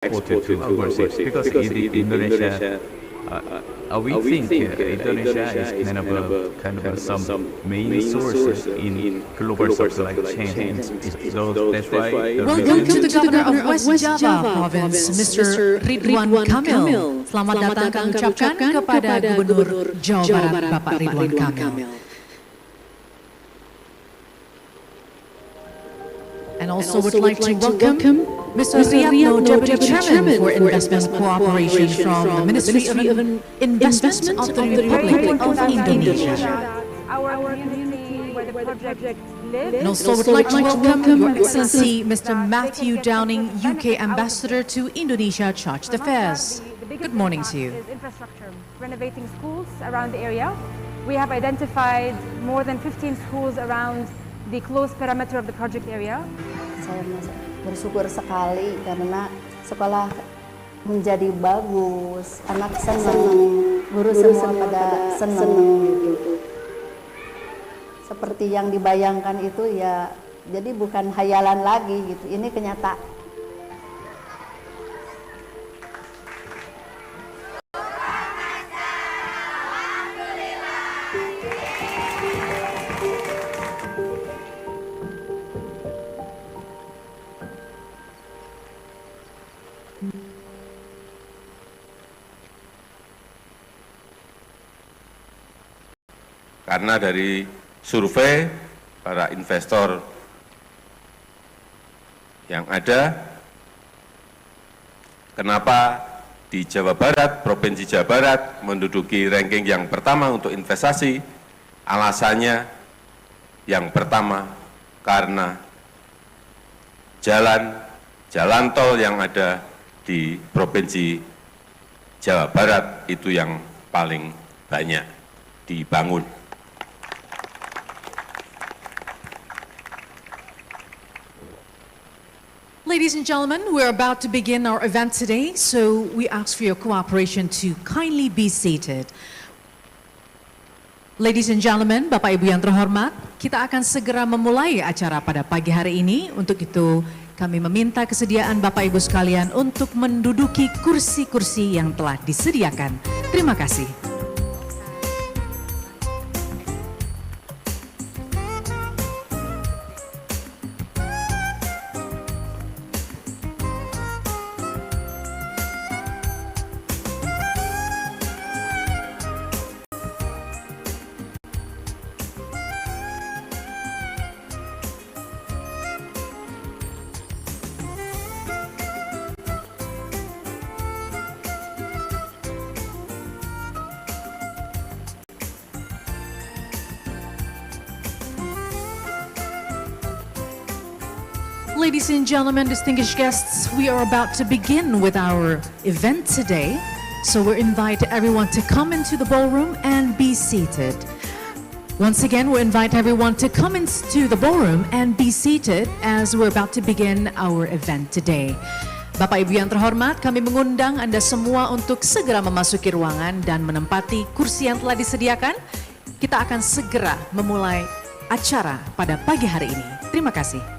exported to overseas because Indonesia, we think Indonesia is kind of some main source in global supply chain. So that's why Welcome to the Governor of West Java Province, Mr. Ridwan Kamil. Selamat datang kami ucapkan kepada Gubernur Jawa Barat, Bapak Ridwan Kamil. And also would like to welcome Mr. Riyadno, Deputy Chairman for Investment Cooperation from the Ministry of Investment of the Republic of Indonesia. Our community where the project lives. And also would like to welcome Your Excellency Mr. Matthew Downing, UK Ambassador to Indonesia Chargé d'Affaires. Good morning to you. Infrastructure, renovating schools around the area. We have identified more than 15 schools around the close perimeter of the project area. Saya bersyukur sekali karena sekolah menjadi bagus, anak senang, guru semua pada senang gitu. Seperti yang dibayangkan itu ya, jadi bukan hayalan lagi gitu, ini kenyataan. Karena dari survei para investor yang ada, kenapa di Jawa Barat, Provinsi Jawa Barat menduduki ranking yang pertama untuk investasi? Alasannya yang pertama karena jalan tol yang ada di Provinsi Jawa Barat itu yang paling banyak dibangun. Ladies and gentlemen, we're about to begin our event today, so we ask for your cooperation to kindly be seated. Ladies and gentlemen, Bapak Ibu yang terhormat, kita akan segera memulai acara pada pagi hari ini. Untuk itu, kami meminta kesediaan Bapak Ibu sekalian untuk menduduki kursi-kursi yang telah disediakan. Terima kasih. Ladies and gentlemen, distinguished guests, we are about to begin with our event today. So we invite everyone to come into the ballroom and be seated. Once again, we invite everyone to come into the ballroom and be seated as we're about to begin our event today. Bapak Ibu yang terhormat, kami mengundang Anda semua untuk segera memasuki ruangan dan menempati kursi yang telah disediakan. Kita akan segera memulai acara pada pagi hari ini. Terima kasih.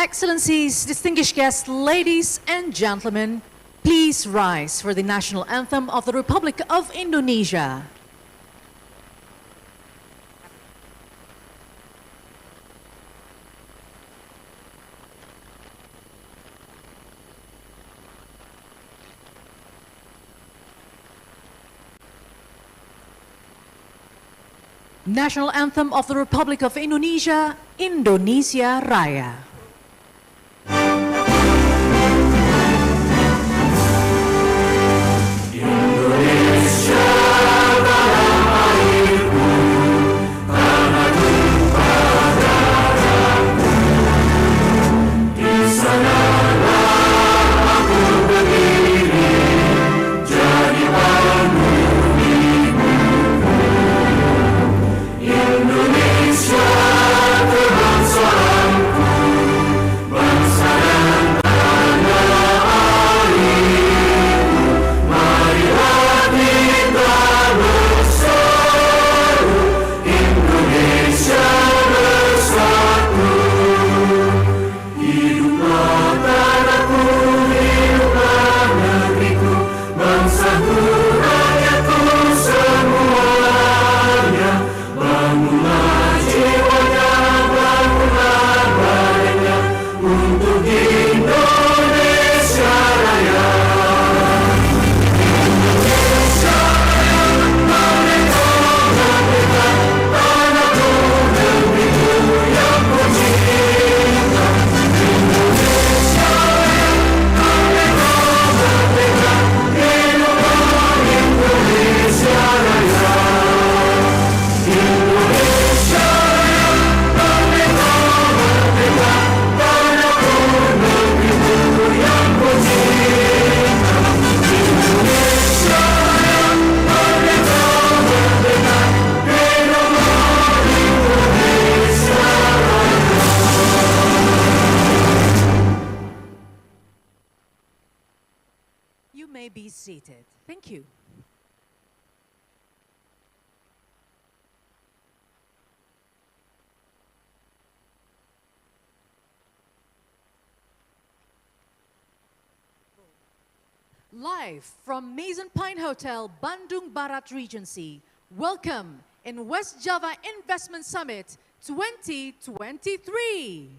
Excellencies, distinguished guests, ladies and gentlemen, please rise for the national anthem of the Republic of Indonesia. National Anthem of the Republic of Indonesia, Indonesia Raya. Live from Maison Pine Hotel, Bandung Barat Regency. Welcome in West Java Investment Summit 2023.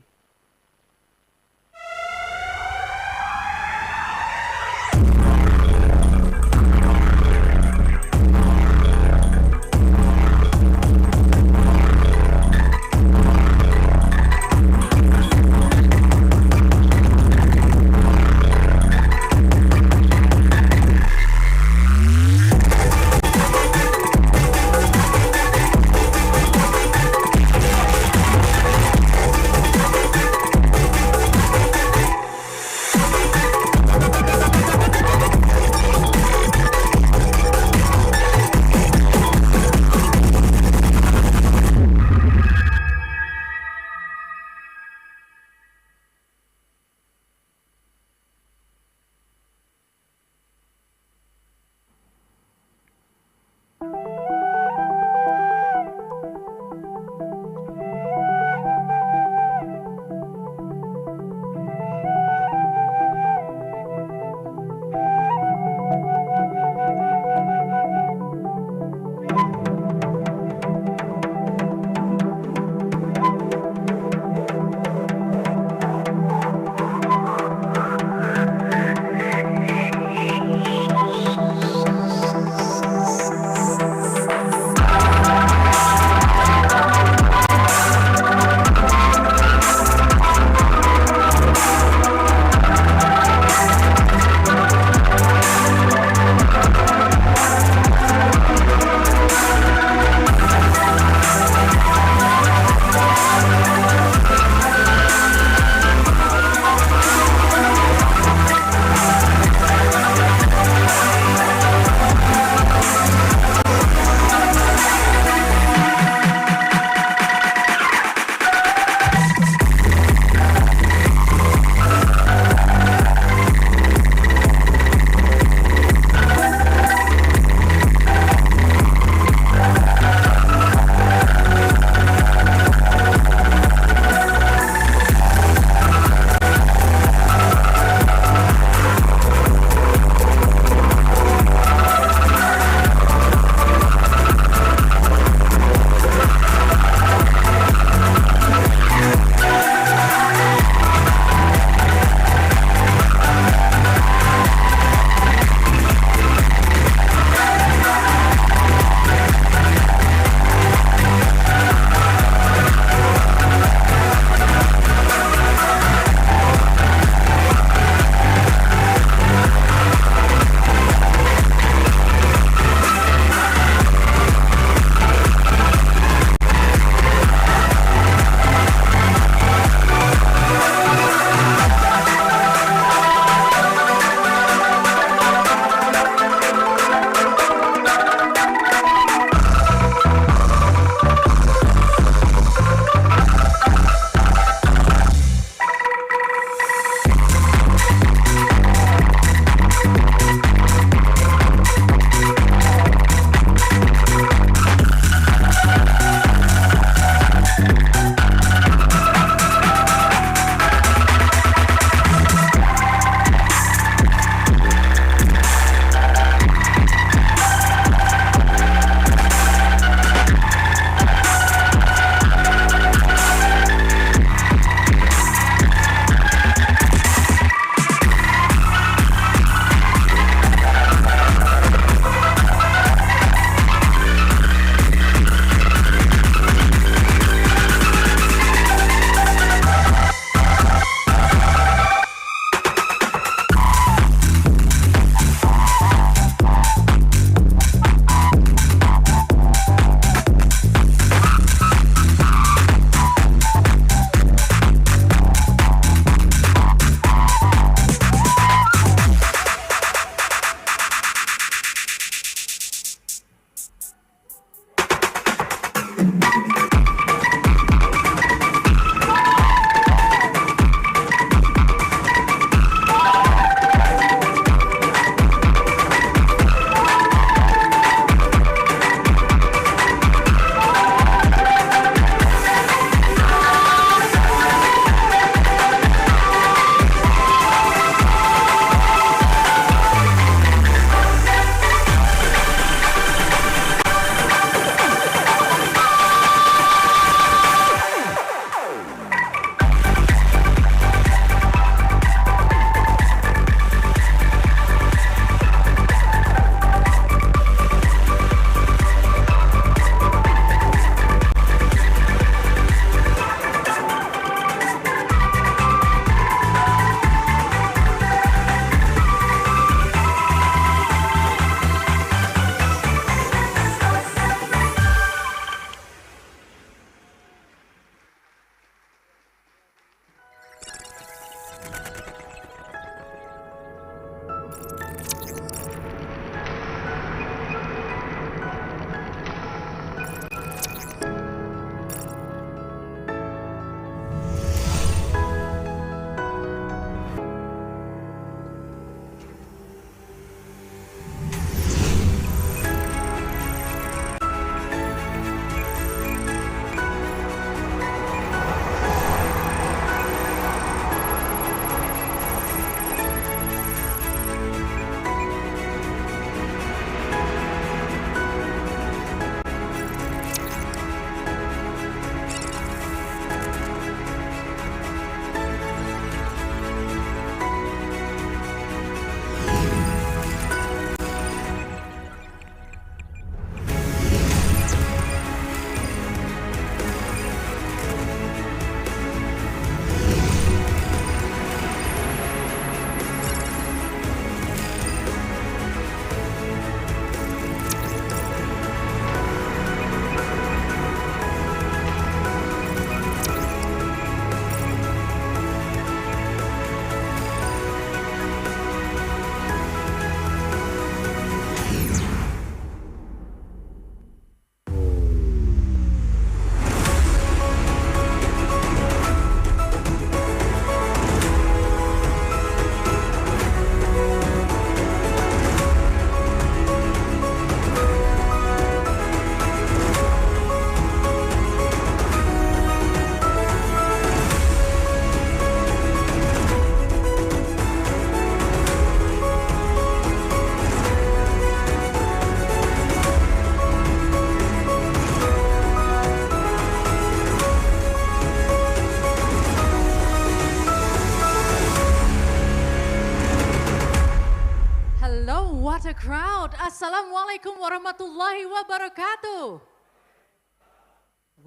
Assalamualaikum warahmatullahi wabarakatuh.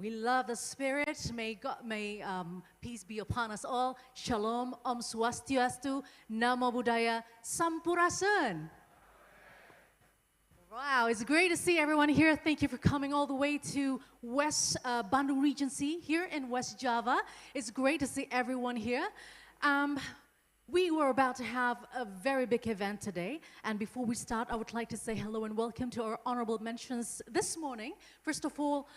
We love the spirit. May peace be upon us all. Shalom, Om Swastiastu, Namo Buddhaya, Sampurasun. Wow, it's great to see everyone here. Thank you for coming all the way to West Bandung Regency here in West Java. It's great to see everyone here. We were about to have a very big event today, and before we start, I would like to say hello and welcome to our honorable mentions this morning. First of all,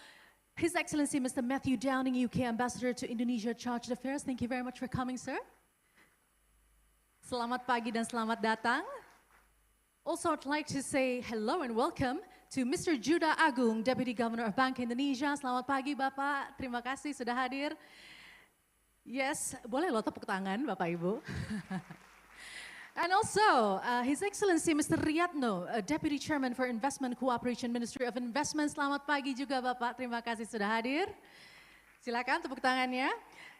His Excellency Mr. Matthew Downing, UK Ambassador to Indonesia Chargé d'Affaires. Thank you very much for coming, sir. Selamat pagi dan selamat datang. Also, I'd like to say hello and welcome to Mr. Judah Agung, Deputy Governor of Bank Indonesia. Selamat pagi, Bapak. Terima kasih sudah hadir. Yes, boleh loh tepuk tangan, Bapak Ibu. And also, His Excellency Mr. Riyadno, Deputy Chairman for Investment Cooperation Ministry of Investment. Selamat pagi juga, Bapak. Terima kasih sudah hadir. Silakan tepuk tangannya.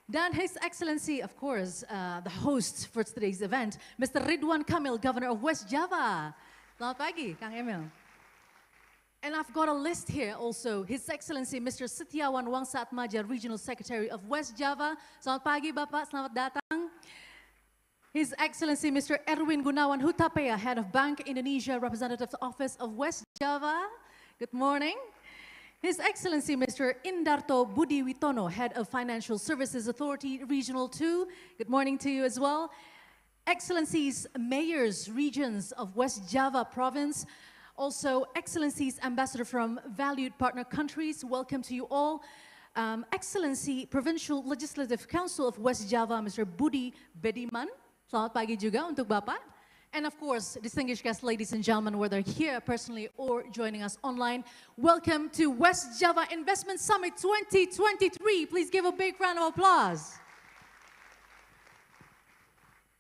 Dan His Excellency, of course, the host for today's event, Mr. Ridwan Kamil, Governor of West Java. Selamat pagi, Kang Emil. And I've got a list here also. His Excellency Mr. Setiawan Wangsa Atmaja, Regional Secretary of West Java. Selamat pagi, Bapak. Selamat datang. His Excellency Mr. Erwin Gunawan Hutapea, Head of Bank Indonesia, Representative Office of West Java. Good morning. His Excellency Mr. Indarto Budi Witono, Head of Financial Services Authority, Regional 2. Good morning to you as well. Excellencies, Mayors, Regions of West Java Province. Also, Excellencies, Ambassador from valued partner countries, welcome to you all. Excellency, Provincial Legislative Council of West Java, Mr. Budi Bediman. Selamat pagi juga untuk Bapak. And of course, distinguished guests, ladies and gentlemen, whether here personally or joining us online, welcome to West Java Investment Summit 2023. Please give a big round of applause.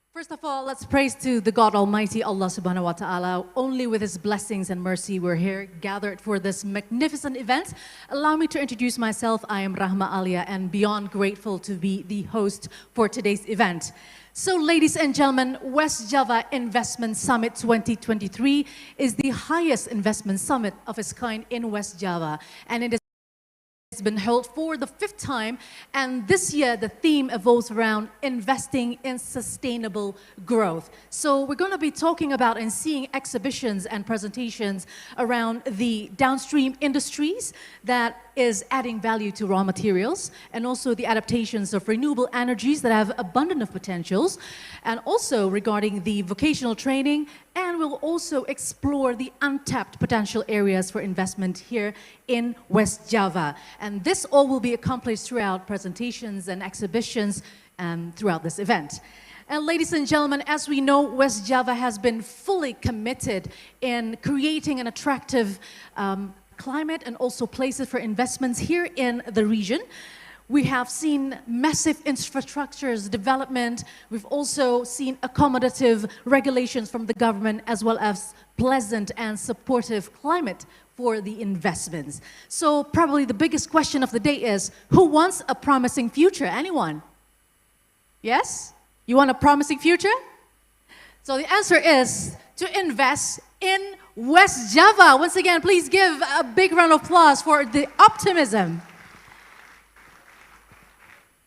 First of all, let's praise to the God Almighty, Allah Subhanahu wa Ta'ala. Only with His blessings and mercy we're here gathered for this magnificent event. Allow me to introduce myself. I am Rahma Alia and beyond grateful to be the host for today's event. So, ladies and gentlemen, West Java Investment Summit 2023 is the highest investment summit of its kind in West Java, and it has been held for the 5th time, and this year the theme evolves around investing in sustainable growth. So we're going to be talking about and seeing exhibitions and presentations around the downstream industries that is adding value to raw materials, and also the adaptations of renewable energies that have abundant of potentials, and also regarding the vocational training, and we'll also explore the untapped potential areas for investment here in West Java. And this all will be accomplished throughout presentations and exhibitions throughout this event. And ladies and gentlemen, as we know, West Java has been fully committed in creating an attractive climate and also places for investments here in the region. We have seen massive infrastructures development. We've also seen accommodative regulations from the government, as well as pleasant and supportive climate for the investments. So probably the biggest question of the day is, who wants a promising future? Anyone? Yes? You want a promising future? So the answer is to invest in West Java. Once again, please give a big round of applause for the optimism.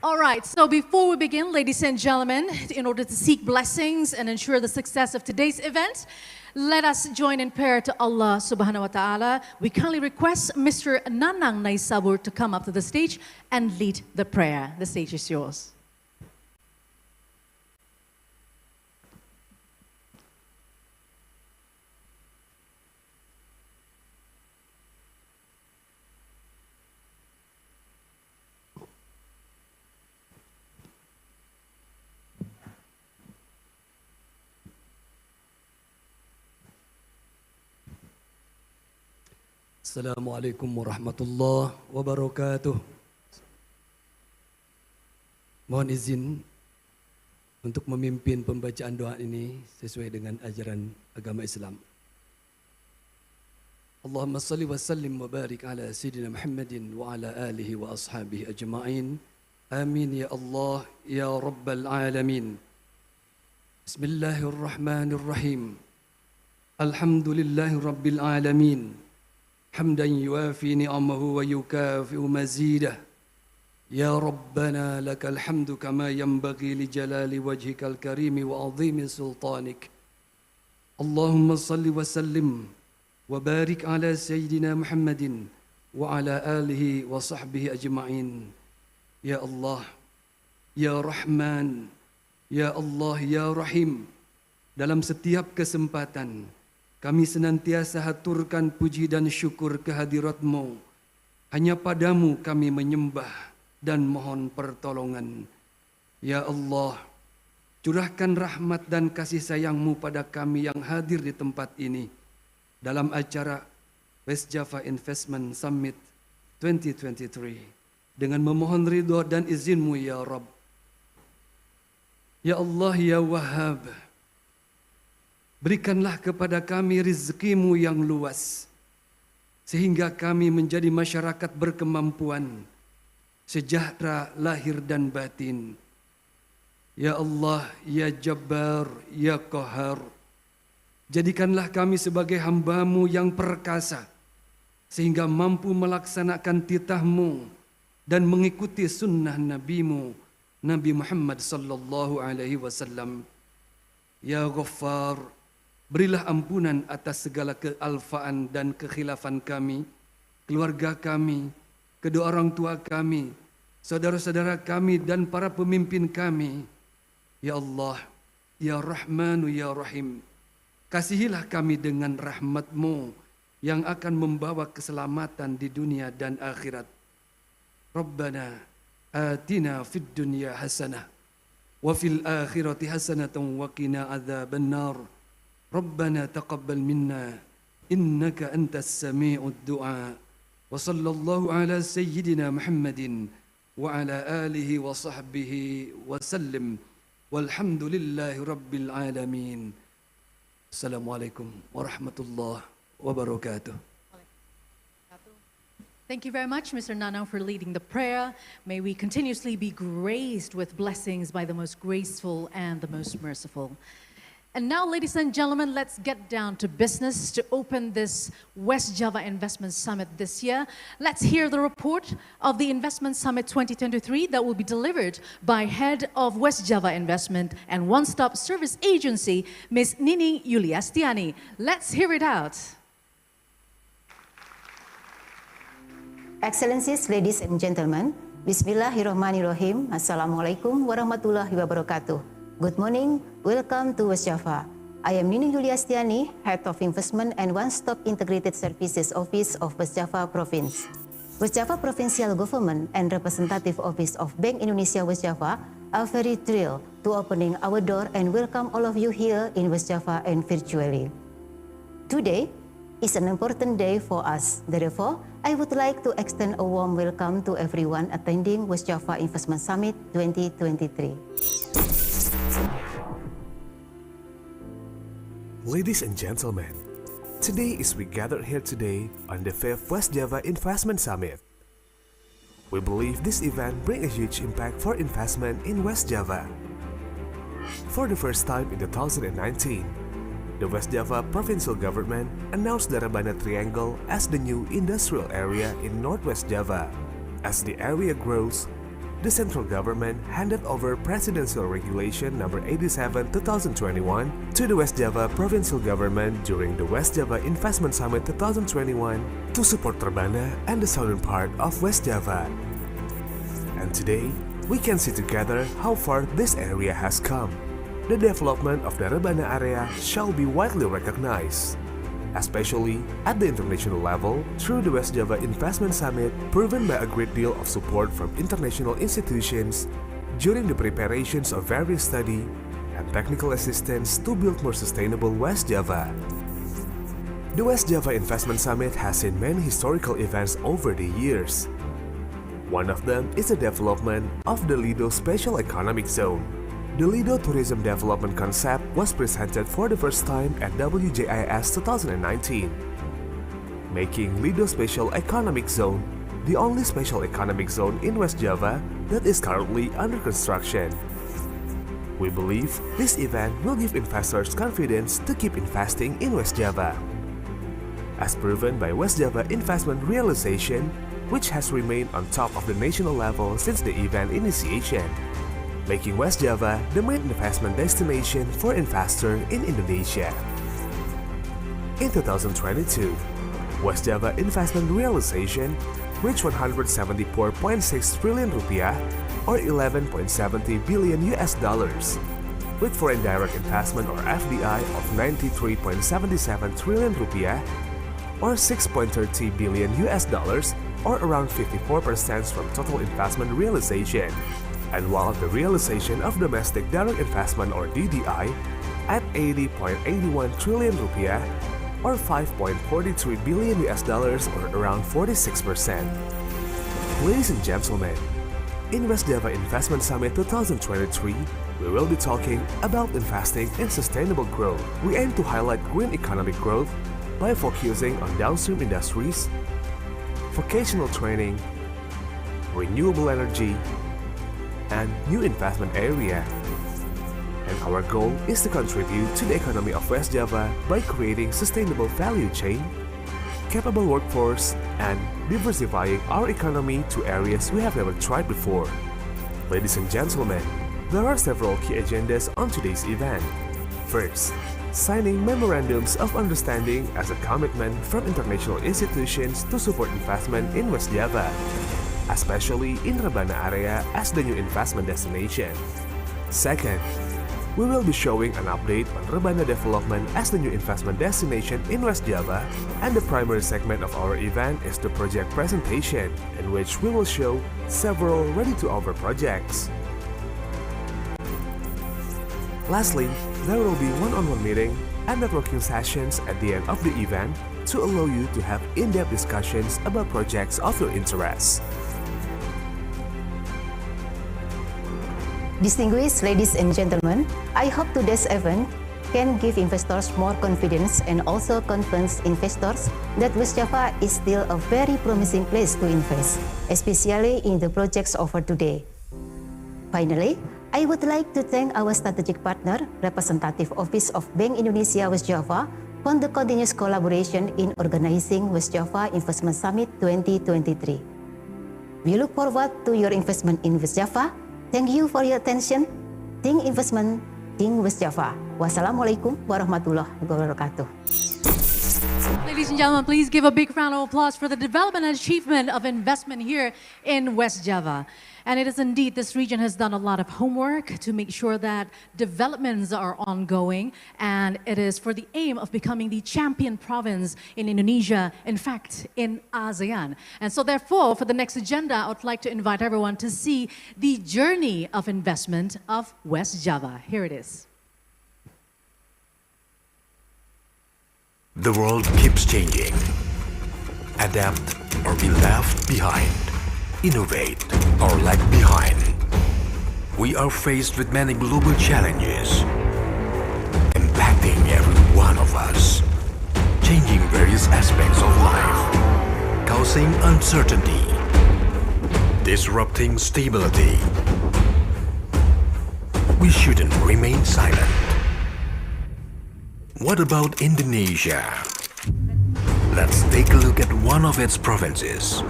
All right, so before we begin, ladies and gentlemen, in order to seek blessings and ensure the success of today's event, let us join in prayer to Allah Subhanahu wa Ta'ala. We kindly request Mr. Nanang Naisabur to come up to the stage and lead the prayer. The stage is yours. Assalamualaikum warahmatullahi wabarakatuh. Mohon izin untuk memimpin pembacaan doa ini sesuai dengan ajaran agama Islam. Allahumma salli wa sallim wa barik ala Sayyidina Muhammadin wa ala alihi wa ashabihi ajma'in. Amin ya Allah ya Rabbal alamin. Bismillahirrahmanirrahim. الحمد لله رب العالمين حمدا يوافي نعمه ويكافئ مزيده يا ربنا لك الحمد كما ينبغي لجلال وجهك الكريم وعظيم سلطانك اللهم صل وسلم وبارك على سيدنا محمد وعلى آله وصحبه أجمعين يا الله يا رحمن يا الله يا رحيم. Dalam setiap kesempatan kami senantiasa haturkan puji dan syukur kehadirat-Mu. Hanya padamu kami menyembah dan mohon pertolongan. Ya Allah, curahkan rahmat dan kasih sayang-Mu pada kami yang hadir di tempat ini dalam acara West Java Investment Summit 2023 dengan memohon ridho dan izin-Mu ya Rabb. Ya Allah ya Wahhab, berikanlah kepada kami rezeki-Mu yang luas, sehingga kami menjadi masyarakat berkemampuan, sejahtera lahir dan batin. Ya Allah, ya Jabbar, ya Qahar, jadikanlah kami sebagai hamba-Mu yang perkasa, sehingga mampu melaksanakan titah-Mu dan mengikuti sunnah Nabi-Mu, Nabi Muhammad sallallahu alaihi wasallam. Ya Ghaffar, berilah ampunan atas segala kealfaan dan kekhilafan kami, keluarga kami, kedua orang tua kami, saudara-saudara kami dan para pemimpin kami. Ya Allah, ya Rahmanu ya Rahim, kasihilah kami dengan rahmat-Mu yang akan membawa keselamatan di dunia dan akhirat. Rabbana atina fid dunya hasanah wa fil akhirati hasanatan wa qina adzaban nar. ربنا تقبل منا إنك أنت السميع الدعاء وصلى الله على سيدنا محمد وعلى آله وصحبه وسلم والحمد لله رب العالمين. السلام عليكم ورحمة الله وبركاته. Thank you very much, Mr. Nanang, for leading the prayer. May we continuously be graced with blessings by the most graceful and the most merciful. And now, ladies and gentlemen, let's get down to business to open this West Java Investment Summit this year. Let's hear the report of the Investment Summit 2023 that will be delivered by Head of West Java Investment and One Stop Service Agency, Ms. Nining Yuliastiani. Let's hear it out. Excellencies, ladies and gentlemen, Bismillahirrahmanirrahim. Assalamualaikum warahmatullahi wabarakatuh. Good morning, welcome to West Java. I am Nining Yuliastiani, Head of Investment and One-Stop Integrated Services Office of West Java Province. West Java Provincial Government and Representative Office of Bank Indonesia West Java are very thrilled to opening our door and welcome all of you here in West Java and virtually. Today is an important day for us. Therefore, I would like to extend a warm welcome to everyone attending West Java Investment Summit 2023. Ladies and gentlemen, today is we gathered here today on the 5th West Java Investment Summit. We believe this event brings a huge impact for investment in West Java. For the first time in 2019, the West Java Provincial Government announced the Rebana Triangle as the new industrial area in Northwest Java. As the area grows, the central government handed over Presidential Regulation Number 87/2021 to the West Java Provincial Government during the West Java Investment Summit 2021 to support Rebana and the southern part of West Java. And today, we can see together how far this area has come. The development of the Rebana area shall be widely recognized, especially at the international level through the West Java Investment Summit, proven by a great deal of support from international institutions during the preparations of various study and technical assistance to build more sustainable West Java. The West Java Investment Summit has seen many historical events over the years. One of them is the development of the Lido Special Economic Zone. The Lido Tourism Development Concept was presented for the first time at WJIS 2019, making Lido Special Economic Zone the only special economic zone in West Java that is currently under construction. We believe this event will give investors confidence to keep investing in West Java. As proven by West Java investment realization, which has remained on top of the national level since the event initiation, making West Java the main investment destination for investors in Indonesia. In 2022, West Java investment realization reached 174.6 trillion rupiah or 11.70 billion US dollars, with foreign direct investment or FDI of 93.77 trillion rupiah or 6.30 billion US dollars or around 54% from total investment realization. And while the realization of domestic direct investment or DDI at 80.81 trillion rupiah or 5.43 billion US dollars or around 46%. Ladies and gentlemen, in West Java Investment Summit 2023, we will be talking about investing in sustainable growth. We aim to highlight green economic growth by focusing on downstream industries, vocational training, renewable energy, and new investment area. And our goal is to contribute to the economy of West Java by creating sustainable value chain, capable workforce, and diversifying our economy to areas we have never tried before. Ladies and gentlemen, there are several key agendas on today's event. First, signing memorandums of understanding as a commitment from international institutions to support investment in West Java, especially in Rebana area as the new investment destination. Second, we will be showing an update on Rebana development as the new investment destination in West Java, and the primary segment of our event is the project presentation, in which we will show several ready-to-offer projects. Lastly, there will be one-on-one meeting and networking sessions at the end of the event to allow you to have in-depth discussions about projects of your interest. Distinguished ladies and gentlemen, I hope today's event can give investors more confidence and also convince investors that West Java is still a very promising place to invest, especially in the projects offered today. Finally, I would like to thank our strategic partner, Representative Office of Bank Indonesia West Java, for the continuous collaboration in organizing West Java Investment Summit 2023. We look forward to your investment in West Java. Thank you for your attention. Think investment, think West Java. Wassalamualaikum warahmatullahi wabarakatuh. Ladies and gentlemen, please give a big round of applause for the development and achievement of investment here in West Java. And it is indeed, this region has done a lot of homework to make sure that developments are ongoing, and it is for the aim of becoming the champion province in Indonesia, in fact, in ASEAN. And so therefore, for the next agenda, I would like to invite everyone to see the journey of investment of West Java. Here it is. The world keeps changing. Adapt or be left behind. Innovate or lag behind. We are faced with many global challenges, impacting every one of us, changing various aspects of life, causing uncertainty, disrupting stability. We shouldn't remain silent. What about Indonesia? Let's take a look at one of its provinces.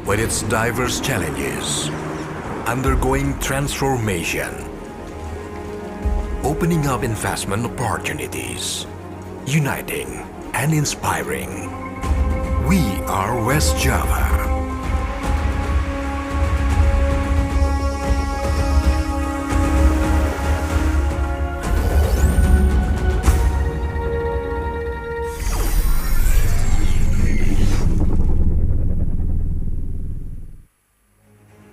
With its diverse challenges, undergoing transformation, opening up investment opportunities, uniting and inspiring. We are West Java.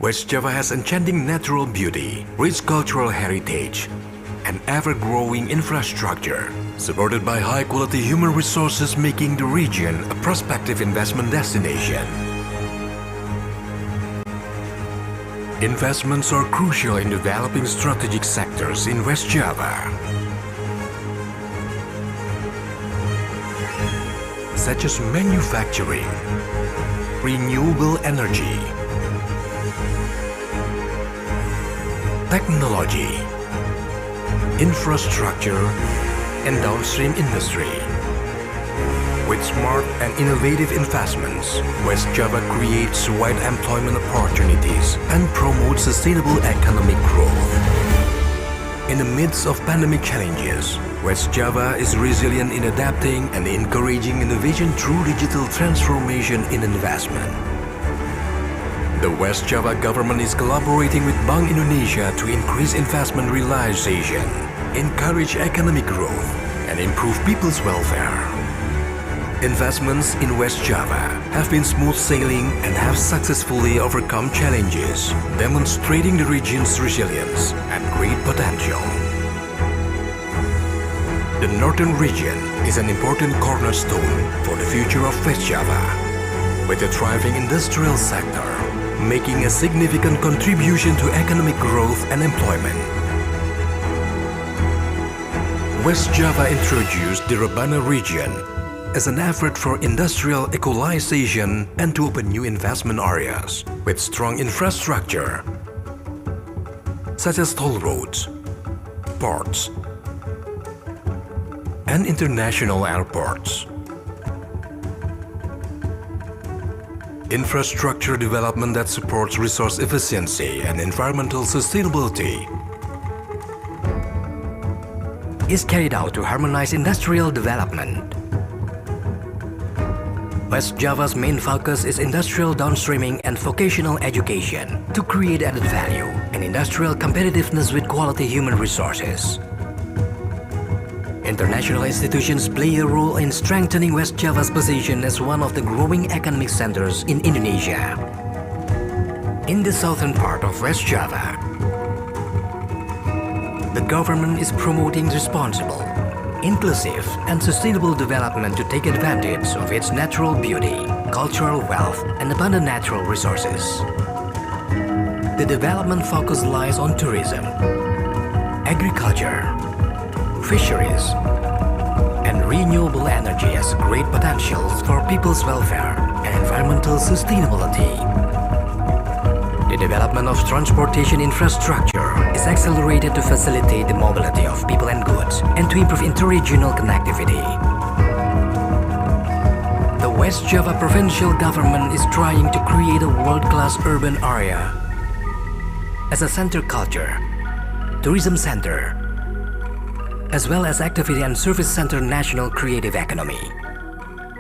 West Java has enchanting natural beauty, rich cultural heritage, and ever-growing infrastructure, supported by high-quality human resources, making the region a prospective investment destination. Investments are crucial in developing strategic sectors in West Java, such as manufacturing, renewable energy, technology, infrastructure, and downstream industry. With smart and innovative investments, West Java creates wide employment opportunities and promotes sustainable economic growth. In the midst of pandemic challenges, West Java is resilient in adapting and encouraging innovation through digital transformation in investment. The West Java government is collaborating with Bank Indonesia to increase investment realization, encourage economic growth, and improve people's welfare. Investments in West Java have been smooth sailing and have successfully overcome challenges, demonstrating the region's resilience and great potential. The northern region is an important cornerstone for the future of West Java, with a thriving industrial sector making a significant contribution to economic growth and employment. West Java introduced the Rebana region as an effort for industrial equalization and to open new investment areas with strong infrastructure, such as toll roads, ports, and international airports. Infrastructure development that supports resource efficiency and environmental sustainability is carried out to harmonize industrial development. West Java's main focus is industrial downstreaming and vocational education to create added value and industrial competitiveness with quality human resources. International institutions play a role in strengthening West Java's position as one of the growing economic centers in Indonesia. In the southern part of West Java, the government is promoting responsible, inclusive, and sustainable development to take advantage of its natural beauty, cultural wealth, and abundant natural resources. The development focus lies on tourism, agriculture, fisheries, and renewable energy as great potentials for people's welfare and environmental sustainability. The development of transportation infrastructure is accelerated to facilitate the mobility of people and goods and to improve interregional connectivity. The West Java provincial government is trying to create a world-class urban area as a center culture, tourism center, as well as activity and service center national creative economy,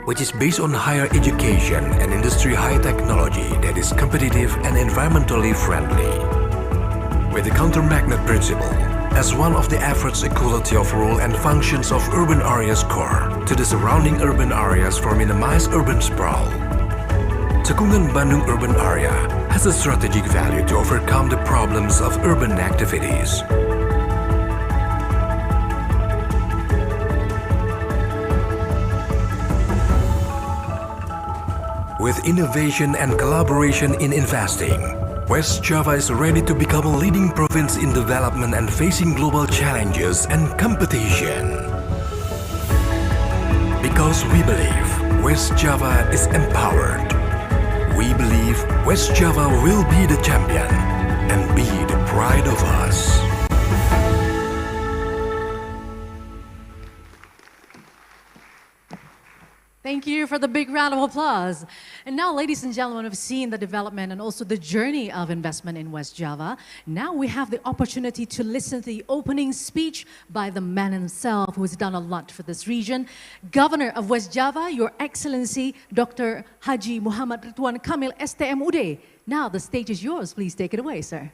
which is based on higher education and industry high technology that is competitive and environmentally friendly. With the counter-magnet principle as one of the efforts equality of role and functions of urban areas core to the surrounding urban areas for minimized urban sprawl. Cekungan Bandung urban area has a strategic value to overcome the problems of urban activities. With innovation and collaboration in investing, West Java is ready to become a leading province in development and facing global challenges and competition. Because we believe West Java is empowered. We believe West Java will be the champion and be the pride of us. Thank you for the big round of applause. And now, ladies and gentlemen, we've seen the development and also the journey of investment in West Java. Now we have the opportunity to listen to the opening speech by the man himself who has done a lot for this region. Governor of West Java, Your Excellency, Dr. Haji Muhammad Ridwan Kamil, STMUD. Now the stage is yours. Please take it away, sir.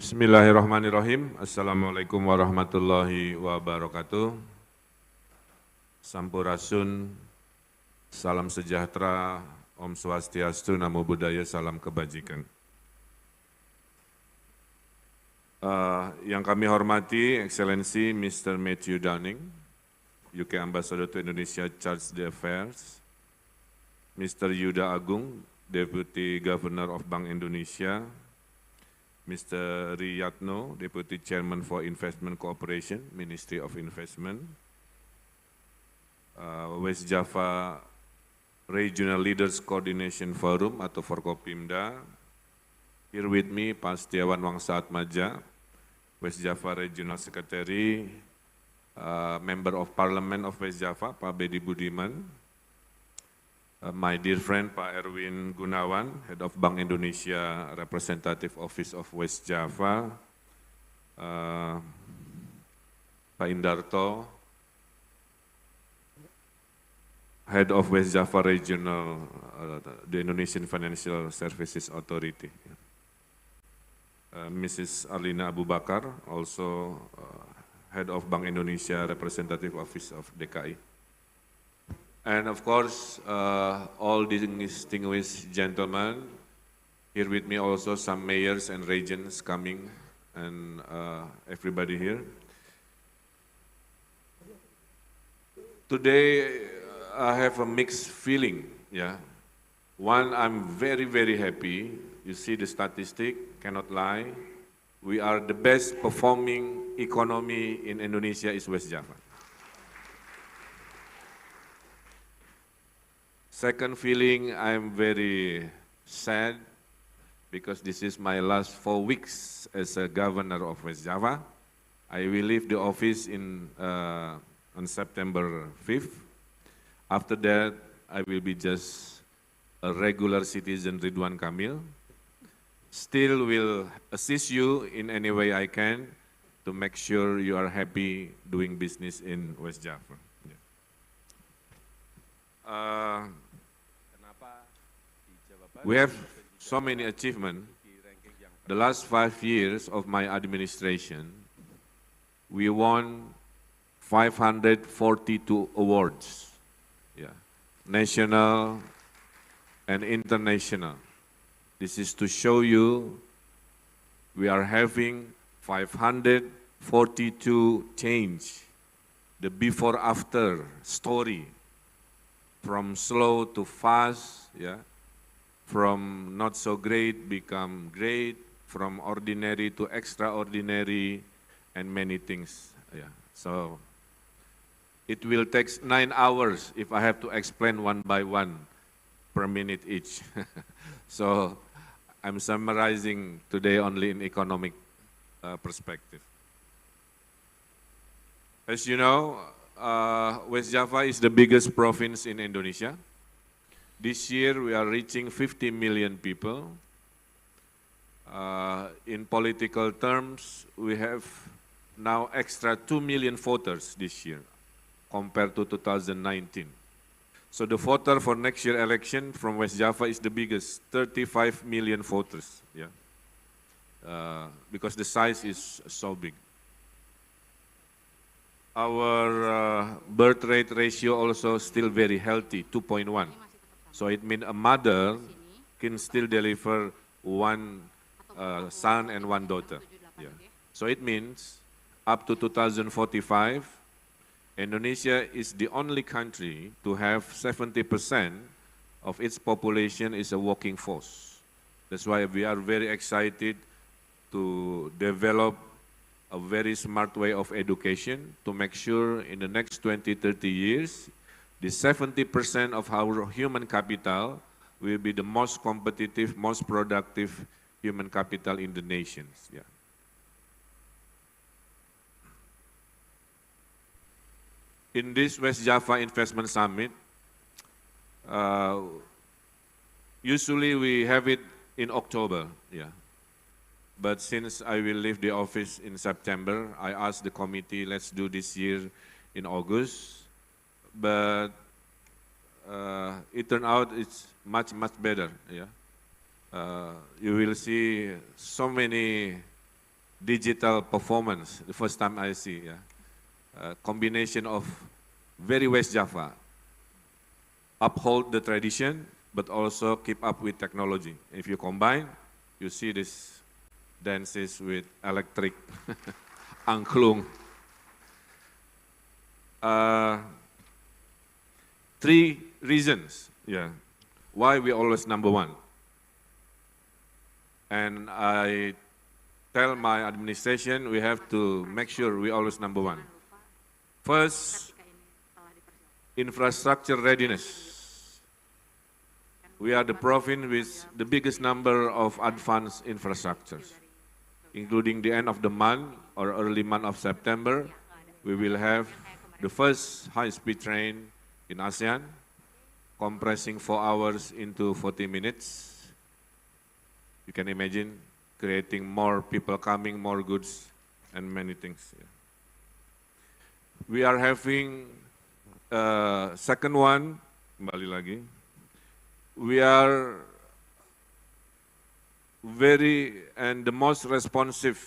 Bismillahirrahmanirrahim. Assalamualaikum warahmatullahi wabarakatuh. Sampurasun, salam sejahtera, Om Swastiastu, Namo Buddhaya, salam kebajikan. Yang kami hormati, Excellency Mr. Matthew Downing, UK Ambassador to Indonesia, Charge d'Affaires, Mr. Yuda Agung, Deputy Governor of Bank Indonesia, Mr. Riyatno, Deputy Chairman for Investment Cooperation, Ministry of Investment, West Java Regional Leaders Coordination Forum atau Forkopimda. Here with me, Pak Setiawan Wangsa Atmaja, West Java Regional Secretary, Member of Parliament of West Java, Pak Bedi Budiman, my dear friend Pak Erwin Gunawan, Head of Bank Indonesia, Representative Office of West Java, Pak Indarto, Head of West Java Regional, the Indonesian Financial Services Authority. Mrs. Arlina Abu Bakar, also Head of Bank Indonesia, Representative Office of DKI. And of course, all distinguished gentlemen, here with me also some mayors and regions coming, and everybody here. Today, I have a mixed feeling, yeah. One, I'm very, very happy. You see the statistic, cannot lie. We are the best performing economy in Indonesia is West Java. Second feeling, I'm very sad because this is my last 4 weeks as a governor of West Java. I will leave the office on September 5th. After that, I will be just a regular citizen, Ridwan Kamil. Still will assist you in any way I can to make sure you are happy doing business in West Java. Yeah. We have so many achievements. The last 5 years of my administration, we won 542 awards. Yeah, national and international. This is to show you we are having 542 change, the before-after story, from slow to fast, yeah, from not so great become great, from ordinary to extraordinary, and many things. Yeah, so it will take 9 hours if I have to explain one by one per minute each. So I'm summarizing today only in economic perspective. As you know, West Java is the biggest province in Indonesia. This year we are reaching 50 million people. In political terms, we have now extra 2 million voters this year compared to 2019. So the voter for next year election from West Java is the biggest, 35 million voters, yeah. Because the size is so big. Our birth rate ratio also still very healthy, 2.1. So it means a mother can still deliver one son and one daughter. Yeah. So it means up to 2045, Indonesia is the only country to have 70% of its population is a working force. That's why we are very excited to develop a very smart way of education to make sure in the next 20, 30 years, the 70% of our human capital will be the most competitive, most productive human capital in the nations. Yeah. In this West Java Investment Summit, usually we have it in October, yeah. But since I will leave the office in September, I asked the committee, let's do this year in August. But it turned out it's much, much better, yeah. You will see so many digital performance, the first time I see, yeah. Combination of very West Java, uphold the tradition, but also keep up with technology. If you combine, you see this dances with electric angklung. 3 reasons, yeah, why we always number 1. And I tell my administration, we have to make sure we always number one. First, infrastructure readiness. We are the province with the biggest number of advanced infrastructures. Including the end of the month or early month of September, we will have the first high-speed train in ASEAN, compressing 4 hours into 40 minutes. You can imagine creating more people coming, more goods, and many things. Yeah. We are having second one, kembali lagi. We are the most responsive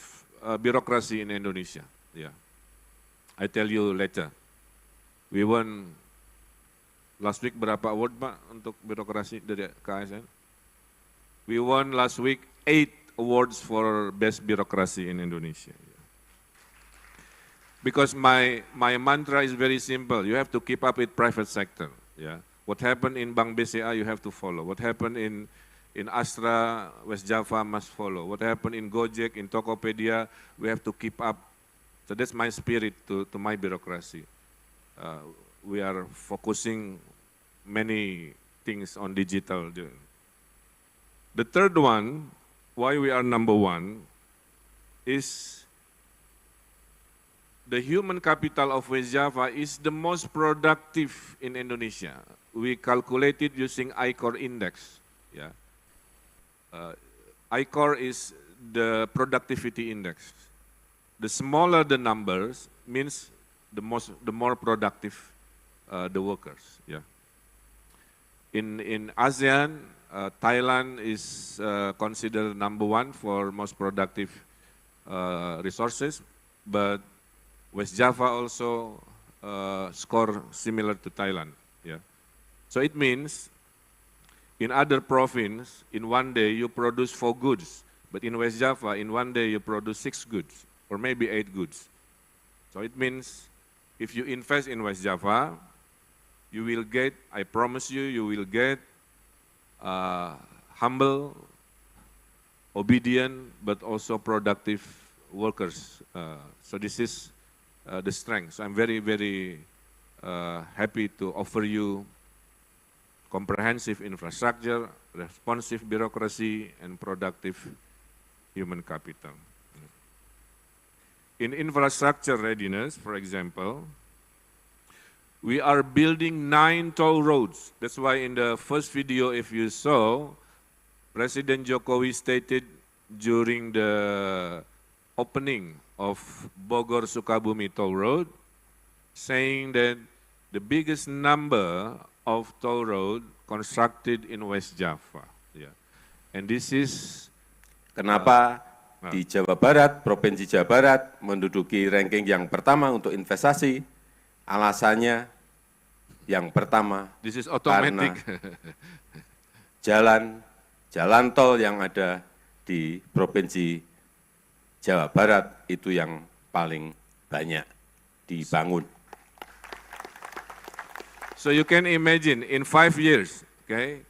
bureaucracy in Indonesia. Yeah, I tell you later. We won last week berapa award Pak untuk birokrasi dari KASN? We won last week 8 awards for best bureaucracy in Indonesia. Yeah. Because my mantra is very simple. You have to keep up with private sector. Yeah, what happened in Bank BCA you have to follow. What happened in Astra, West Java must follow. What happened in Gojek, in Tokopedia, we have to keep up. So that's my spirit to my bureaucracy. We are focusing many things on digital. The third one, why we are number one, is the human capital of West Java is the most productive in Indonesia. We calculated using ICOR index. Yeah. ICOR is the productivity index. The smaller the numbers means the more productive the workers. Yeah. In ASEAN, Thailand is considered number one for most productive resources, but West Java also score similar to Thailand. Yeah. So it means in other province, in one day you produce 4 goods, but in West Java, in one day you produce 6 goods, or maybe 8 goods. So it means if you invest in West Java, you will get, I promise you, you will get humble, obedient, but also productive workers. So this is the strength. So I'm very, very happy to offer you comprehensive infrastructure, responsive bureaucracy, and productive human capital. In infrastructure readiness, for example, we are building 9 toll roads. That's why in the first video, if you saw, President Jokowi stated during the opening of Bogor-Sukabumi toll road, saying that the biggest number of toll road constructed in West Java. Yeah. And this is Kenapa di Jawa Barat, Provinsi Jawa Barat menduduki ranking yang pertama untuk investasi? Alasannya yang pertama, this is automatic. Karena jalan tol yang ada di Provinsi Jawa Barat itu yang paling banyak dibangun. So you can imagine in 5 years, okay,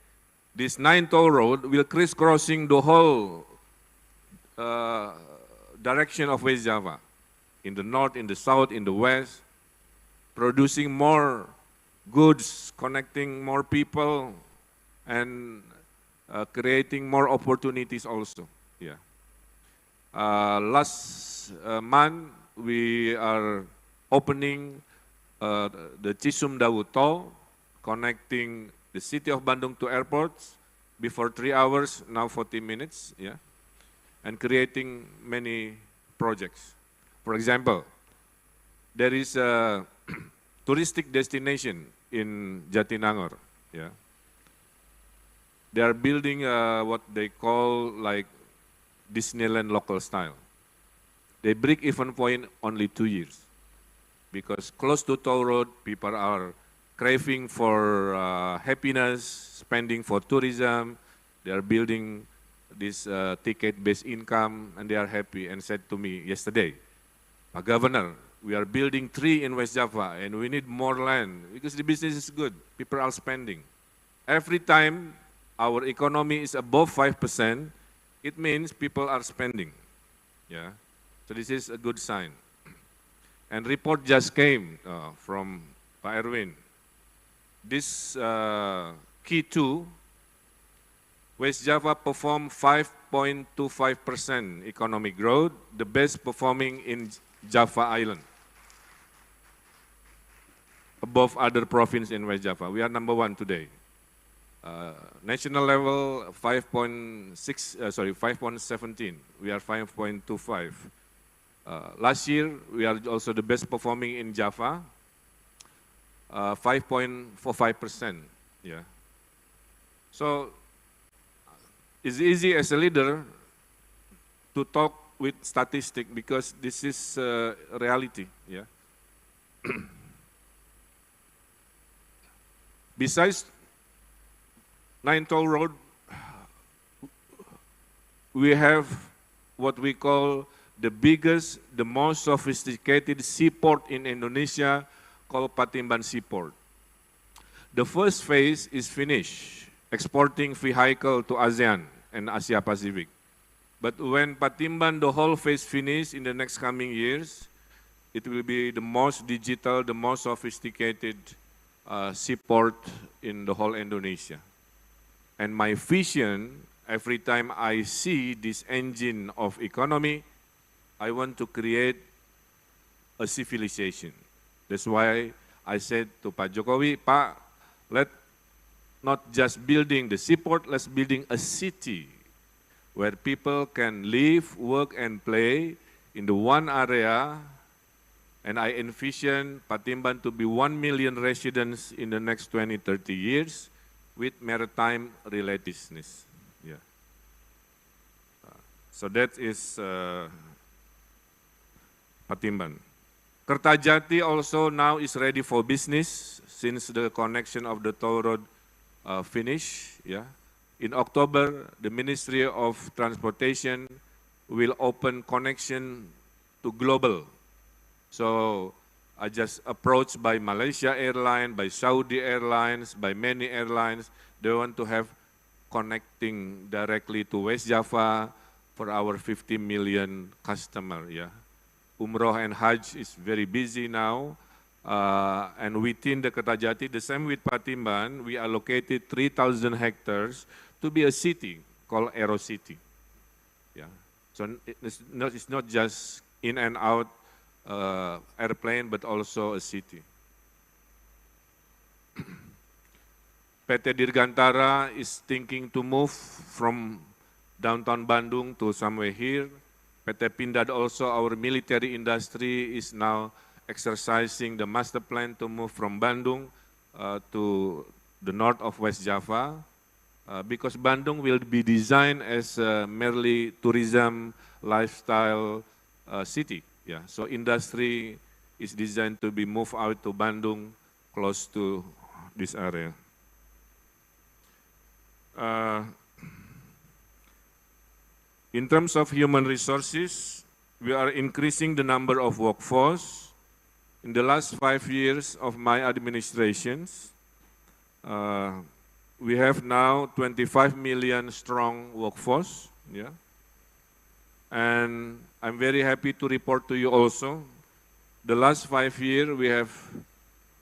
this 9 toll road will crisscrossing the whole direction of West Java, in the north, in the south, in the west, producing more goods, connecting more people, and creating more opportunities also. Yeah. Last month we are opening the Cisumdawu toll, connecting the city of Bandung to airports. Before 3 hours, now 40 minutes. Yeah. And creating many projects. For example, there is a touristic destination in Jatinangor. Yeah. They are building what they call like Disneyland local style. They break even point only 2 years. Because close to toll road, people are craving for happiness, spending for tourism. They are building this ticket-based income, and they are happy and said to me yesterday, Governor, we are building 3 in West Java and we need more land because the business is good, people are spending. Every time our economy is above 5%, it means people are spending. Yeah, so this is a good sign. And report just came from Pak Erwin. This Q2, West Java performed 5.25% economic growth, the best performing in Java Island, above other provinces in West Java. We are number one today. National level 5.17. We are 5.25. Last year we are also the best performing in Java. 5.45%. Yeah. So it's easy as a leader to talk with statistics because this is reality. Yeah. Besides Nine Toll Road, we have what we call the biggest, the most sophisticated seaport in Indonesia, called Patimban Seaport. The first phase is finished, exporting vehicle to ASEAN and Asia Pacific. But when Patimban, the whole phase finish in the next coming years, it will be the most digital, the most sophisticated seaport in the whole Indonesia. And my vision, every time I see this engine of economy, I want to create a civilization. That's why I said to Pak Jokowi, Pak, let not just building the seaport, let's building a city where people can live, work, and play in the one area. And I envision Patimban to be 1 million residents in the next 20, 30 years with maritime relatedness. Yeah. So that is Patimban. Kertajati also now is ready for business since the connection of the toll road finished. Yeah. In October, the Ministry of Transportation will open connection to global. So I just approached by Malaysia Airlines, by Saudi Airlines, by many airlines. They want to have connecting directly to West Java for our 50 million customer. Yeah. Umroh and Hajj is very busy now. And within the Kertajati, the same with Patimban, we allocated 3,000 hectares to be a city called Aero City. Yeah. So it's not just in and out airplane, but also a city. PT Dirgantara is thinking to move from downtown Bandung to somewhere here. PT Pindad also, our military industry, is now exercising the master plan to move from Bandung to the north of West Java, because Bandung will be designed as a merely tourism lifestyle city. Yeah, so industry is designed to be moved out to Bandung, close to this area. In terms of human resources, we are increasing the number of workforce. In the last 5 years of my administrations, we have now 25 million strong workforce. Yeah. And I'm very happy to report to you also, the last 5 years we have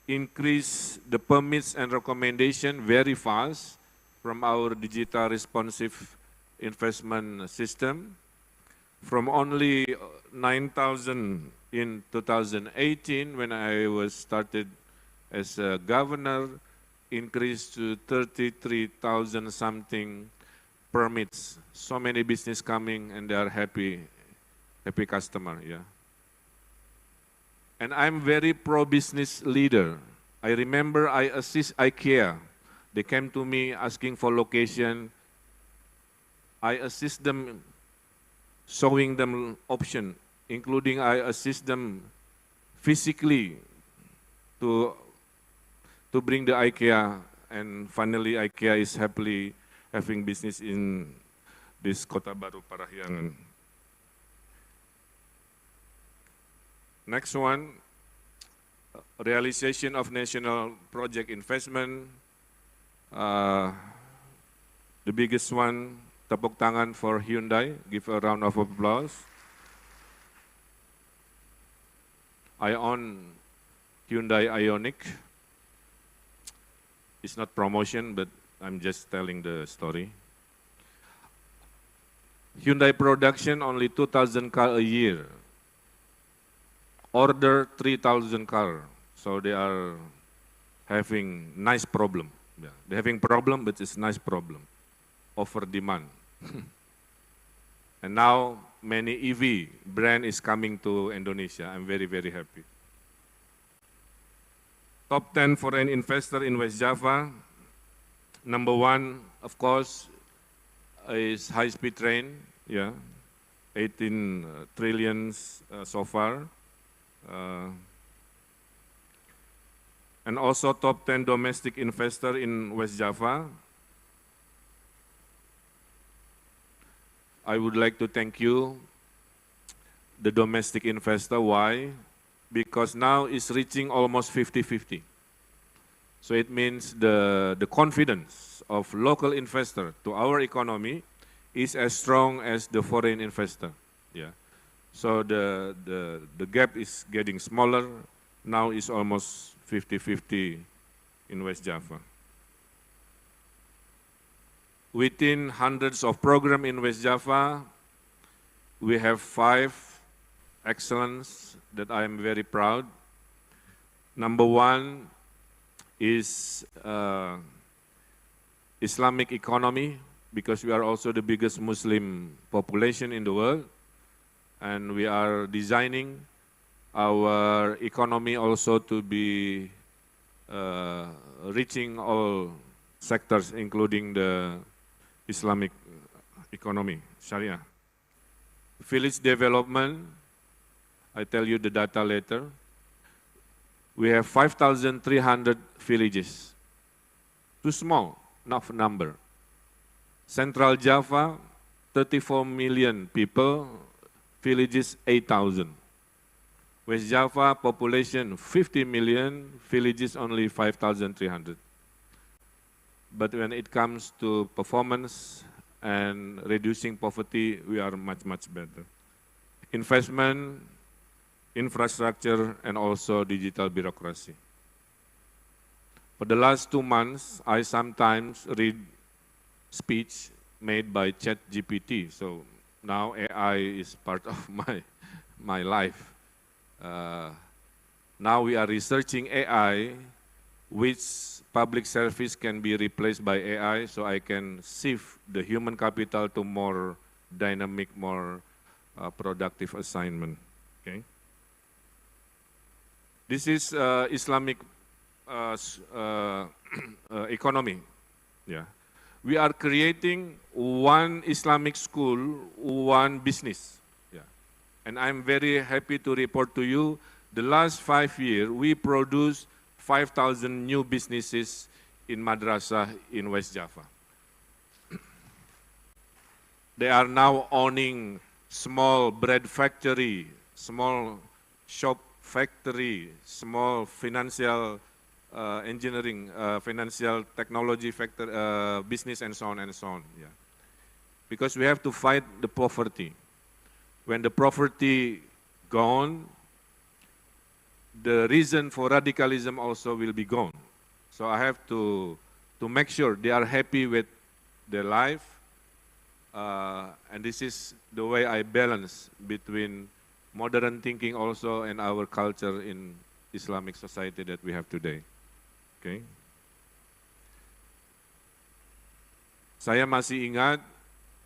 increased the permits and recommendation very fast from our digital responsive investment system. From only 9,000 in 2018 when I was started as a governor, increased to 33,000 something permits. So many business coming and they are happy customer, yeah. And I'm very pro-business leader. I remember I assist IKEA. They came to me asking for location. I assist them, showing them option, including I assist them physically to bring the IKEA, and finally IKEA is happily having business in this Kota Baru Parahyangan. Next one, realization of national project investment. The biggest one, tepuk tangan for Hyundai. Give a round of applause. I own Hyundai Ioniq. It's not promotion, but I'm just telling the story. Hyundai production only 2,000 cars a year. Order 3,000 cars. So they are having nice problem. Yeah. They're having problem, but it's nice problem. Over demand. And now many EV brand is coming to Indonesia. I'm very, very happy. Top 10 foreign investor in West Java. Number 1, of course, is high-speed train. Yeah, 18 trillions so far. And also top 10 domestic investor in West Java. I would like to thank you, the domestic investor. Why? Because now it's reaching almost 50-50. So it means the confidence of local investor to our economy is as strong as the foreign investor. Yeah. So the gap is getting smaller. Now it's almost 50-50 in West Java. Within hundreds of programs in West Java, we have 5 excellence that I am very proud. Number 1 is Islamic economy, because we are also the biggest Muslim population in the world. And we are designing our economy also to be reaching all sectors, including the Islamic economy, Sharia. Village development, I tell you the data later. We have 5,300 villages. Too small, enough number. Central Java, 34 million people, villages 8,000. West Java, population 50 million, villages only 5,300. But when it comes to performance and reducing poverty, we are much, much better. Investment, infrastructure, and also digital bureaucracy. For the last 2 months, I sometimes read speech made by ChatGPT. So now AI is part of my life. Now we are researching AI, which public service can be replaced by AI, so I can shift the human capital to more dynamic, more productive assignment. Okay. This is Islamic economy. Yeah. We are creating one Islamic school, one business. Yeah. And I'm very happy to report to you, the last 5 years, we produced 5,000 new businesses in madrasah in West Java. They are now owning small bread factory, small shop factory, small financial engineering, financial technology factor, business, and so on and so on. Yeah. Because we have to fight the poverty. When the poverty gone, the reason for radicalism also will be gone. So I have to make sure they are happy with their life. And this is the way I balance between modern thinking also and our culture in Islamic society that we have today. Okay. Saya masih ingat,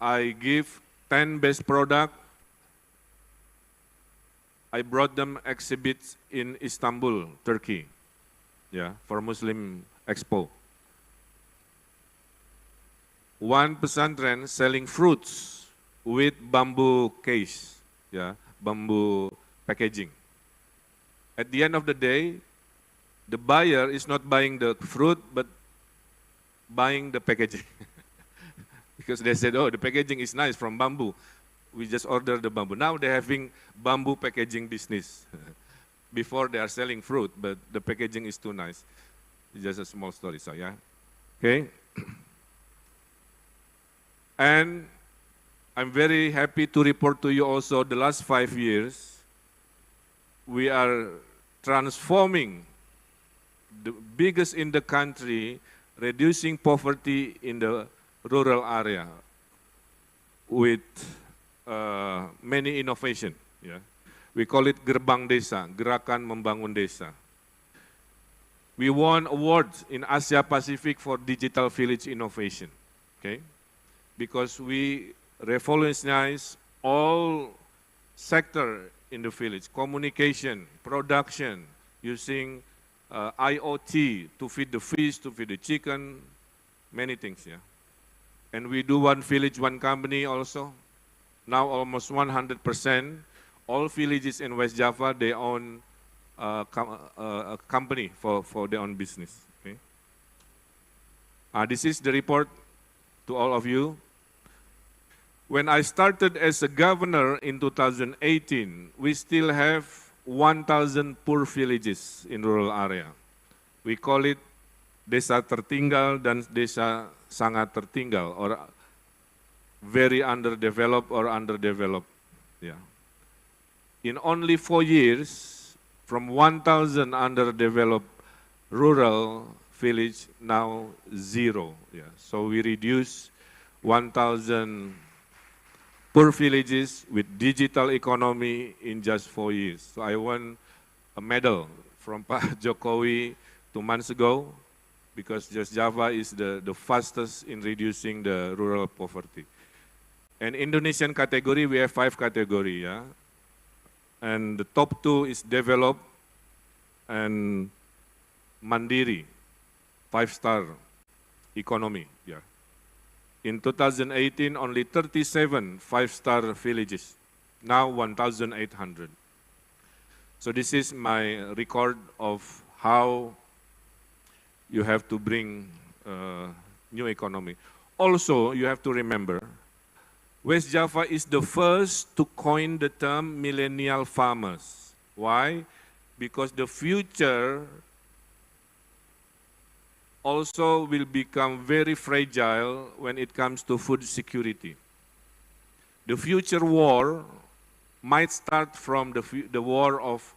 I give 10 best product. I brought them exhibits in Istanbul, Turkey, yeah, for Muslim Expo. One pesantren selling fruits with bamboo case, yeah, bamboo packaging. At the end of the day, the buyer is not buying the fruit, but buying the packaging. Because they said, oh, the packaging is nice from bamboo. We just order the bamboo. Now they're having bamboo packaging business. Before they are selling fruit, but the packaging is too nice. It's just a small story, so yeah. Okay. And I'm very happy to report to you also the last 5 years, we are transforming the biggest in the country, reducing poverty in the rural area with many innovation. Yeah. We call it Gerbang Desa, Gerakan Membangun Desa. We won awards in Asia Pacific for digital village innovation, okay? Because we revolutionize all sector in the village, communication, production, using IoT to feed the fish, to feed the chicken, many things, yeah. And we do one village, one company also. Now almost 100%, all villages in West Java, they own a company for their own business. Okay? This is the report to all of you. When I started as a governor in 2018, we still have 1,000 poor villages in rural area. We call it Desa Tertinggal dan Desa Sangat Tertinggal, or very underdeveloped or underdeveloped. Yeah. In only 4 years, from 1,000 underdeveloped rural village, now 0. Yeah. So we reduce 1,000 poor villages with digital economy in just 4 years. So I won a medal from Pak Jokowi 2 months ago, because West Java is the fastest in reducing the rural poverty. And Indonesian category, we have 5 categories, yeah? And the top 2 is developed and Mandiri, 5-star economy, yeah. In 2018, only 37 5-star villages, now 1,800. So this is my record of how you have to bring new economy. Also, you have to remember, West Java is the first to coin the term millennial farmers. Why? Because the future also will become very fragile when it comes to food security. The future war might start from the war of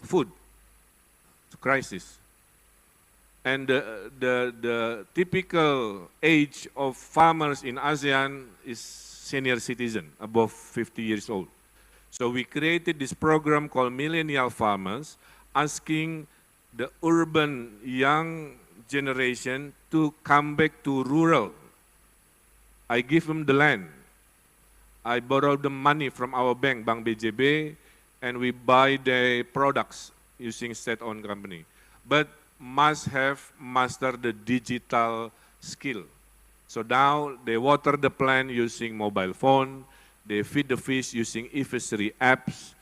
food crisis. And the typical age of farmers in ASEAN is senior citizen, above 50 years old. So we created this program called Millennial Farmers, asking the urban young generation to come back to rural. I give them the land. I borrow the money from our bank, Bank BJB, and we buy the products using state-owned company. But must have mastered the digital skill. So now they water the plant using mobile phone, they feed the fish using e-fishery apps,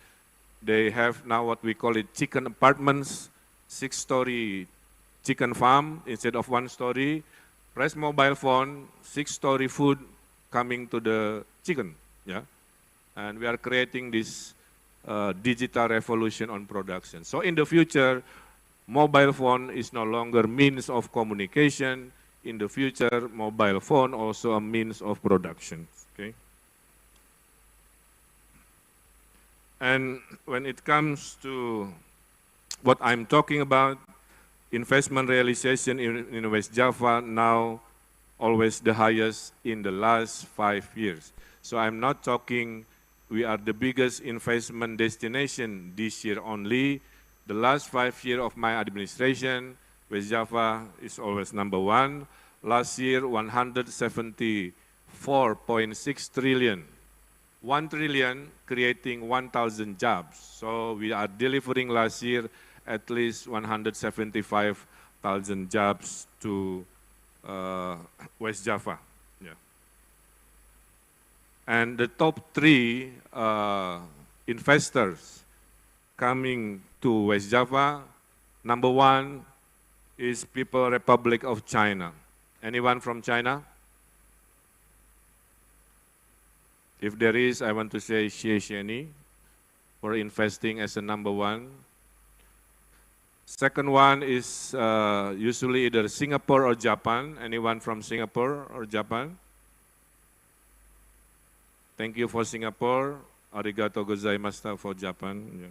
they have now what we call it chicken apartments, 6-story chicken farm instead of 1 story, press mobile phone, 6-story food coming to the chicken, yeah? And we are creating this digital revolution on production. So in the future, mobile phone is no longer means of communication. In the future, mobile phone also a means of production, okay? And when it comes to what I'm talking about, investment realization in West Java now always the highest in the last 5 years. So I'm not talking we are the biggest investment destination this year only. The last 5 years of my administration, West Java is always #1. Last year, 174.6 trillion. 1 trillion creating 1,000 jobs. So we are delivering last year at least 175,000 jobs to West Java. Yeah. And the top 3 investors coming to West Java, #1 is People's Republic of China. Anyone from China? If there is, I want to say xie xieni for investing as a #1. Second one is usually either Singapore or Japan. Anyone from Singapore or Japan? Thank you for Singapore. Arigato gozaimashita for Japan. Yeah.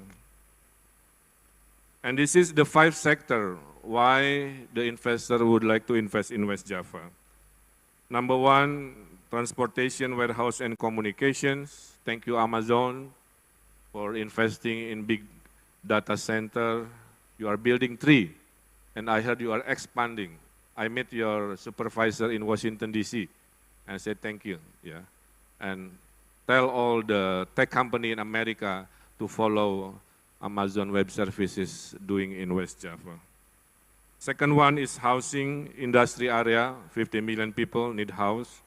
And this is the 5th sector why the investor would like to invest in West Java. Number 1, transportation, warehouse, and communications. Thank you, Amazon, for investing in big data center. You are building 3, and I heard you are expanding. I met your supervisor in Washington, D.C., and said thank you. Yeah, and tell all the tech company in America to follow Amazon Web Services doing in West Java. Second one is housing industry area. 50 million people need house,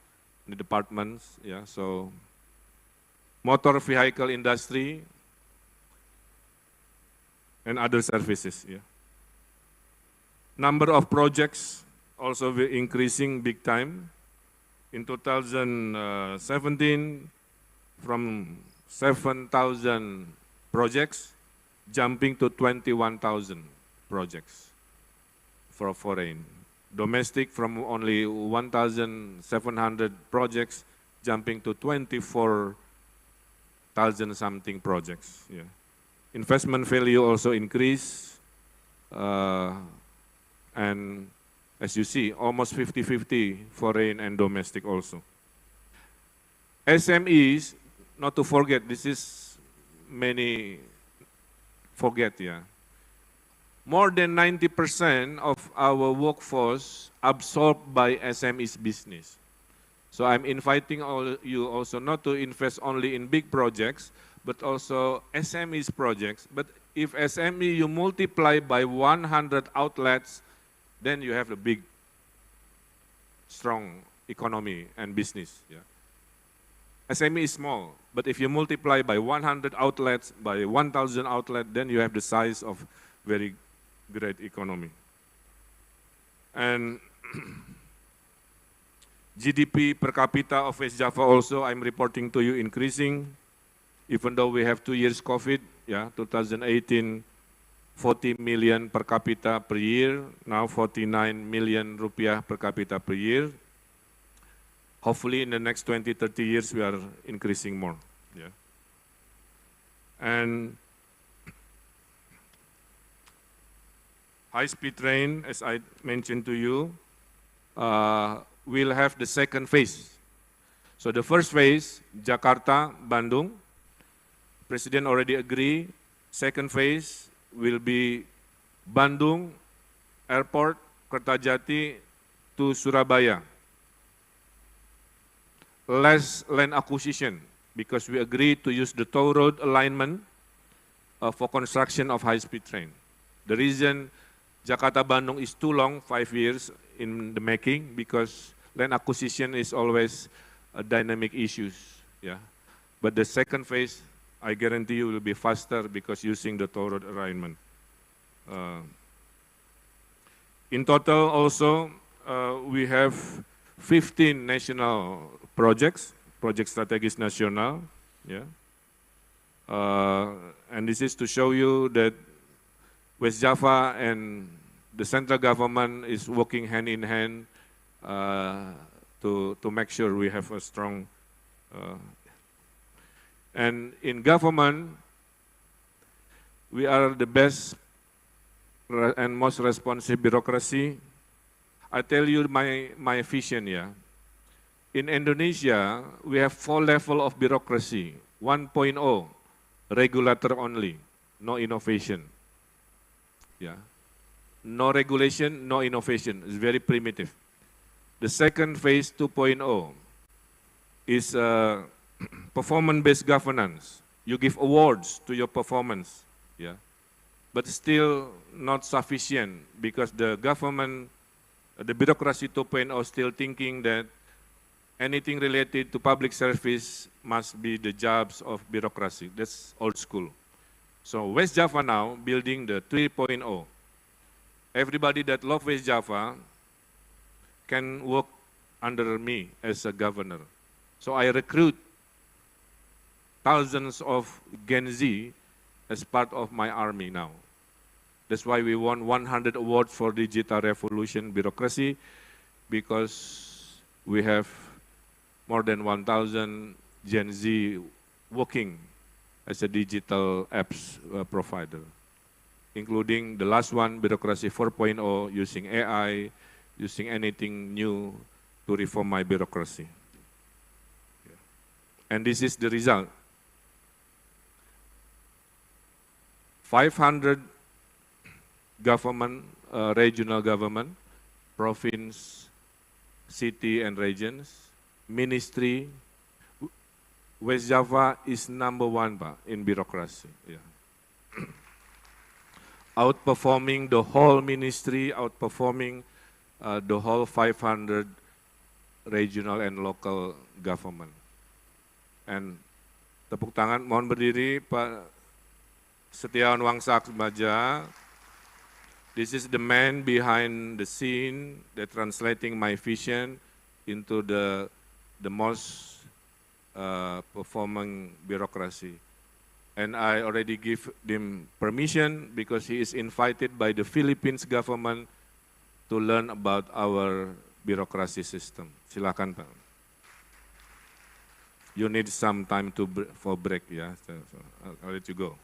need apartments. Yeah, so motor vehicle industry and other services. Yeah. Number of projects also increasing big time. In 2017, from 7,000 projects, jumping to 21,000 projects for foreign. Domestic from only 1,700 projects, jumping to 24,000 something projects. Yeah. Investment value also increase, and as you see, almost 50-50 foreign and domestic also. SMEs, not to forget, this is many forget, yeah. More than 90% of our workforce absorbed by SMEs business. So I'm inviting all you also not to invest only in big projects, but also SMEs projects. But if SME you multiply by 100 outlets, then you have a big, strong economy and business. Yeah. SME is small, but if you multiply by 100 outlets, by 1,000 outlets, then you have the size of very great economy. And GDP per capita of West Java also, I'm reporting to you, increasing, even though we have 2 years COVID, yeah, 2018, 40 million per capita per year, now 49 million rupiah per capita per year. Hopefully in the next 20, 30 years, we are increasing more. Yeah. And high-speed train, as I mentioned to you, will have the second phase. So the first phase, Jakarta, Bandung, President already agreed. Second phase will be Bandung Airport, Kertajati to Surabaya. Less land acquisition, because we agreed to use the toll road alignment for construction of high-speed train. The reason Jakarta-Bandung is too long, 5 years in the making, because land acquisition is always a dynamic issues. Yeah. But the second phase, I guarantee you, will be faster because using the toll road alignment. In total also, we have 15 national projects, Project Strategis Nasional. Yeah. And this is to show you that West Java and the central government is working hand in hand to make sure we have a strong. And in government, we are the best and most responsive bureaucracy. I tell you my vision, yeah. In Indonesia, we have 4 levels of bureaucracy. 1.0, regulator only, no innovation. Yeah. No regulation, no innovation. It's very primitive. The second phase, 2.0, is performance-based governance. You give awards to your performance, yeah. But still not sufficient because the government, the bureaucracy 2.0 still thinking that anything related to public service must be the jobs of bureaucracy. That's old school. So West Java now building the 3.0. Everybody that loves West Java can work under me as a governor. So I recruit thousands of Gen Z as part of my army now. That's why we won 100 awards for digital revolution bureaucracy, because we have more than 1,000 Gen Z working as a digital apps provider, including the last one, Bureaucracy 4.0, using AI, using anything new to reform my bureaucracy. And this is the result. 500 government, regional government, province, city and regions, ministry. West Java is #1, Pak, in bureaucracy. Yeah. Outperforming the whole ministry, outperforming the whole 500 regional and local government. And tepuk tangan, mohon berdiri Pak Setiawan Wangsa Atmaja. This is the man behind the scene, that translating my vision into the most performing bureaucracy. And I already give him permission because he is invited by the Philippines government to learn about our bureaucracy system. Silakan Pak. You need some time for break, yeah. So I'll let you go.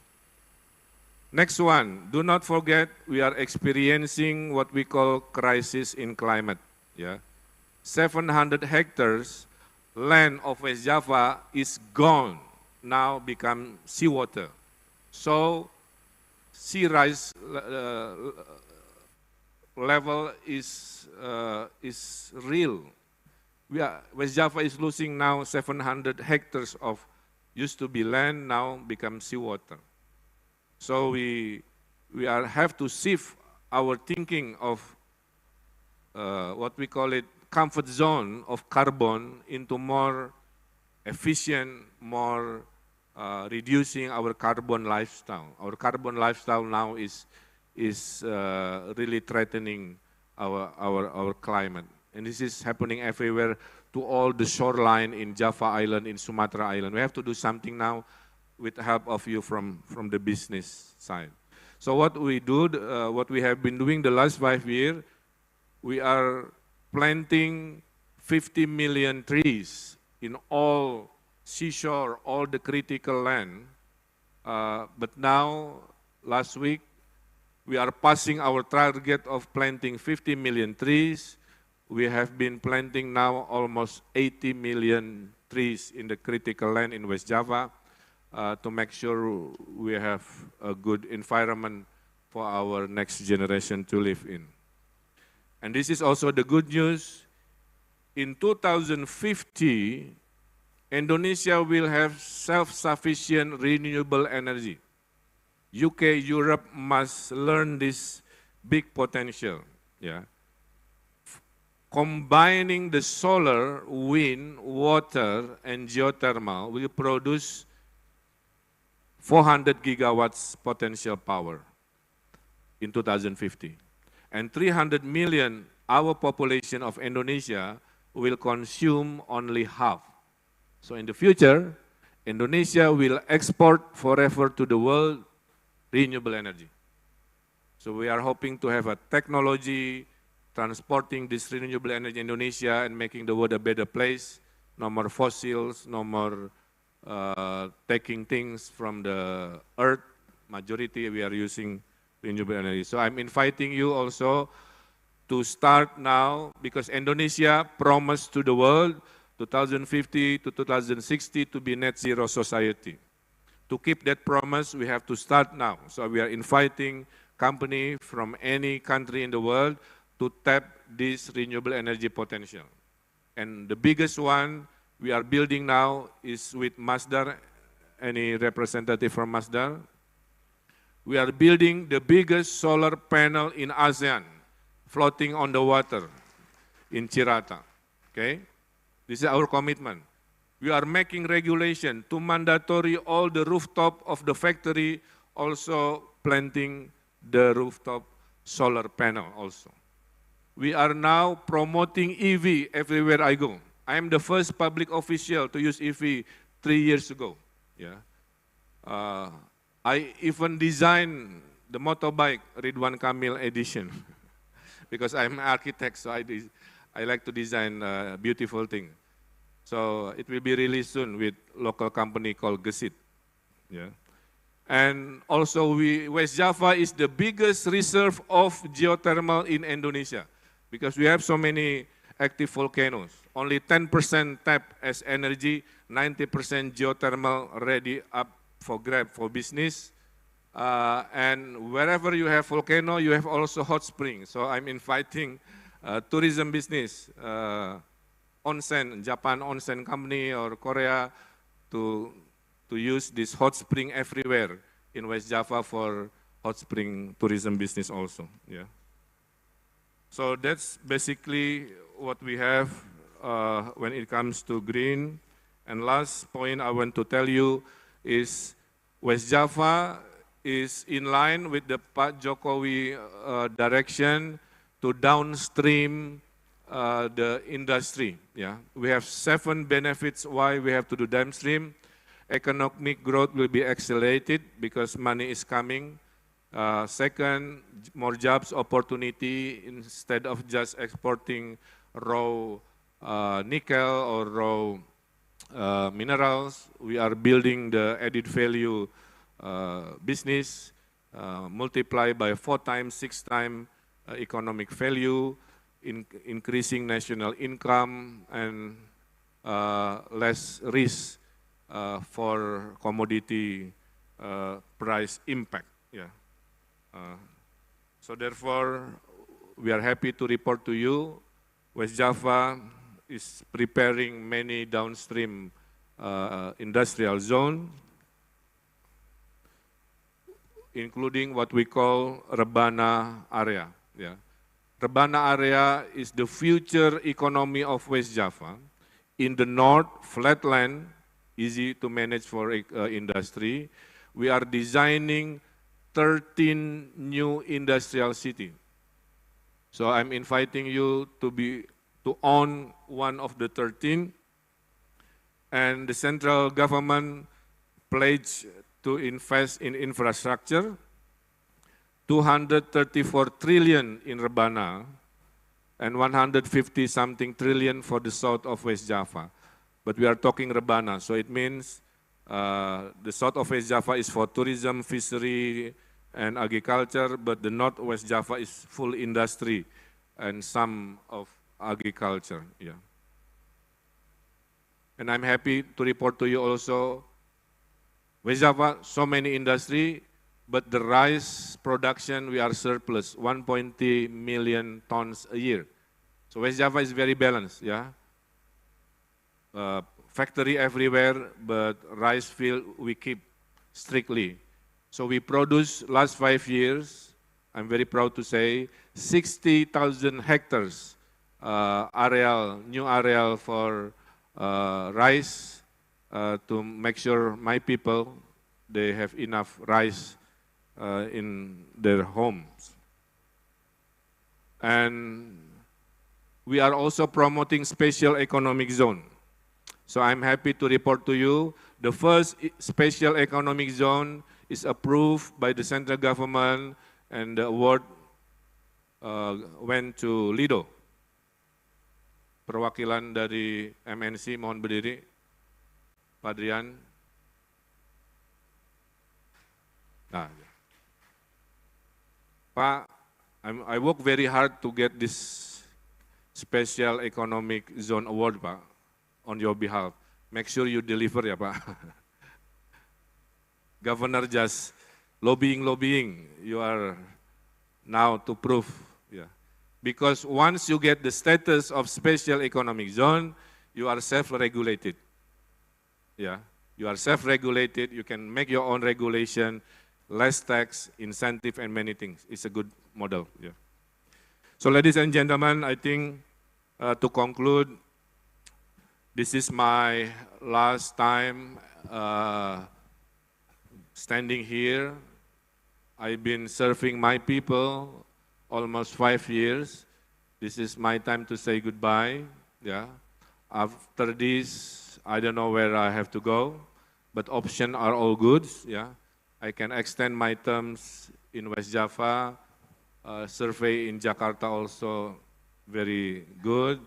Next one, do not forget we are experiencing what we call crisis in climate. Yeah, 700 hectares land of West Java is gone, now become seawater. So sea rise level is real. West Java is losing now 700 hectares of used to be land, now become seawater. So we have to shift our thinking of what we call it comfort zone of carbon into more efficient, more reducing our carbon lifestyle. Our carbon lifestyle now is really threatening our climate. And this is happening everywhere to all the shoreline in Java Island, in Sumatra Island. We have to do something now with the help of you from the business side. So what we do, what we have been doing the last 5 years, we are planting 50 million trees in all seashore, all the critical land. But now, last week, we are passing our target of planting 50 million trees. We have been planting now almost 80 million trees in the critical land in West Java to make sure we have a good environment for our next generation to live in. And this is also the good news. In 2050, Indonesia will have self-sufficient renewable energy. UK, Europe must learn this big potential. Yeah. Combining the solar, wind, water, and geothermal will produce 400 gigawatts potential power in 2050. And 300 million, our population of Indonesia will consume only half. So in the future, Indonesia will export forever to the world renewable energy. So we are hoping to have a technology transporting this renewable energy in Indonesia and making the world a better place. No more fossils, no more taking things from the earth. Majority we are using renewable energy. So I'm inviting you also to start now, because Indonesia promised to the world 2050 to 2060 to be net zero society. To keep that promise, we have to start now. So we are inviting company from any country in the world to tap this renewable energy potential. And the biggest one we are building now is with Masdar. Any representative from Masdar? We are building the biggest solar panel in ASEAN, floating on the water in Cirata. Okay? This is our commitment. We are making regulation to mandatory all the rooftop of the factory, also planting the rooftop solar panel also. We are now promoting EV everywhere I go. I am the first public official to use EV 3 years ago. Yeah. I even designed the motorbike Ridwan Kamil edition because I'm an architect, so I like to design beautiful things. So it will be released soon with local company called Gesit. Yeah. And also West Java is the biggest reserve of geothermal in Indonesia because we have so many active volcanoes. Only 10% tap as energy, 90% geothermal ready up for grab for business. And wherever you have volcano, you have also hot spring. So I'm inviting tourism business, onsen, Japan onsen company or Korea to use this hot spring everywhere in West Java for hot spring tourism business also. Yeah. So that's basically what we have when it comes to green. And last point I want to tell you is West Java is in line with the Pak Jokowi direction to downstream the industry. Yeah, we have 7 benefits why we have to do downstream. Economic growth will be accelerated because money is coming. Second, more jobs opportunity instead of just exporting raw nickel or raw minerals. We are building the added value business, multiply by 4 times, 6 times economic value, increasing national income and less risk for commodity price impact. Yeah. So therefore, we are happy to report to you, West Java is preparing many downstream industrial zone, including what we call Rebana area. Yeah. Rebana area is the future economy of West Java. In the north, flatland, easy to manage for industry. We are designing 13 new industrial city. So I'm inviting you to own one of the 13. And the central government pledged to invest in infrastructure, 234 trillion in Rebana, and 150 something trillion for the south of West Java. But we are talking Rebana, so it means the south of West Java is for tourism, fishery, and agriculture, but the north West Java is full industry and some of agriculture. Yeah. And I'm happy to report to you also, West Java, so many industry, but the rice production, we are surplus, 1.3 million tons a year. So West Java is very balanced, yeah. Factory everywhere, but rice field we keep strictly. So we produce last 5 years, I'm very proud to say, 60,000 hectares new areal for rice to make sure my people, they have enough rice in their homes. And we are also promoting special economic zone. So I'm happy to report to you, the first special economic zone is approved by the central government and the award went to Lido. Perwakilan dari MNC mohon berdiri. Pak Adrian. Nah, Pak, I work very hard to get this special economic zone award, Pak, on your behalf. Make sure you deliver ya, Pak. Governor just lobbying. You are now to prove, yeah. Because once you get the status of special economic zone, you are self-regulated. Yeah, you are self-regulated. You can make your own regulation, less tax, incentive, and many things. It's a good model. Yeah. So, ladies and gentlemen, I think to conclude, this is my last time standing here. I've been serving my people almost 5 years. This is my time to say goodbye. Yeah. After this, I don't know where I have to go, but options are all good. Yeah. I can extend my terms in West Java. Survey in Jakarta also very good.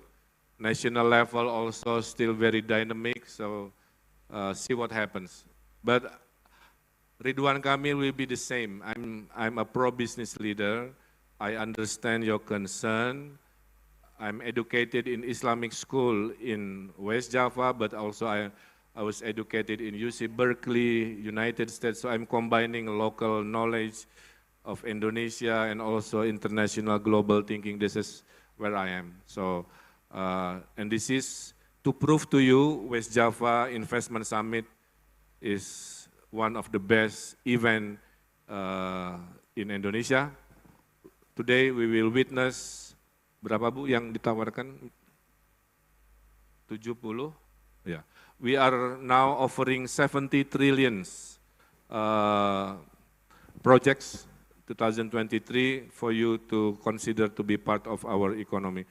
National level also still very dynamic. So see what happens. But Ridwan Kamil will be the same. I'm a pro-business leader. I understand your concern. I'm educated in Islamic school in West Java, but also I was educated in UC Berkeley, United States, so I'm combining local knowledge of Indonesia and also international global thinking. This is where I am. So, and this is to prove to you West Java Investment Summit is one of the best event in Indonesia. Today we will witness, berapa Bu yang ditawarkan? 70? Yeah. We are now offering 70 trillions projects 2023 for you to consider to be part of our economy.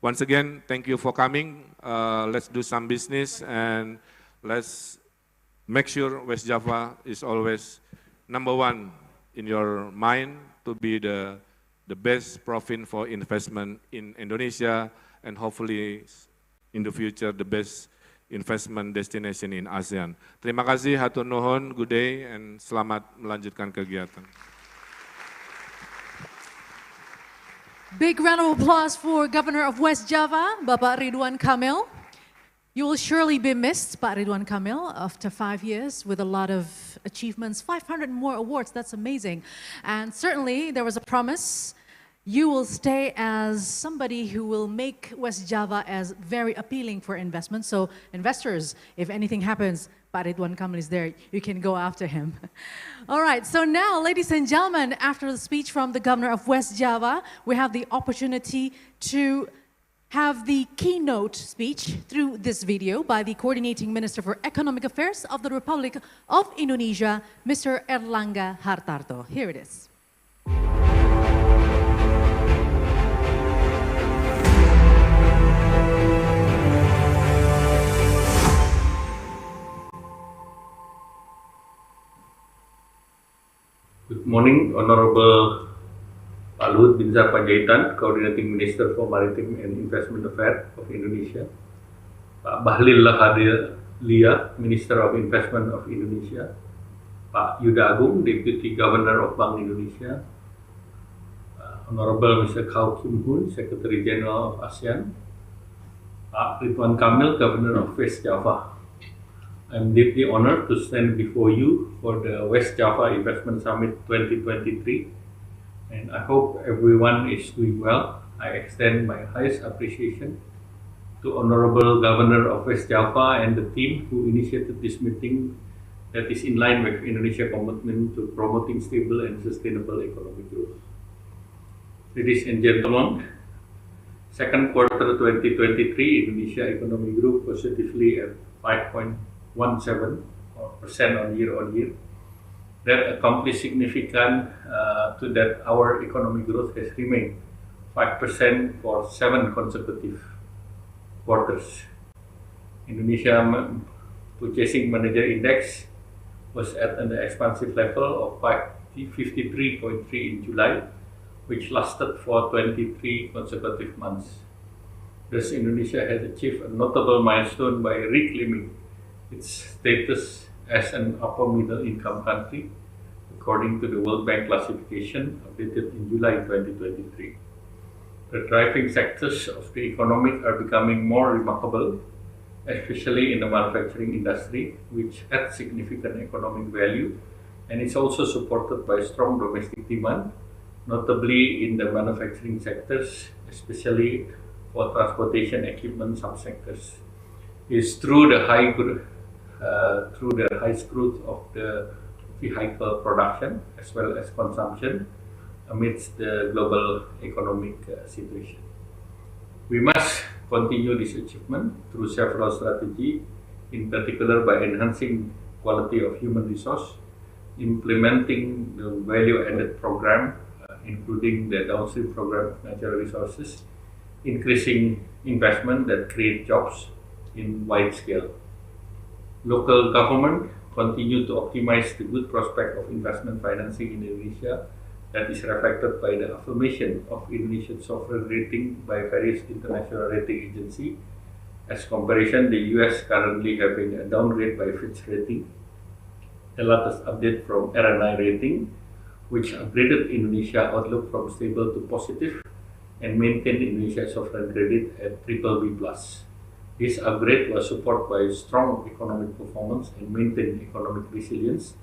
Once again, thank you for coming. Let's do some business and let's make sure West Java is always #1 in your mind to be the best province for investment in Indonesia and hopefully in the future the best investment destination in ASEAN. Terima kasih, hatur nuhun, good day, and selamat melanjutkan kegiatan. Big round of applause for Governor of West Java, Bapak Ridwan Kamil. You will surely be missed, Pak Ridwan Kamil, after 5 years with a lot of achievements, 500 more awards, that's amazing. And certainly there was a promise, you will stay as somebody who will make West Java as very appealing for investment. So investors, if anything happens, Pak Ridwan Kamil is there, you can go after him. All right, so now, ladies and gentlemen, after the speech from the Governor of West Java, we have the opportunity to have the keynote speech through this video by the Coordinating Minister for Economic Affairs of the Republic of Indonesia, Mr. Erlangga Hartarto. Here it is. Good morning, Honorable Pak Luhut Binsar Panjaitan, Coordinating Minister for Maritime and Investment Affairs of Indonesia, Pak Bahlil Lahadalia, Minister of Investment of Indonesia, Pak Yuda Agung, Deputy Governor of Bank Indonesia, Honorable Mr. Khaw Kim Hoon, Secretary General of ASEAN, Pak Ridwan Kamil, Governor of West Java. I am deeply honored to stand before you for the West Java Investment Summit 2023, and I hope everyone is doing well. I extend my highest appreciation to Honorable Governor of West Java and the team who initiated this meeting that is in line with Indonesia's commitment to promoting stable and sustainable economic growth. Ladies and gentlemen, second quarter 2023, Indonesia economy grew positively at 5.17% on year-on-year. That accomplished significant to that our economic growth has remained 5% for 7 consecutive quarters. Indonesia Purchasing Manager Index was at an expansive level of 53.3 in July, which lasted for 23 consecutive months. Thus, Indonesia has achieved a notable milestone by reclaiming its status as an upper middle income country, according to the World Bank classification updated in July 2023. The driving sectors of the economy are becoming more remarkable, especially in the manufacturing industry, which adds significant economic value and is also supported by strong domestic demand, notably in the manufacturing sectors, especially for transportation equipment subsectors. It's through the high growth of the vehicle production as well as consumption amidst the global economic situation. We must continue this achievement through several strategies, in particular by enhancing quality of human resource, implementing the value-added program, including the downstream program of natural resources, increasing investment that create jobs in wide scale. Local government continue to optimize the good prospect of investment financing in Indonesia that is reflected by the affirmation of Indonesian sovereign rating by various international rating agencies. As comparison, the US currently having a downgrade by Fitch Rating. the latest update from RNI Rating, which upgraded Indonesia outlook from stable to positive and maintained Indonesia sovereign credit at BBB+. This upgrade was supported by strong economic performance and maintained economic resilience,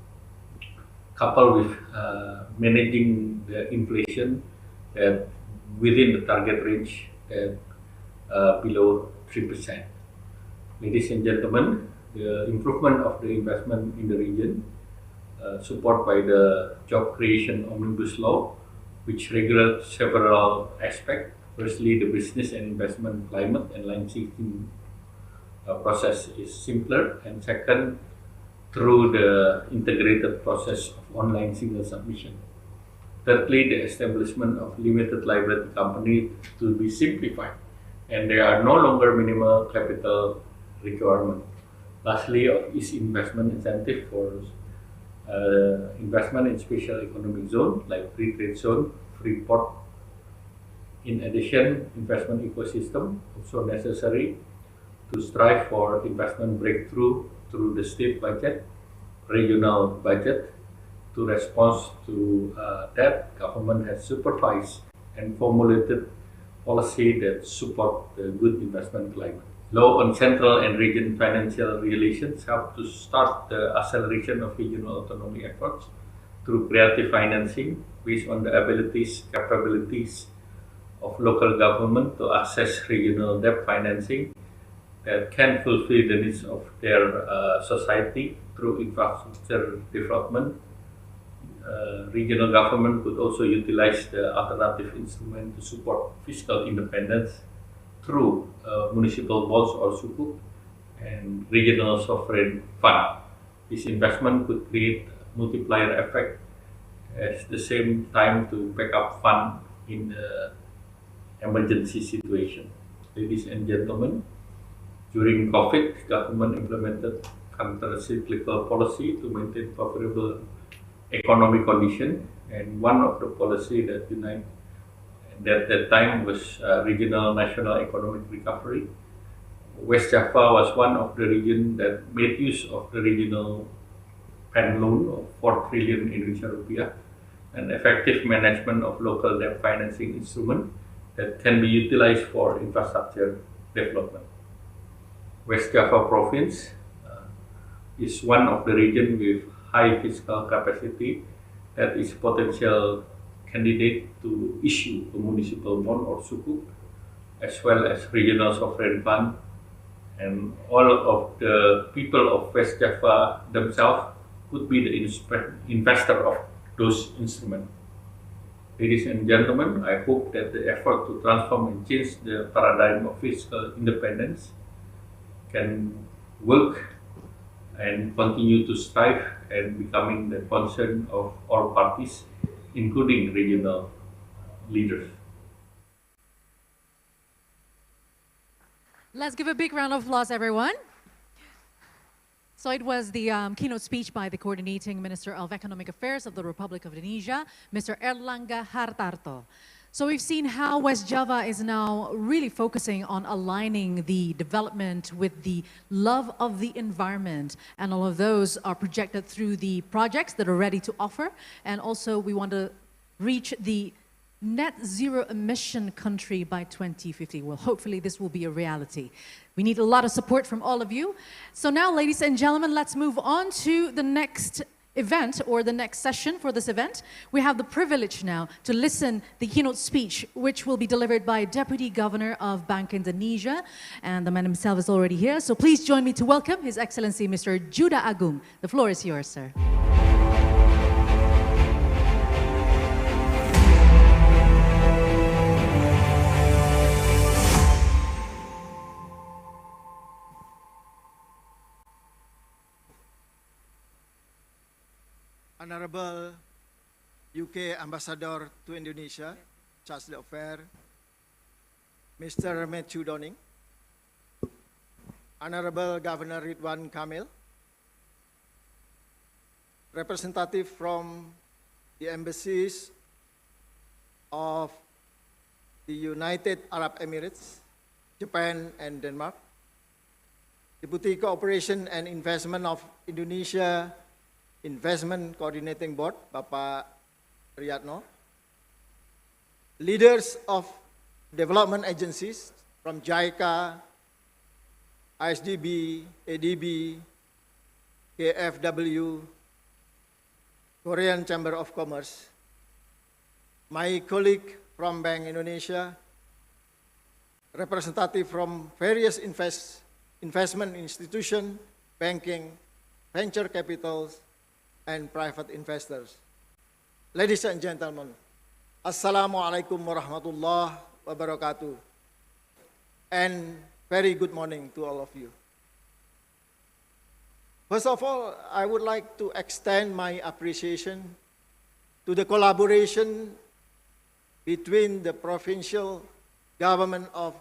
coupled with managing the inflation within the target range at below 3%. Ladies and gentlemen, the improvement of the investment in the region, supported by the job creation omnibus law, which regulates several aspects. Firstly, the business and investment climate and licensing process is simpler, and second, through the integrated process of online single submission. Thirdly, the establishment of limited liability company to be simplified, and there are no longer minimal capital requirement. Lastly, of ease investment incentive for investment in special economic zone like free trade zone, free port. In addition, investment ecosystem also necessary to strive for investment breakthrough through the state budget, regional budget. To respond to that, government has supervised and formulated policy that support the good investment climate. Law on central and region financial relations help to start the acceleration of regional autonomy efforts through creative financing based on the abilities, capabilities of local government to access regional debt financing that can fulfill the needs of their society through infrastructure development. Regional government could also utilize the alternative instrument to support fiscal independence through municipal bonds or sukuk and regional sovereign fund. This investment could create multiplier effect at the same time to back up fund in the emergency situation. Ladies and gentlemen, during COVID, government implemented counter-cyclical policy to maintain favorable economic condition, and one of the policy that united at that time was regional national economic recovery. West Java was one of the region that made use of the regional pen loan of 4 trillion Indonesian rupiah, and effective management of local debt financing instrument that can be utilized for infrastructure development. West Java province is one of the region with high fiscal capacity that is potential candidate to issue a municipal bond or sukuk, as well as regional sovereign fund, and all of the people of West Java themselves could be the investor of those instruments. Ladies and gentlemen, I hope that the effort to transform and change the paradigm of fiscal independence can work and continue to strive and becoming the concern of all parties, including regional leaders. Let's give a big round of applause, everyone. So it was the keynote speech by the Coordinating Minister of Economic Affairs of the Republic of Indonesia, Mr. Erlangga Hartarto. So we've seen how West Java is now really focusing on aligning the development with the love of the environment, and all of those are projected through the projects that are ready to offer. And also we want to reach the net zero emission country by 2050. Well, hopefully this will be a reality. We need a lot of support from all of you. So now, ladies and gentlemen, let's move on to the next event or the next session for this event. We have the privilege now to listen the keynote speech, which will be delivered by Deputy Governor of Bank Indonesia, and the man himself is already here. So please join me to welcome His Excellency Mr. Juda Agung. The floor is yours, sir. Honorable UK Ambassador to Indonesia, Chancellor of Affairs, Mr. Matthew Donning, Honorable Governor Ridwan Kamil, representative from the embassies of the United Arab Emirates, Japan, and Denmark, Deputy Cooperation and Investment of Indonesia, Investment Coordinating Board, Bapak Riyadno, leaders of development agencies from JICA, ISDB, ADB, KFW, Korean Chamber of Commerce, my colleague from Bank Indonesia, representative from various investment institutions, banking, venture capitals, and private investors. Ladies and gentlemen, Assalamualaikum warahmatullahi wabarakatuh, and very good morning to all of you. First of all, I would like to extend my appreciation to the collaboration between the provincial government of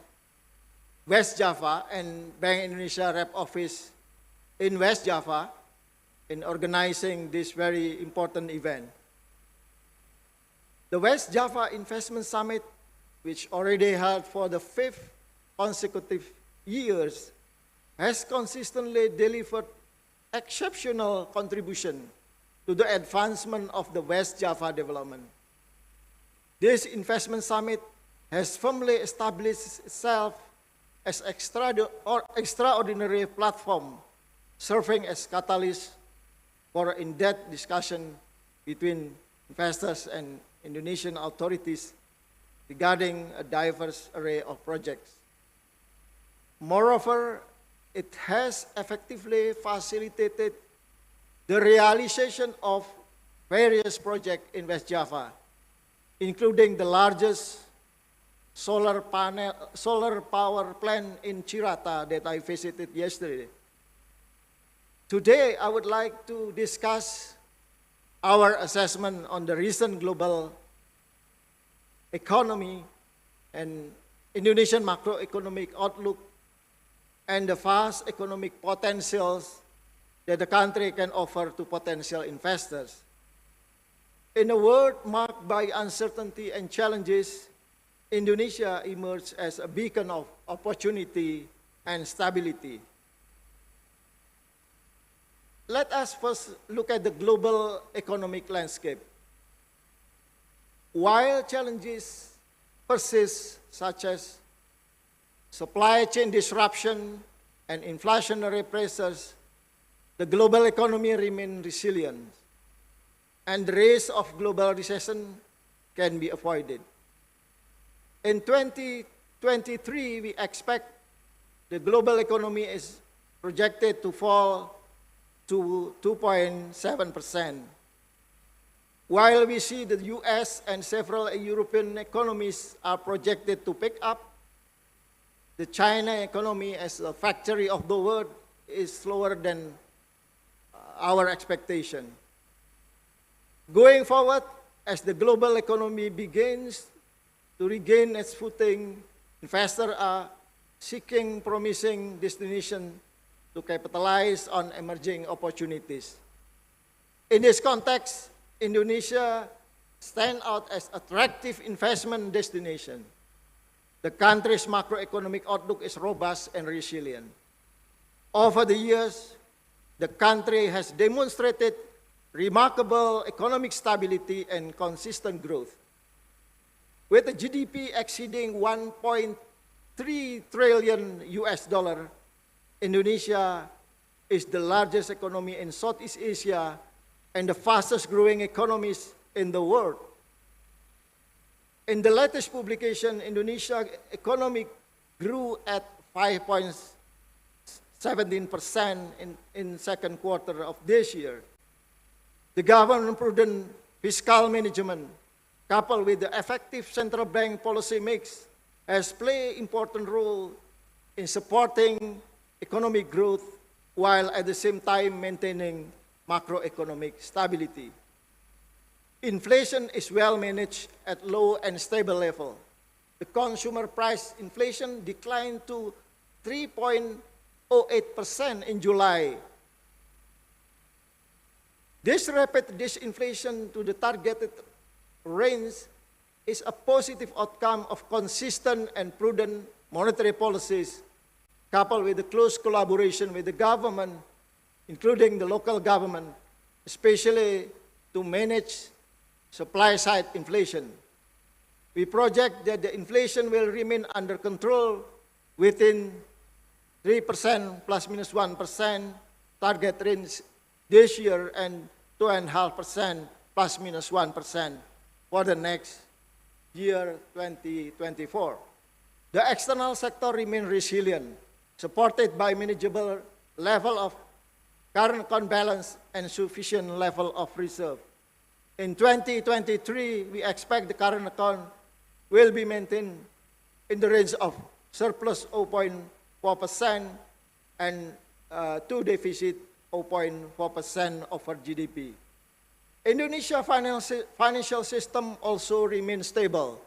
West Java and Bank Indonesia Rep Office in West Java in organizing this very important event. The West Java Investment Summit, which already held for the 5th consecutive years, has consistently delivered exceptional contribution to the advancement of the West Java development. This investment summit has firmly established itself as extraordinary platform, serving as catalyst for in-depth discussion between investors and Indonesian authorities regarding a diverse array of projects. Moreover, it has effectively facilitated the realization of various projects in West Java, including the largest solar power plant in Cirata that I visited yesterday. Today, I would like to discuss our assessment on the recent global economy and Indonesian macroeconomic outlook and the vast economic potentials that the country can offer to potential investors. In a world marked by uncertainty and challenges, Indonesia emerged as a beacon of opportunity and stability. Let us first look at the global economic landscape. While challenges persist, such as supply chain disruption and inflationary pressures, the global economy remains resilient, and the risk of global recession can be avoided. In 2023, we expect the global economy is projected to fall to 2.7%. While we see the US and several European economies are projected to pick up, the China economy as a factory of the world is slower than our expectation. Going forward, as the global economy begins to regain its footing, investors are seeking promising destinations to capitalize on emerging opportunities. In this context, Indonesia stands out as attractive investment destination. The country's macroeconomic outlook is robust and resilient. Over the years, the country has demonstrated remarkable economic stability and consistent growth. With the GDP exceeding $1.3 trillion, Indonesia is the largest economy in Southeast Asia and the fastest growing economies in the world. In the latest publication, Indonesia economy grew at 5.17% in second quarter of this year. The government prudent fiscal management, coupled with the effective central bank policy mix, has played an important role in supporting economic growth while at the same time maintaining macroeconomic stability. Inflation is well managed at low and stable level. The consumer price inflation declined to 3.08% in July. This rapid disinflation to the targeted range is a positive outcome of consistent and prudent monetary policies, coupled with the close collaboration with the government, including the local government, especially to manage supply-side inflation. We project that the inflation will remain under control within 3% plus minus 1% target range this year and 2.5% plus minus 1% for the next year 2024. The external sector remains resilient, supported by manageable level of current account balance and sufficient level of reserve. In 2023, we expect the current account will be maintained in the range of surplus 0.4% and to deficit 0.4% over GDP. Indonesia financial system also remains stable.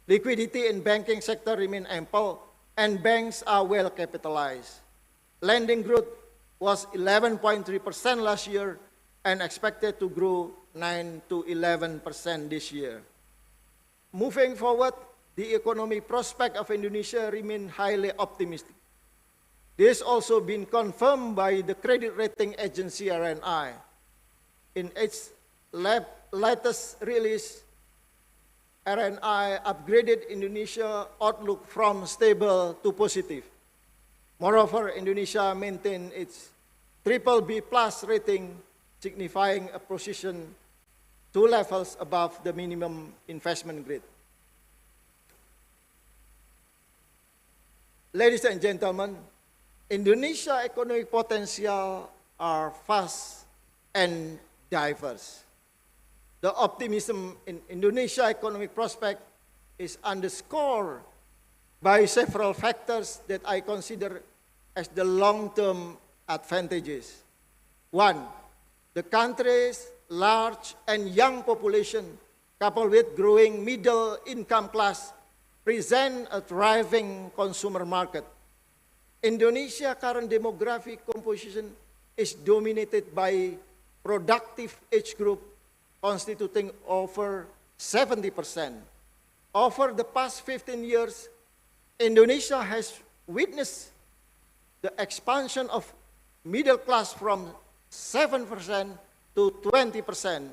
Liquidity in banking sector remain ample and banks are well capitalized. Lending growth was 11.3% last year and expected to grow 9 to 11% this year. Moving forward, the economic prospect of Indonesia remain highly optimistic. This also been confirmed by the credit rating agency RNI. In its latest release, RNI upgraded Indonesia outlook from stable to positive. Moreover, Indonesia maintained its BBB+ rating, signifying a position 2 levels above the minimum investment grade. Ladies and gentlemen, Indonesia economic potential are vast and diverse. The optimism in Indonesia economic prospect is underscored by several factors that I consider as the long-term advantages. One, the country's large and young population, coupled with growing middle income class, present a thriving consumer market. Indonesia's current demographic composition is dominated by productive age group constituting over 70%. Over the past 15 years, Indonesia has witnessed the expansion of middle class from 7% to 20%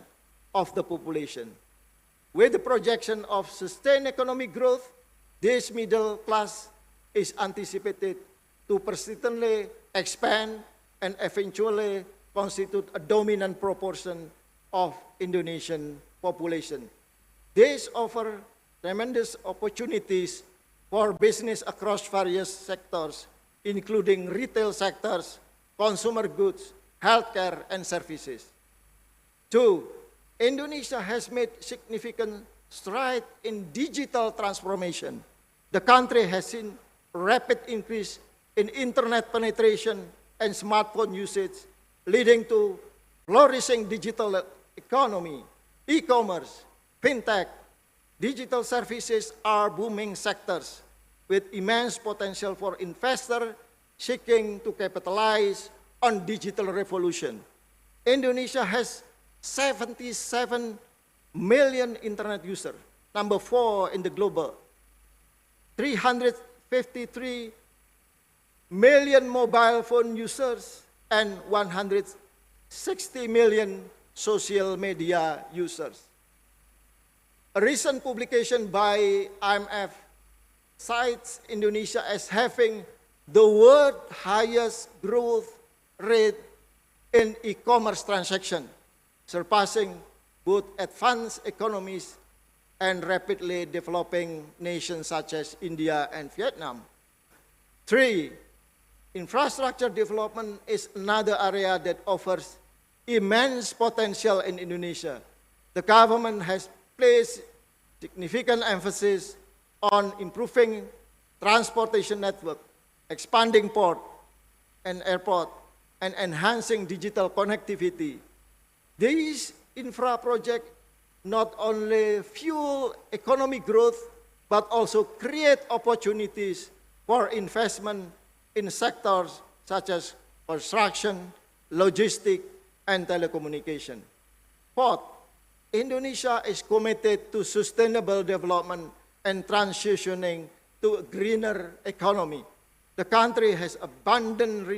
of the population. With the projection of sustained economic growth, this middle class is anticipated to persistently expand and eventually constitute a dominant proportion of Indonesian population. This offers tremendous opportunities for business across various sectors, including retail sectors, consumer goods, healthcare, and services. 2, Indonesia has made significant strides in digital transformation. The country has seen rapid increase in internet penetration and smartphone usage, leading to flourishing digital economy. E-commerce, fintech, digital services are booming sectors with immense potential for investors seeking to capitalize on digital revolution. Indonesia has 77 million internet users, number 4 in the global. 353 million mobile phone users and 160 million social media users. A recent publication by IMF cites Indonesia as having the world's highest growth rate in e-commerce transaction, surpassing both advanced economies and rapidly developing nations such as India and Vietnam. 3, infrastructure development is another area that offers immense potential in Indonesia. The government has placed significant emphasis on improving transportation network, expanding port and airport, and enhancing digital connectivity. These infra projects not only fuel economic growth, but also create opportunities for investment in sectors such as construction, logistics, and telecommunication. 4, Indonesia is committed to sustainable development and transitioning to a greener economy. The country has abundant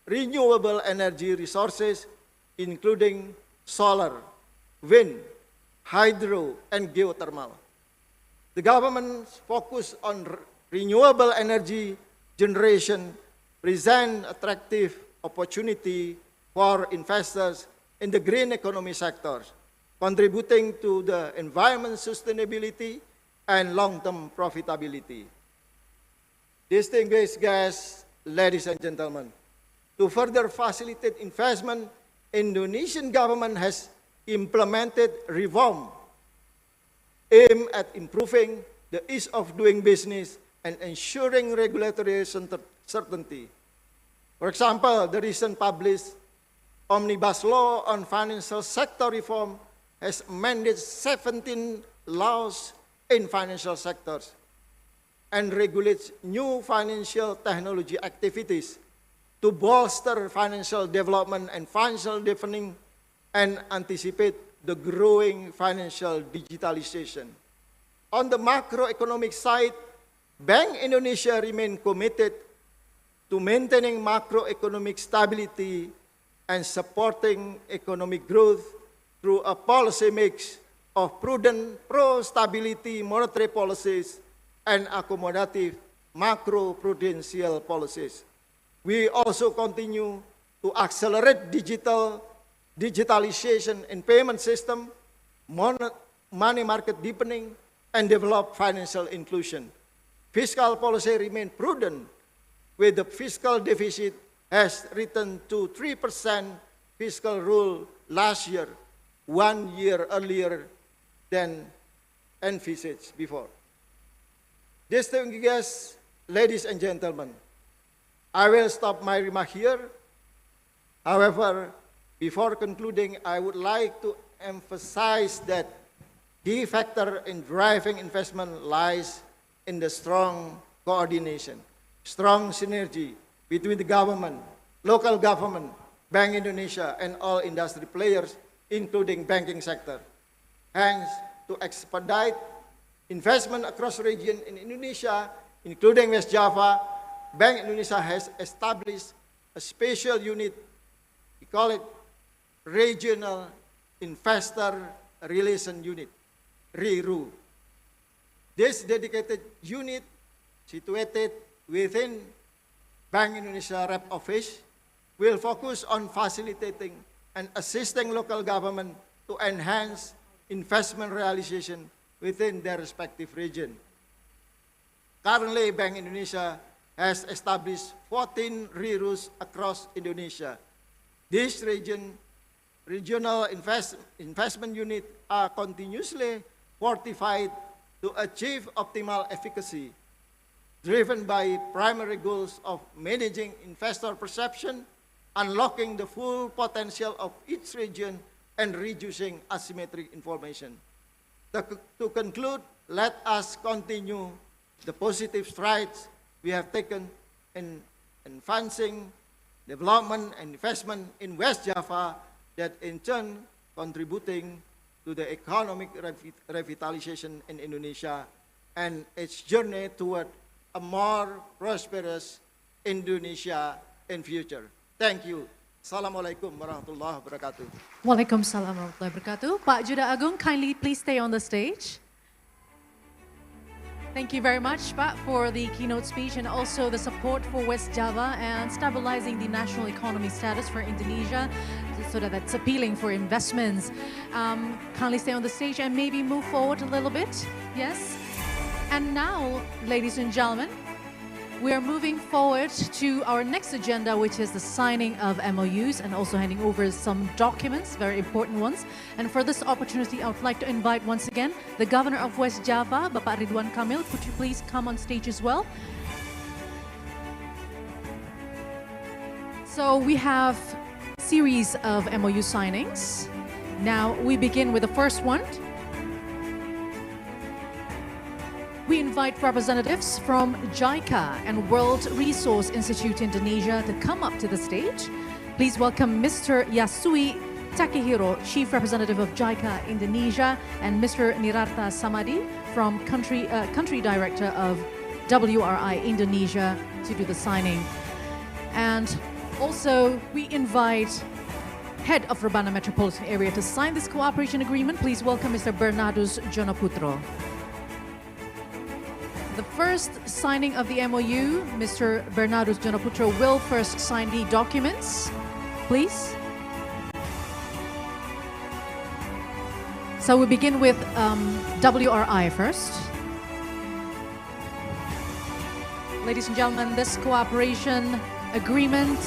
renewable energy resources, including solar, wind, hydro, and geothermal. The government's focus on renewable energy generation present attractive opportunity for investors in the green economy sectors, contributing to the environment sustainability and long-term profitability. Distinguished guests, ladies and gentlemen, to further facilitate investment, Indonesian government has implemented reform aimed at improving the ease of doing business and ensuring regulatory certainty. For example, the recent published Omnibus Law on Financial Sector Reform has amended 17 laws in financial sectors and regulates new financial technology activities to bolster financial development and financial deepening and anticipate the growing financial digitalization. On the macroeconomic side, Bank Indonesia remains committed to maintaining macroeconomic stability and supporting economic growth through a policy mix of prudent pro-stability monetary policies and accommodative macro-prudential policies. We also continue to accelerate digitalization in payment system, money market deepening, and develop financial inclusion. Fiscal policy remains prudent, with the fiscal deficit has returned to 3% fiscal rule last year, 1 year earlier than envisaged before. Distinguished guests, ladies and gentlemen, I will stop my remark here. However, before concluding, I would like to emphasize that key factor in driving investment lies in the strong coordination, strong synergy between the government, local government, Bank Indonesia, and all industry players, including banking sector. Hence, to expedite investment across region in Indonesia, including West Java, Bank Indonesia has established a special unit, we call it Regional Investor Relation Unit, RIRU. This dedicated unit situated within Bank Indonesia Rep Office will focus on facilitating and assisting local government to enhance investment realization within their respective region. Currently, Bank Indonesia has established 14 RIRUs across Indonesia. These regional investment units are continuously fortified to achieve optimal efficacy, driven by primary goals of managing investor perception, unlocking the full potential of each region, and reducing asymmetric information. To conclude, let us continue the positive strides we have taken in advancing development and investment in West Java that in turn contributing to the economic revitalization in Indonesia and its journey toward a more prosperous Indonesia in future. Thank you. Assalamualaikum warahmatullahi wabarakatuh. Waalaikumsalam warahmatullahi wabarakatuh. Pak Judah Agung, kindly please stay on the stage. Thank you very much, Pak, for the keynote speech and also the support for West Java and stabilizing the national economy status for Indonesia so that that's appealing for investments. Kindly stay on the stage and maybe move forward a little bit. Yes. And now, ladies and gentlemen, we are moving forward to our next agenda, which is the signing of MOUs and also handing over some documents, very important ones. And for this opportunity, I would like to invite once again the Governor of West Java, Bapak Ridwan Kamil. Could you please come on stage as well? So we have a series of MOU signings. Now we begin with the first one. We invite representatives from JICA and World Resource Institute Indonesia to come up to the stage. Please welcome Mr. Yasui Takehiro, Chief Representative of JICA Indonesia, and Mr. Nirarta Samadi from Country Director of WRI Indonesia to do the signing. And also we invite head of Rebana Metropolitan Area, to sign this cooperation agreement. Please welcome Mr. Bernardus Jonaputro. The first signing of the MOU, Mr. Bernardus Jonaputro will first sign the documents, please. So we begin with WRI first. Ladies and gentlemen, this cooperation agreement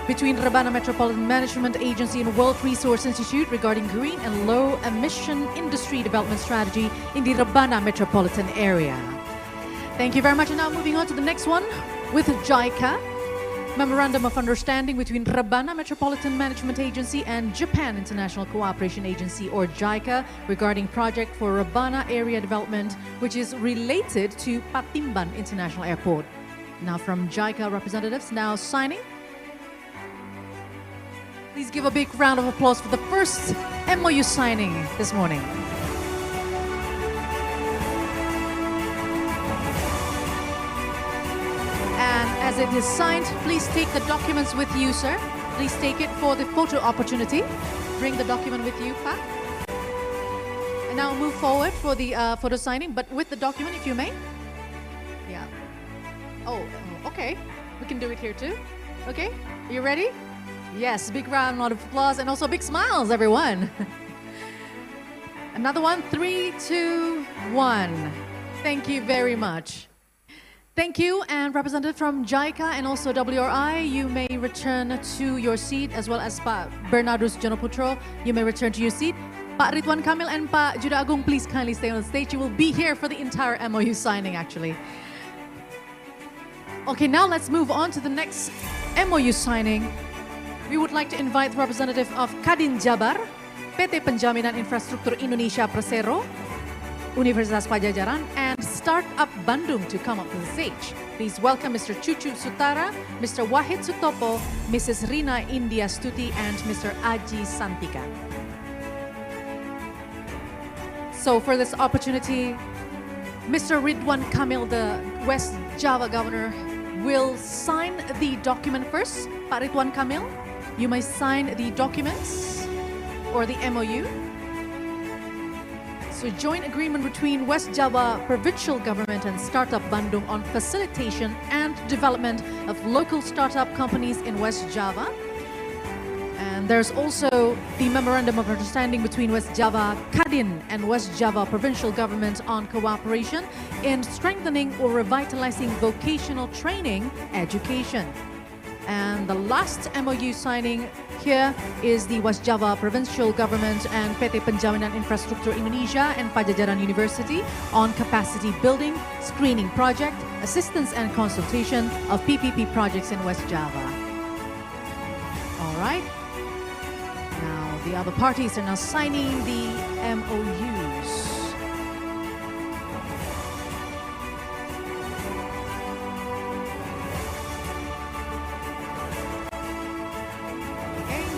between Rebana Metropolitan Management Agency and World Resource Institute regarding green and low emission industry development strategy in the Rebana Metropolitan Area. Thank you very much. And now moving on to the next one with JICA. Memorandum of Understanding between Rebana Metropolitan Management Agency and Japan International Cooperation Agency, or JICA, regarding project for Rebana area development, which is related to Patimban International Airport. Now from JICA representatives now signing. Please give a big round of applause for the first MOU signing this morning. And as it is signed, please take the documents with you, sir. Please take it for the photo opportunity. Bring the document with you, Pa. And now move forward for the photo signing, but with the document, if you may. Yeah. Oh, okay. We can do it here too. Okay, are you ready? Yes, big round of applause and also big smiles, everyone. Another one, 3, 2, 1. Thank you very much. Thank you, and representative from JICA and also WRI, you may return to your seat, as well as Pak Bernardus Jonaputro, you may return to your seat. Pak Ridwan Kamil and Pak Juda Agung, please kindly stay on the stage. You will be here for the entire MOU signing, actually. Okay, now let's move on to the next MOU signing. We would like to invite the representative of Kadin Jabar, PT Penjaminan Infrastruktur Indonesia Persero, Universitas Pajajaran, and Startup Bandung to come up to the stage. Please welcome Mr. Cucu Sutara, Mr. Wahid Sutopo, Mrs. Rina India Stuti, and Mr. Aji Santika. So for this opportunity, Mr. Ridwan Kamil, the West Java Governor, will sign the document first. Pak Ridwan Kamil, you may sign the documents or the MOU. So joint agreement between West Java Provincial Government and Startup Bandung on facilitation and development of local startup companies in West Java. And there's also the Memorandum of Understanding between West Java Kadin and West Java Provincial Government on cooperation in strengthening or revitalizing vocational training education. And the last MOU signing here is the West Java Provincial Government and PT Penjaminan Infrastruktur Indonesia and Pajajaran University on capacity building, screening project, assistance and consultation of PPP projects in West Java. All right. Now the other parties are now signing the MOUs.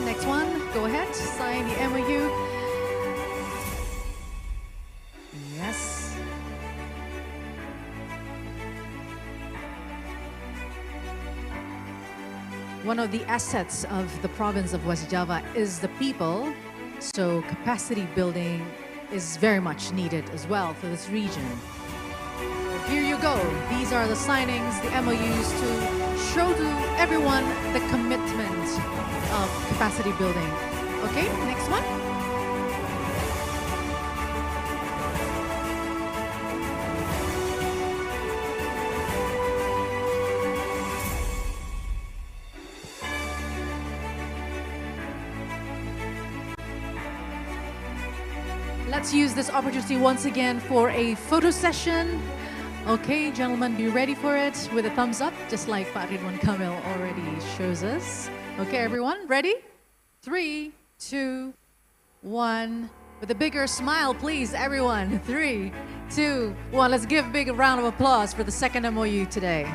Next one, go ahead, sign the MOU. Yes. One of the assets of the province of West Java is the people, so capacity building is very much needed as well for this region. So here you go. These are the signings, the MOUs, to show to everyone the commitment of capacity building. Okay, next one. Let's use this opportunity once again for a photo session. Okay, gentlemen, be ready for it with a thumbs up, just like Pak Ridwan Kamil already shows us. Okay, everyone, ready? 3, 2, 1. With a bigger smile, please, everyone. 3, 2, 1. Let's give a big round of applause for the second MOU today.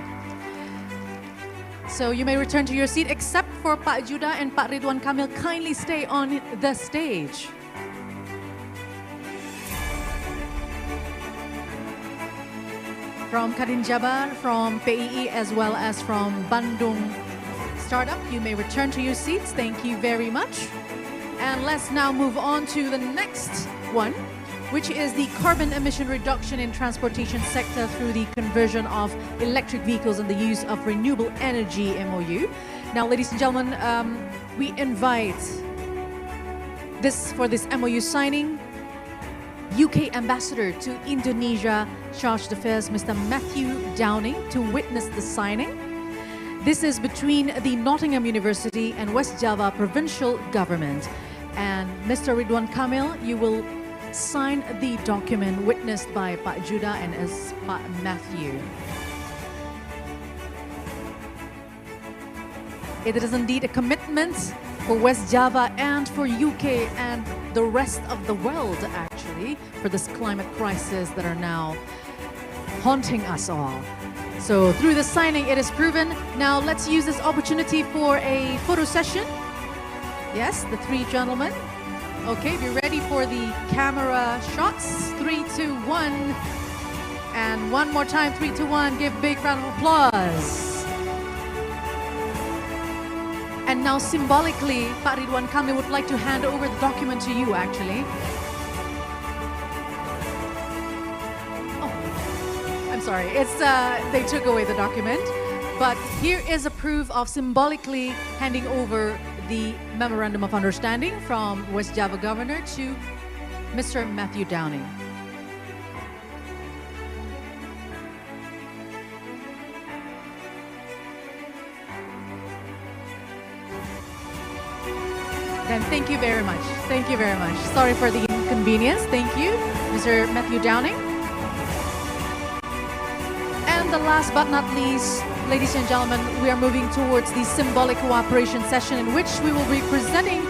So you may return to your seat, except for Pak Juda and Pak Ridwan Kamil. Kindly stay on the stage. From Kadin Jabar, from PII, as well as from Bandung start up. You may return to your seats. Thank you very much. And let's now move on to the next one, which is the carbon emission reduction in transportation sector through the conversion of electric vehicles and the use of renewable energy MOU. Now, ladies and gentlemen, we invite for this MOU signing, UK Ambassador to Indonesia, Chargé d'Affaires, Mr. Matthew Downing, to witness the signing. This is between the Nottingham University and West Java Provincial Government. And Mr. Ridwan Kamil, you will sign the document witnessed by Pak Judah and as Pak Matthew. It is indeed a commitment for West Java and for UK and the rest of the world, actually, for this climate crisis that are now haunting us all. So through the signing, it is proven. Now let's use this opportunity for a photo session. Yes, the three gentlemen. Okay, be ready for the camera shots. 3, 2, 1. And one more time, 3, 2, 1. Give big round of applause. And now symbolically, Pak Ridwan Kamil would like to hand over the document to you, actually. Oh, I'm sorry, they took away the document. But here is a proof of symbolically handing over the Memorandum of Understanding from West Java Governor to Mr. Matthew Downing. Then thank you very much. Thank you very much. Sorry for the inconvenience. Thank you, Mr. Matthew Downing. And the last but not least, ladies and gentlemen, we are moving towards the symbolic cooperation session in which we will be presenting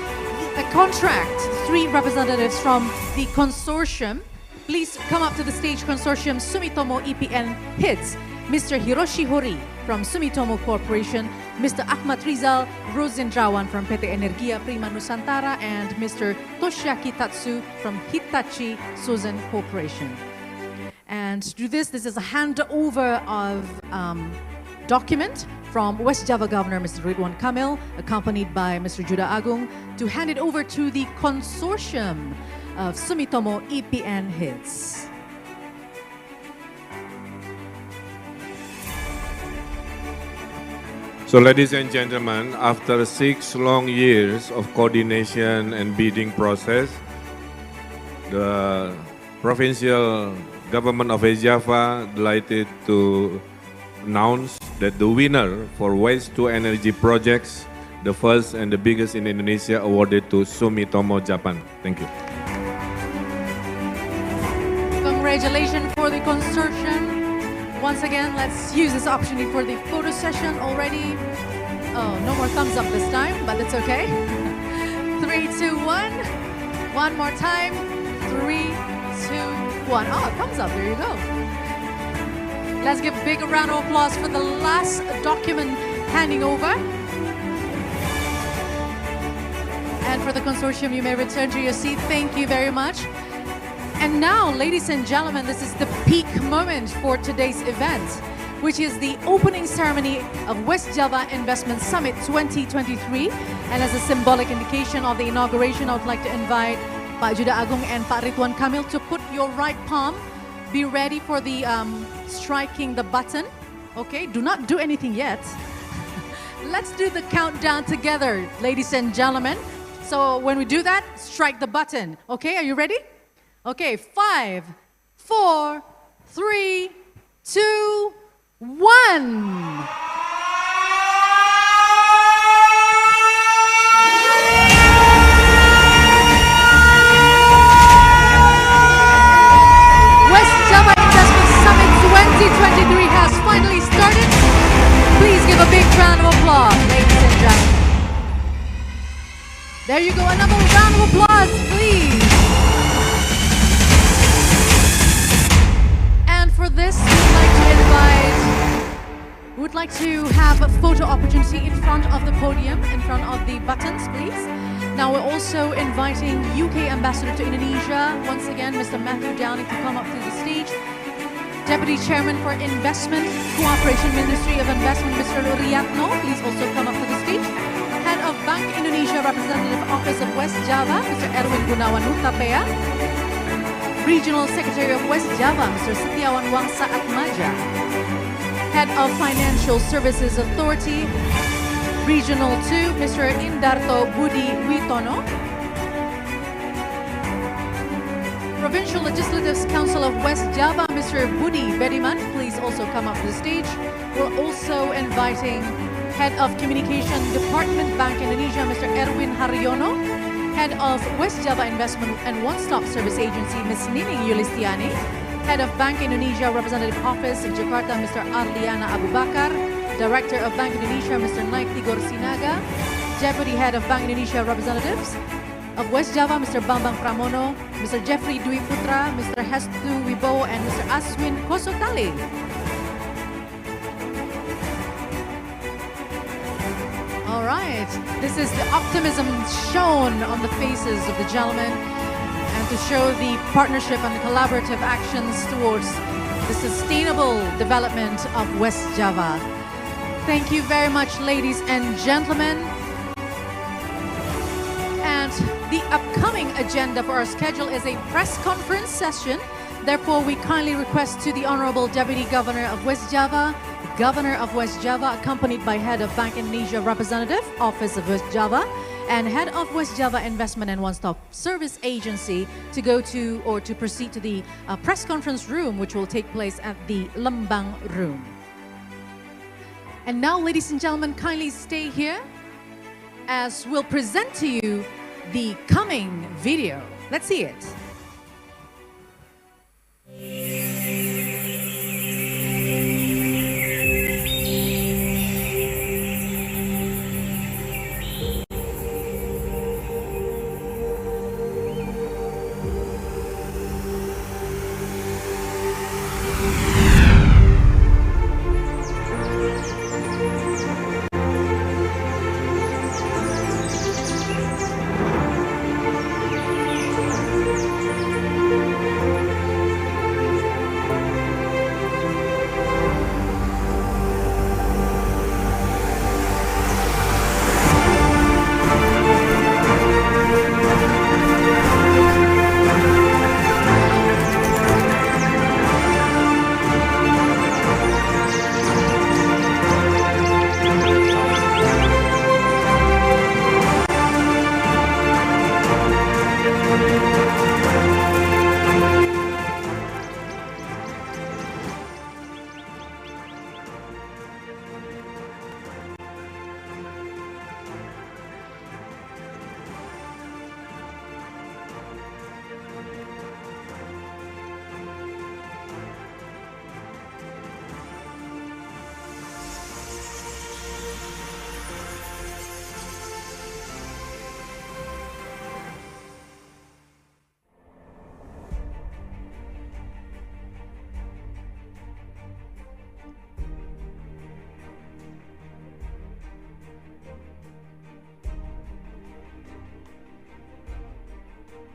a contract. 3 representatives from the consortium. Please come up to the stage, consortium Sumitomo EPN HIDS. Mr. Hiroshi Hori from Sumitomo Corporation, Mr. Ahmad Rizal Rosendrawan from PT Energia Prima Nusantara, and Mr. Toshiaki Tatsu from Hitachi Suzan Corporation. And to do this is a handover of document from West Java Governor Mr. Ridwan Kamil, accompanied by Mr. Judah Agung, to hand it over to the consortium of Sumitomo EPN HIDS. So, ladies and gentlemen, after 6 long years of coordination and bidding process, the provincial government of West Java delighted to announce that the winner for waste to energy projects, the first and the biggest in Indonesia, awarded to Sumitomo Japan. Thank you. Congratulations for the consortium. Once again, let's use this opportunity for the photo session already. Oh, no more thumbs up this time, but it's okay. 3, 2, 1. One more time. 3, 2, 1. Oh, thumbs up. There you go. Let's give a big round of applause for the last document handing over. And for the consortium, you may return to your seat. Thank you very much. And now, ladies and gentlemen, this is the peak moment for today's event, which is the opening ceremony of West Java Investment Summit 2023. And as a symbolic indication of the inauguration, I would like to invite Pak Judah Agung and Pak Ridwan Kamil to put your right palm. Be ready for the striking the button. Okay, do not do anything yet. Let's do the countdown together, ladies and gentlemen. So when we do that, strike the button. Okay, are you ready? Okay, 5, 4, 3, 2, 1. West Java Investment Summit 2023 has finally started. Please give a big round of applause, ladies and gentlemen. There you go, another round of applause, please. For this, we would like to have a photo opportunity in front of the podium, in front of the buttons, please. Now we're also inviting UK Ambassador to Indonesia, once again, Mr. Matthew Downing, to come up to the stage Deputy Chairman for Investment, Cooperation Ministry of Investment, Mr. Riyatno, please also come up to the stage. Head of Bank Indonesia Representative Office of West Java, Mr. Erwin Gunawan Hutapea. Regional Secretary of West Java, Mr. Setiawan Wangsa Atmaja. Head of Financial Services Authority, Regional 2, Mr. Indarto Budi Witono. Provincial Legislative Council of West Java, Mr. Budi Bediman, please also come up to the stage. We're also inviting Head of Communication Department, Bank Indonesia, Mr. Erwin Haryono. Head of West Java Investment and One-Stop Service Agency, Ms. Nining Yulistiani. Head of Bank Indonesia Representative Office of Jakarta, Mr. Arliana Abu Bakar. Director of Bank Indonesia, Mr. Naik Tigor Sinaga. Deputy Head of Bank Indonesia Representatives of West Java, Mr. Bambang Pramono, Mr. Jeffrey Dwi Putra, Mr. Hestu Wibowo, and Mr. Aswin Kosotale. All right, this is the optimism shown on the faces of the gentlemen and to show the partnership and the collaborative actions towards the sustainable development of West Java. Thank you very much, ladies and gentlemen. And the upcoming agenda for our schedule is a press conference session. Therefore, we kindly request to the Honorable Deputy Governor of West Java, Governor of West Java, accompanied by Head of Bank Indonesia Representative, Office of West Java, and Head of West Java Investment and One-Stop Service Agency to go to or to proceed to the press conference room, which will take place at the Lembang Room. And now, ladies and gentlemen, kindly stay here as we'll present to you the coming video. Let's see it.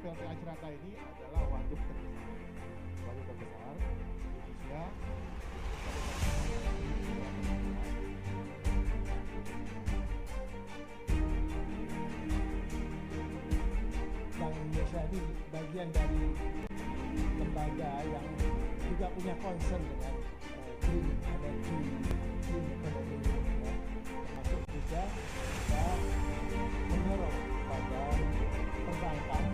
PLTA Cirata ini adalah waduk terbesar Indonesia. Bank Indonesia ini bagian dari lembaga yang juga punya concern dengan green energy, green economy, termasuk juga kita mendorong pada perbankan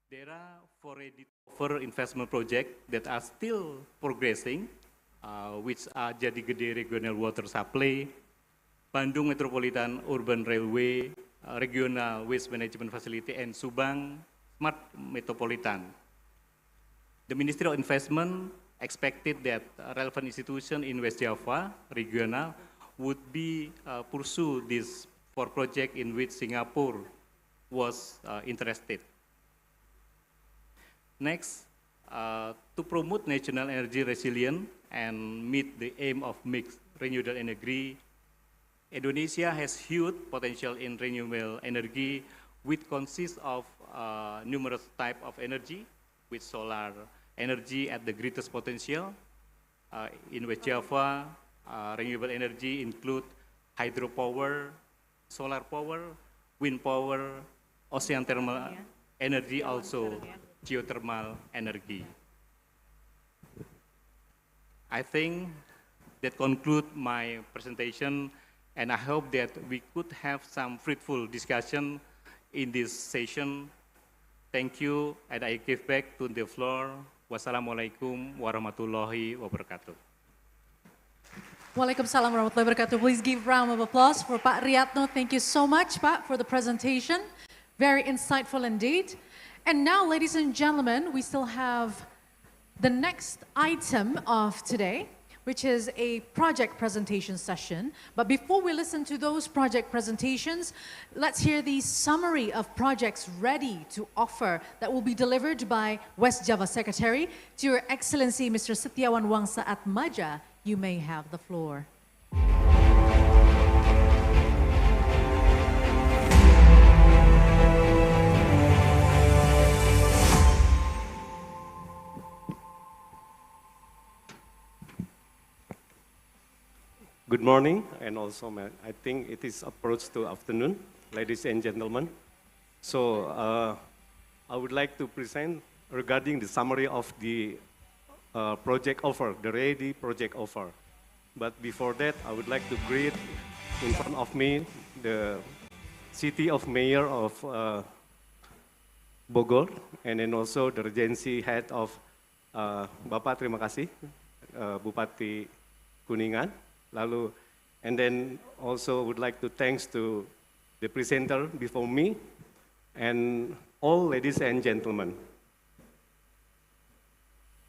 There are 4 ready-to-offer investment projects that are still progressing, which are Jati Gede Regional Water Supply, Bandung Metropolitan Urban Railway, Regional Waste Management Facility, and Subang Smart Metropolitan. The Ministry of Investment expected that relevant institutions in West Java regional would be pursue this 4 projects in which Singapore was interested. Next, to promote national energy resilience and meet the aim of mixed renewable energy, Indonesia has huge potential in renewable energy, which consists of numerous types of energy, with solar energy at the greatest potential. In West Java, renewable energy include hydropower, solar power, wind power, ocean thermal energy, also geothermal energy. I think that concludes my presentation, and I hope that we could have some fruitful discussion in this session. Thank you, and I give back to the floor. Wassalamualaikum warahmatullahi wabarakatuh. Waalaikumsalam warahmatullahi wabarakatuh. Please give a round of applause for Pak Riyatno. Thank you so much, Pak, for the presentation. Very insightful indeed. And now, ladies and gentlemen, we still have the next item of today, which is a project presentation session. But before we listen to those project presentations, let's hear the summary of projects ready to offer that will be delivered by West Java Secretary to Your Excellency, Mr. Setiawan Wangsa Atmaja. You may have the floor. Good morning, and also I think it is approach to afternoon, ladies and gentlemen. So I would like to present regarding the summary of the project offer, the ready project offer. But before that, I would like to greet in front of me the City of Mayor of Bogor, and then also the Regency Head of Bapak, terima kasih, Bupati Kuningan. Lalu, and then also would like to thanks to the presenter before me and all ladies and gentlemen.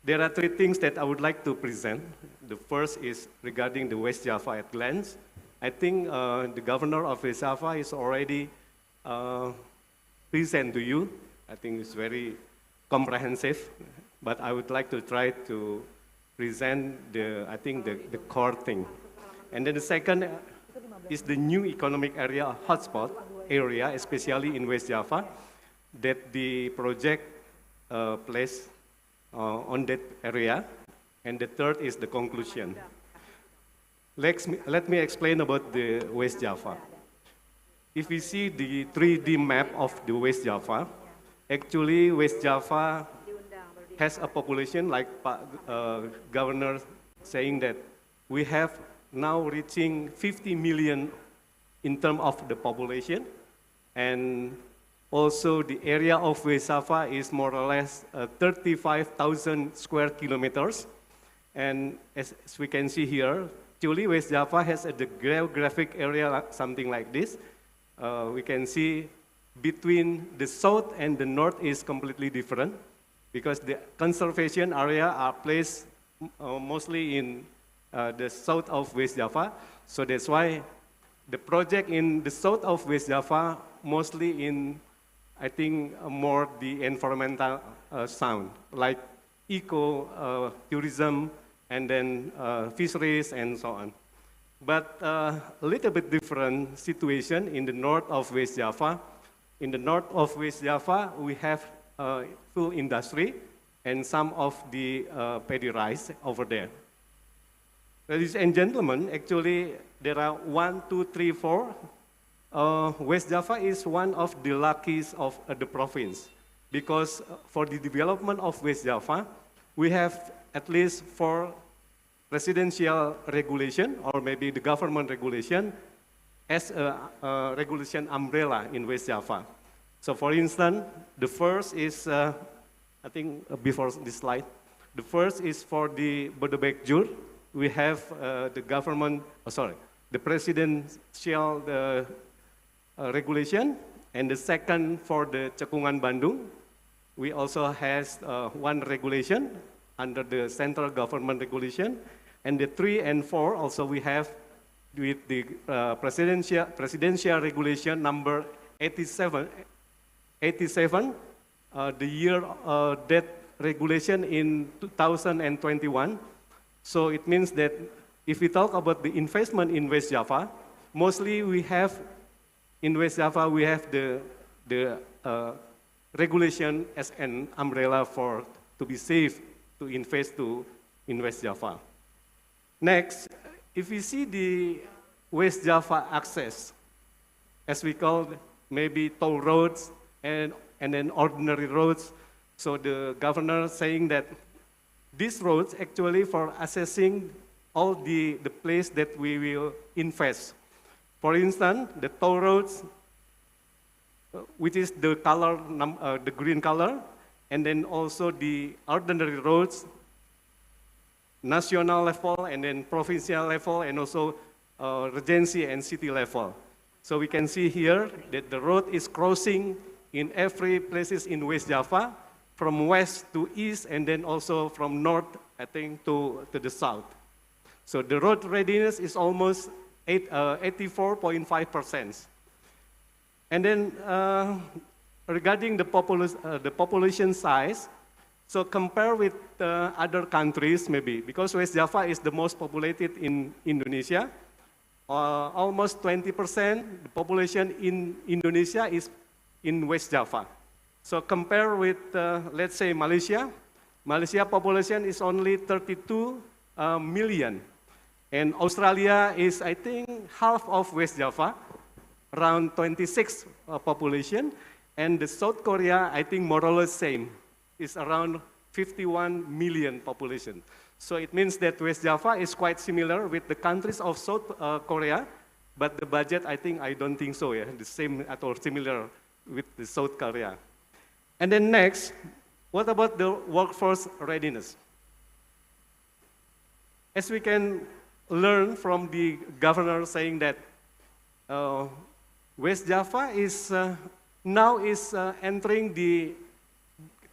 There are 3 things that I would like to present. The first is regarding the West Java at glance. I think the governor of West Java is already present to you. I think it's very comprehensive, but I would like to try to present the core thing. And then the second is the new economic area hotspot area, especially in West Java, that the project placed on that area. And the third is the conclusion. Let me explain about the West Java. If we see the 3D map of the West Java, actually West Java has a population, like Governor saying that we have now reaching 50 million in terms of the population, and also the area of West Java is more or less 35,000 square kilometers. And as we can see here, actually West Java has a geographic area something like this. We can see between the south and the north is completely different, because the conservation area are placed mostly in the south of West Java. So that's why the project in the south of West Java mostly in, I think, more the environmental sound, like eco tourism, and then fisheries and so on. But a little bit different situation in the north of West Java. In the north of West Java, we have full industry and some of the paddy rice over there. Ladies and gentlemen, actually there are 1, 2, 3, 4. West Java is one of the luckiest of the province, because for the development of West Java, we have at least 4 residential regulation, or maybe the government regulation, as a regulation umbrella in West Java. So for instance, the first is, I think before this slide, the first is for the Bodebek Jur. We have the government, the presidential regulation, and the second for the Cekungan Bandung. We also has one regulation under the central government regulation, and the 3 and 4 also we have with the presidential regulation number 87, the year that regulation in 2021. So it means that if we talk about the investment in West Java, mostly we have in West Java we have the regulation as an umbrella for to be safe to invest in West Java. Next, if we see the West Java access, as we call maybe toll roads and then ordinary roads, so the governor saying that these roads actually for accessing all the place that we will invest. For instance, the toll roads, which is the color, the green color, and then also the ordinary roads, national level, and then provincial level, and also regency and city level. So we can see here that the road is crossing in every places in West Java, from west to east, and then also from north, I think, to the south. So the road readiness is almost 84.5%. And then regarding the population size, so compare with other countries maybe, because West Java is the most populated in Indonesia. Almost 20% the population in Indonesia is in West Java. So compare with, let's say, Malaysia. Malaysia population is only 32 million. And Australia is, I think, half of West Java, around 26 population. And the South Korea, I think, more or less same, is around 51 million population. So it means that West Java is quite similar with the countries of South Korea, but the budget, I don't think so, yeah, the same or similar with the South Korea. And then next, what about the workforce readiness? As we can learn from the governor saying that West Java is now entering the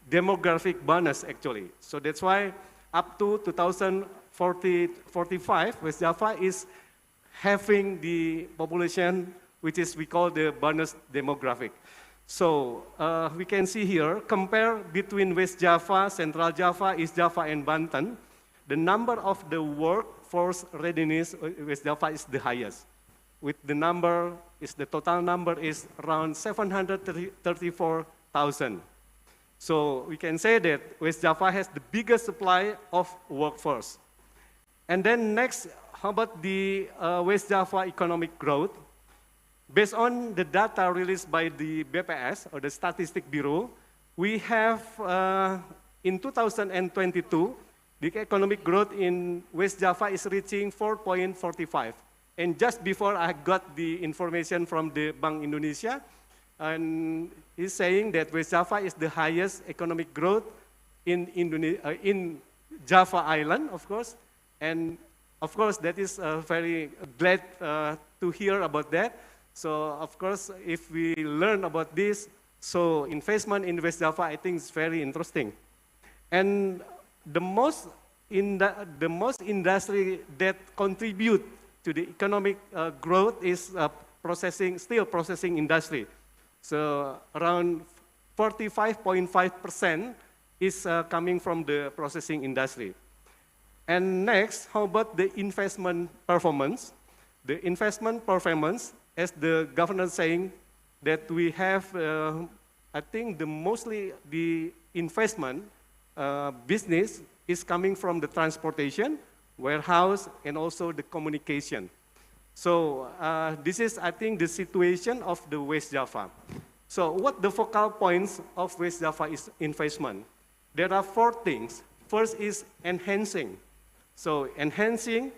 demographic bonus actually. So that's why up to 2045, West Java is having the population which is we call the bonus demographic. So we can see here, compare between West Java, Central Java, East Java, and Banten, the number of the workforce readiness, West Java is the highest. With the number, the total number is around 734,000. So we can say that West Java has the biggest supply of workforce. And then next, how about the West Java economic growth? Based on the data released by the BPS, or the Statistic Bureau, we have, in 2022, the economic growth in West Java is reaching 4.45. And just before I got the information from the Bank Indonesia, and he's saying that West Java is the highest economic growth in Java Island, of course. And of course, that is very glad to hear about that. So of course, if we learn about this, so investment in West Java, I think is very interesting. And the most industry that contribute to the economic growth is steel processing industry. So around 45.5% is coming from the processing industry. And next, how about the investment performance? The investment performance, as the governor saying, that we have, I think mostly the investment business is coming from the transportation, warehouse, and also the communication. So this is, I think, the situation of the West Java. So what the focal points of West Java is investment? There are 4 things. First is enhancing. So enhancing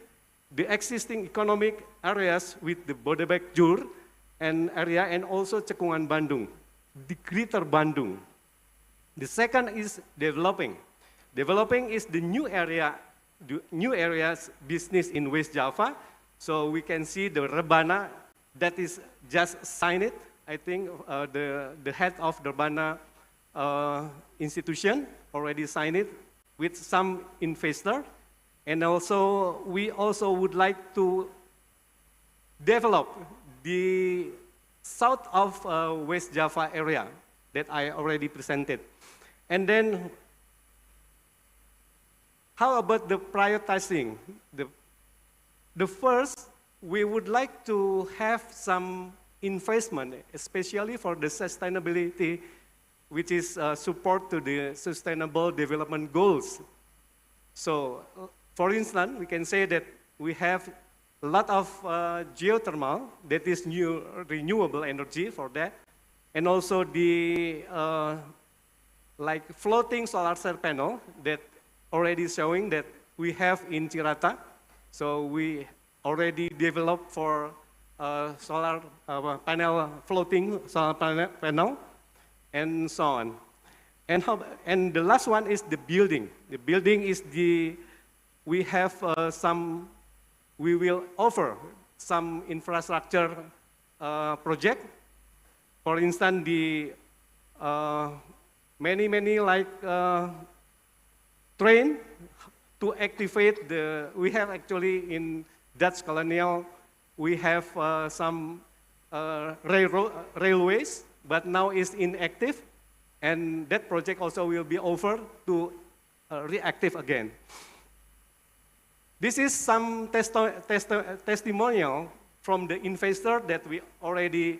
the existing economic areas with the Bodebek Jur and area, and also Cekungan Bandung. the Greater Bandung. The second is developing. Developing is the new areas business in West Java. So we can see the Rebana that is just signed it. I think the head of the Rebana institution already signed it with some investor. And also, we also would like to develop the south of West Java area that I already presented. And then, how about the prioritizing? The first, we would like to have some investment, especially for the sustainability, which is support to the sustainable development goals. So, for instance, we can say that we have a lot of geothermal, that is new renewable energy for that, and also the like floating solar cell panel that already showing that we have in Cirata. So we already developed for solar panel, floating solar panel, and so on. And the last one is the building. The building is we have we will offer some infrastructure project. For instance, the many like train to activate we have actually in Dutch colonial, we have some railways, but now is inactive, and that project also will be offered to reactive again. This is some testimonial from the investor that we already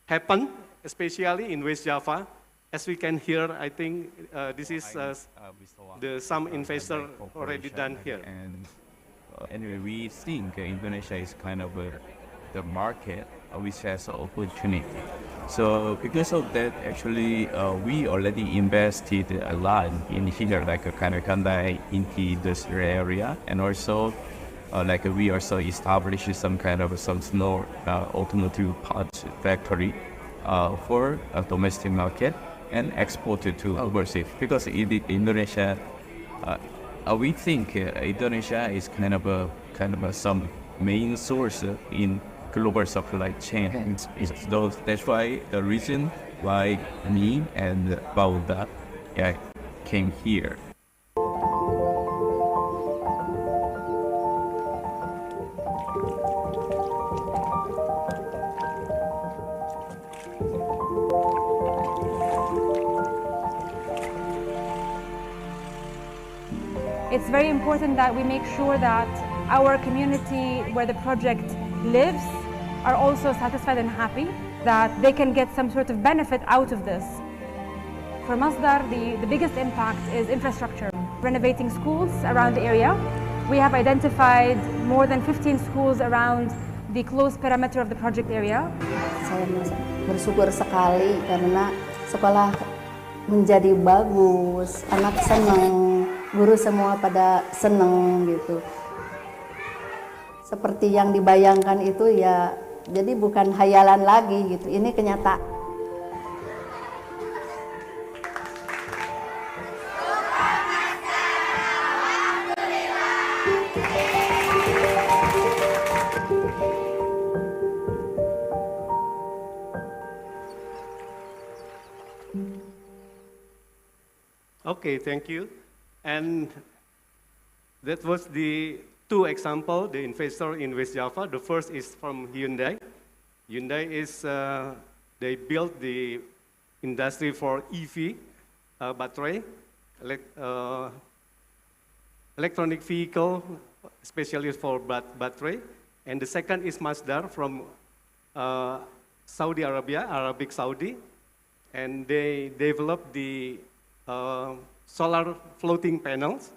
happened, especially in West Java. As we can hear, I think this is some investor already done here. And anyway, we think Indonesia is kind of the market which has opportunity. So because of that, actually, we already invested a lot in here, like Kanakandai into this area, and also like we also established some kind of some small automotive parts factory for a domestic market and exported to overseas. Because in Indonesia, we think Indonesia is kind of some main source in global supply chain. So that's why the reason why me and Bauda came here. It's very important that we make sure that our community where the project lives are also satisfied and happy, that they can get some sort of benefit out of this. For Masdar, the biggest impact is infrastructure. Renovating schools around the area. We have identified more than 15 schools around the close perimeter of the project area. Saya bersyukur sekali karena sekolah menjadi bagus, anak senang, guru semua pada senang gitu. Seperti yang dibayangkan itu ya, jadi bukan hayalan lagi gitu, ini kenyataan. Okay, thank you. And that was the two examples, the investor in West Java. The first is from Hyundai. Hyundai is, they built the industry for EV battery, electronic vehicle, especially for battery. And the second is Masdar from Saudi Arabia, Arabic Saudi. And they developed the solar floating panels.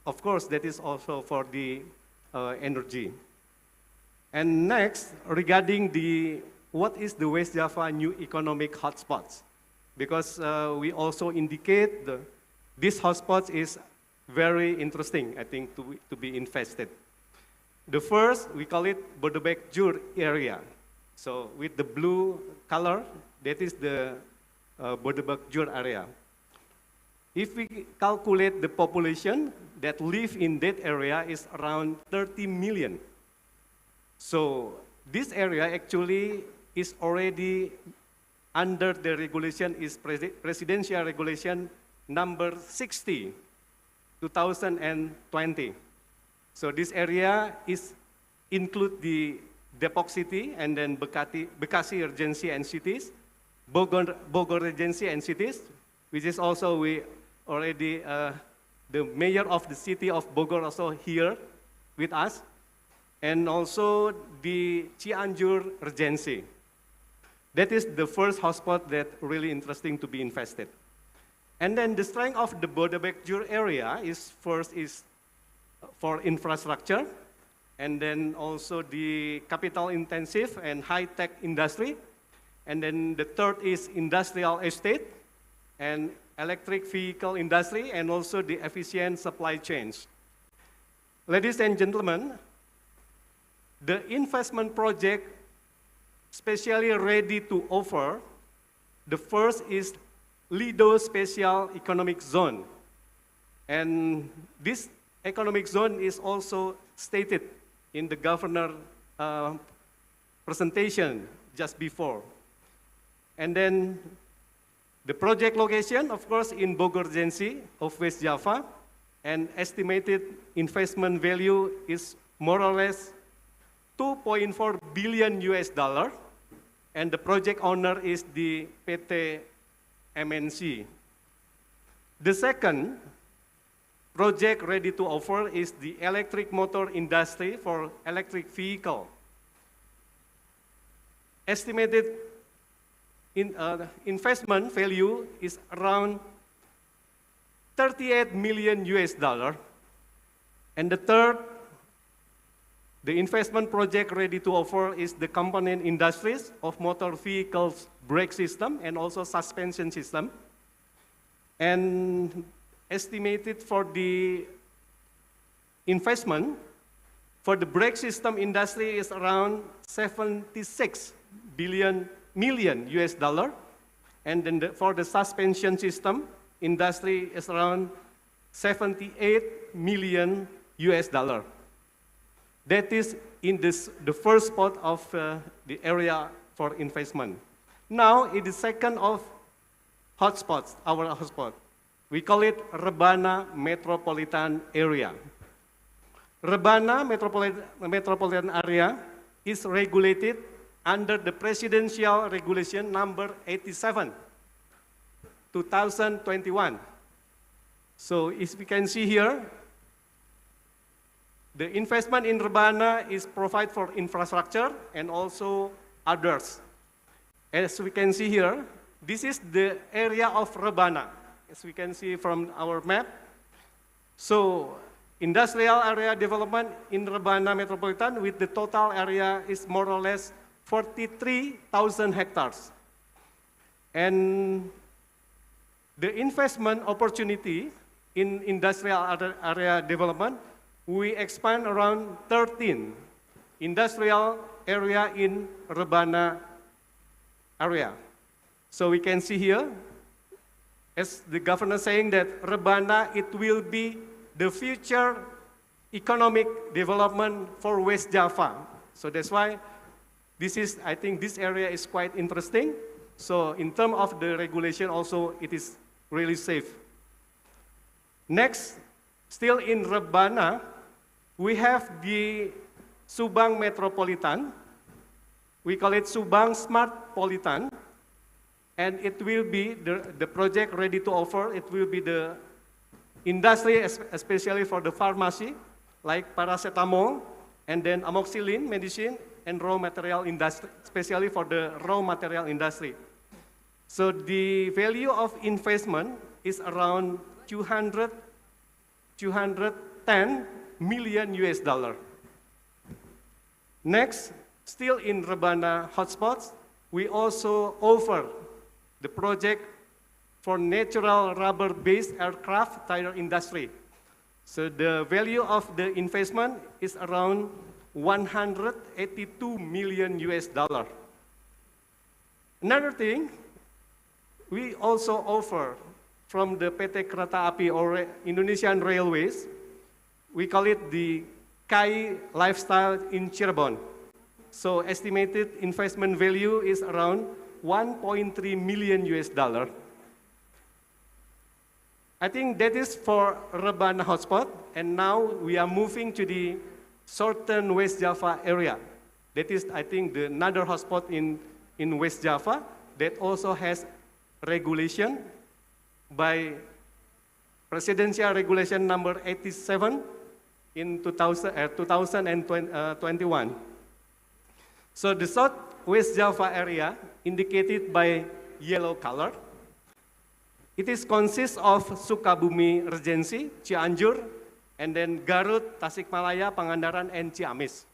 Of course, that is also for the energy. And next, regarding what is the West Java new economic hotspots? Because we also indicate this hotspot is very interesting, I think, to be invested. The first, we call it Bodebek Jur area. So with the blue color, that is the Bodebekjur area. If we calculate the population that live in that area is around 30 million. So this area actually is already under the regulation is Presidential Regulation number 60, 2020. So this area is include the Depok City and then Bekasi Regency and cities, Bogor Regency and cities, which is also we already the mayor of the city of Bogor also here with us, and also the Cianjur Regency. That is the first hotspot that really interesting to be invested. And then the strength of the Bodebekjur area is first is for infrastructure, and then also the capital intensive and high-tech industry. And then the third is industrial estate and electric vehicle industry, and also the efficient supply chains. Ladies and gentlemen, the investment project specially ready to offer, the first is Lido Special Economic Zone. And this economic zone is also stated in the governor presentation just before. And then the project location, of course, in Bogor Regency of West Java, and estimated investment value is more or less 2.4 billion US dollar, and the project owner is the PT MNC. The second project ready to offer is the electric motor industry for electric vehicle. Estimated investment value is around 38 million US dollar. And the third, the investment project ready to offer is the component industries of motor vehicles brake system and also suspension system. And estimated for the investment for the brake system industry is around 76 million US dollar, and then for the suspension system industry is around 78 million US dollar. That is in the first spot of the area for investment. Now it is second of hotspots, our hotspot. We call it Rebana Metropolitan Area. Rebana Metropolitan Area is regulated under the Presidential Regulation number 87, 2021. So as we can see here, the investment in Rebana is provide for infrastructure and also others. As we can see here, this is the area of Rebana, as we can see from our map. So industrial area development in Rebana Metropolitan with the total area is more or less 43,000 hectares. And the investment opportunity in industrial area development, we expand around 13 industrial area in Rebana area. So we can see here, as the governor saying that Rebana, it will be the future economic development for West Java. So that's why I think this area is quite interesting. So in terms of the regulation also, it is really safe. Next, still in Rebana, we have the Subang Metropolitan. We call it Subang Smart Politan. And it will be the project ready to offer. It will be the industry, especially for the pharmacy, like paracetamol, and then amoxicillin medicine, and raw material industry, especially for the raw material industry. So the value of investment is around 210 million US dollar. Next, still in Rebana hotspots, we also offer the project for natural rubber-based aircraft tire industry. So the value of the investment is around 182 million US dollar. Another thing, we also offer from the PT Kereta Api or Indonesian Railways, we call it the KAI Lifestyle in Cirebon. So estimated investment value is around 1.3 million US dollar. I think that is for Rebana hotspot, and now we are moving to the southern West Java area. That is, I think, the another hotspot in West Java that also has regulation by Presidential Regulation number 87 in 2021. So the Southwest Java area indicated by yellow color, it is consists of Sukabumi Regency, Cianjur, and then Garut, Tasikmalaya, Pangandaran, and Ciamis.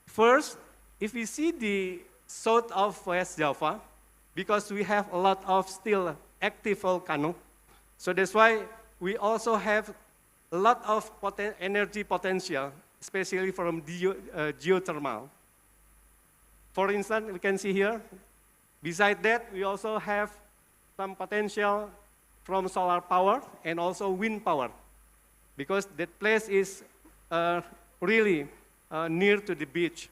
First, if we see the south of West Java, because we have a lot of still active volcano, so that's why we also have a lot of energy potential, especially from geothermal. For instance, we can see here, beside that, we also have some potential from solar power and also wind power, because that place is really near to the beach.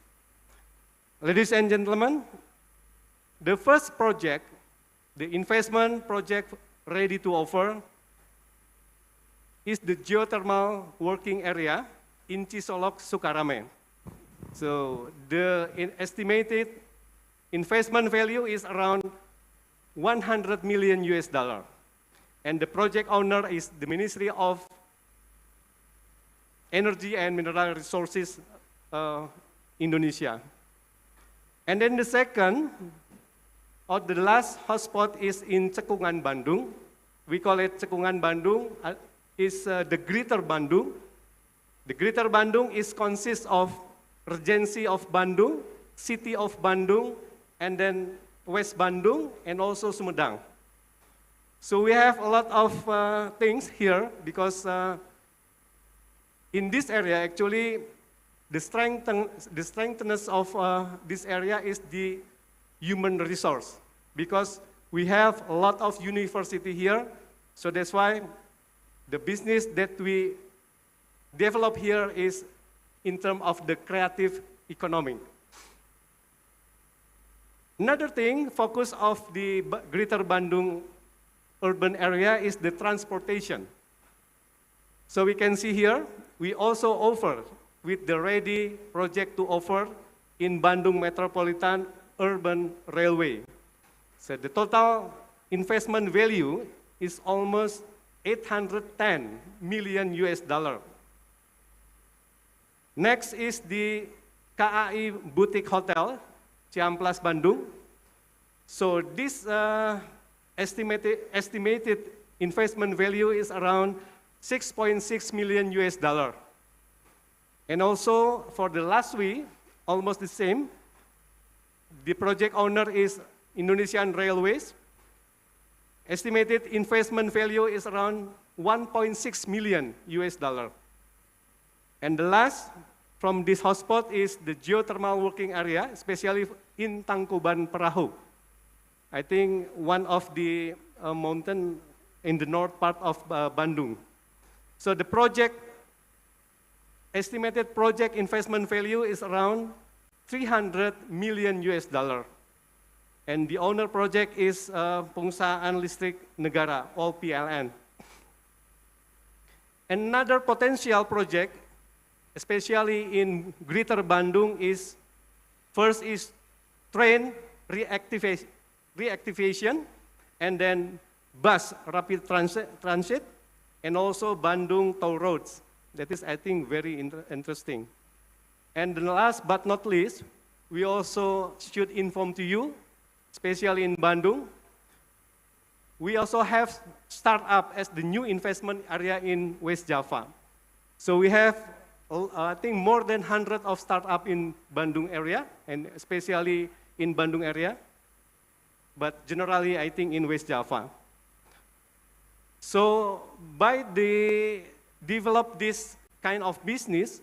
Ladies and gentlemen, the first project, the investment project ready to offer, is the geothermal working area in Cisolok, Sukarame. So the estimated investment value is around 100 million US dollar. And the project owner is the Ministry of Energy and Mineral Resources, Indonesia. And then the second, or the last hotspot is in Cekungan, Bandung. We call it Cekungan, Bandung, is the Greater Bandung. The Greater Bandung consists of Regency of Bandung, City of Bandung, and then West Bandung, and also Sumedang. So we have a lot of things here, because in this area, actually, the strengthness of this area is the human resource, because we have a lot of university here, so that's why the business that we develop here is in terms of the creative economy. Another thing, focus of the Greater Bandung urban area is the transportation. So we can see here, we also offer with the ready project to offer in Bandung Metropolitan Urban Railway. So the total investment value is almost 810 million US dollar. Next is the KAI Boutique Hotel, Ciamplas, Bandung. So this estimated investment value is around 6.6 million US dollar. And also for the last week, almost the same, the project owner is Indonesian Railways. Estimated investment value is around 1.6 million US dollar. And the last from this hotspot is the geothermal working area, especially in Tangkuban Perahu. I think one of the mountain in the north part of Bandung. So the estimated project investment value is around 300 million US dollar. And the owner project is Pengusahaan Listrik Negara, or PLN. Another potential project, especially in Greater Bandung, is first is train reactivation, and then bus rapid transit, and also Bandung toll roads. That is, I think, very interesting. And the last but not least, we also should inform to you, especially in Bandung, we also have startup as the new investment area in West Java. So we have, I think, more than 100 of startup in Bandung area, and especially in Bandung area, but generally, I think, in West Java. So by develop this kind of business,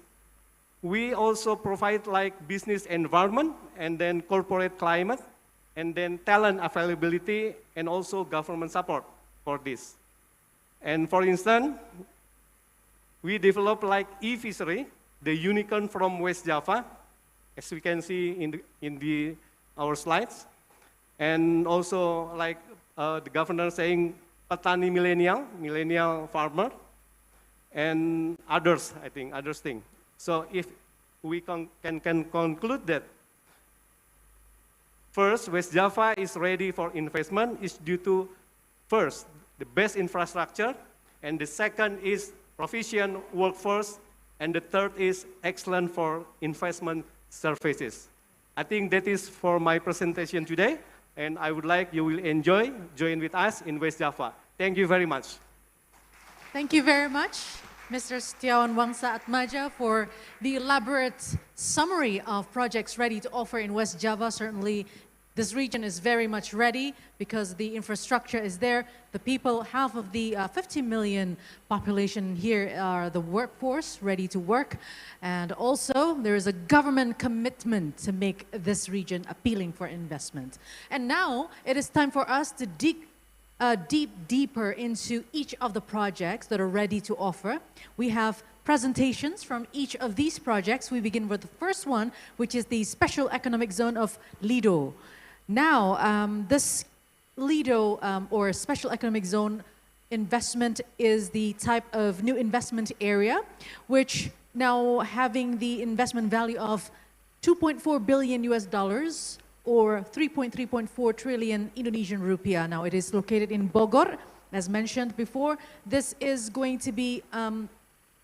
we also provide like business environment and then corporate climate and then talent availability and also government support for this. And for instance, we develop like e-fishery, the unicorn from West Java, as we can see in our slides. And also like the governor saying petani millennial farmer, and others, I think, others thing. So if we can conclude that first, West Java is ready for investment is due to first, the best infrastructure, and the second is proficient workforce, and the third is excellent for investment services. I think that is for my presentation today, and I would like you will join with us in West Java. Thank you very much. Thank you very much, Mr. Setiawan Wangsa Atmaja, for the elaborate summary of projects ready to offer in West Java. Certainly, this region is very much ready because the infrastructure is there. The people, half of the 50 million population here are the workforce ready to work. And also, there is a government commitment to make this region appealing for investment. And now, it is time for us to dig deeper into each of the projects that are ready to offer. We have presentations from each of these projects. We begin with the first one, which is the Special Economic Zone of Lido. Now, this Lido or Special Economic Zone investment is the type of new investment area, which now having the investment value of $2.4 billion or 3.4 trillion Indonesian rupiah. Now, it is located in Bogor, as mentioned before. This is going to be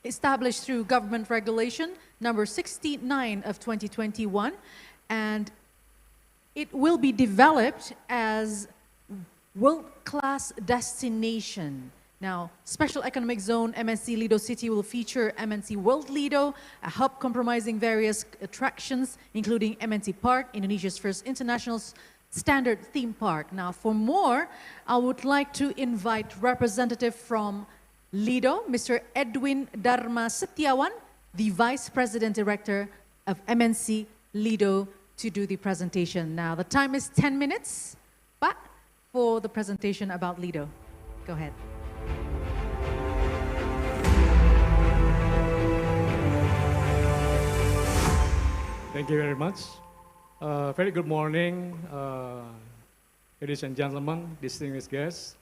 established through government regulation number 69 of 2021, and it will be developed as world-class destination. Now, Special Economic Zone MNC Lido City will feature MNC World Lido, a hub comprising various attractions, including MNC Park, Indonesia's first international standard theme park. Now, for more, I would like to invite representative from Lido, Mr. Edwin Dharma Setiawan, the Vice President Director of MNC Lido, to do the presentation. Now, the time is 10 minutes, but for the presentation about Lido. Go ahead. Thank you very much. Very good morning, ladies and gentlemen, distinguished guests.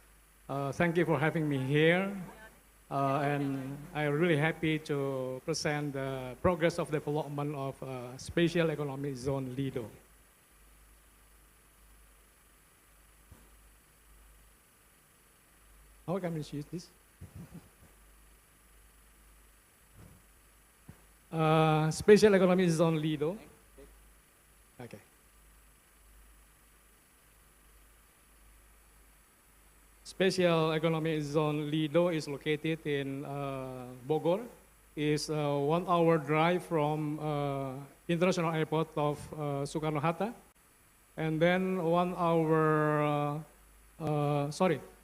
Thank you for having me here. And I'm really happy to present the progress of development of Special Economic Zone Lido. How can we use this? Special Economic Zone Lido. Okay. Special Economic Zone Lido is located in Bogor. It's a 1 hour drive from International Airport of Soekarno-Hatta. And then 1 hour,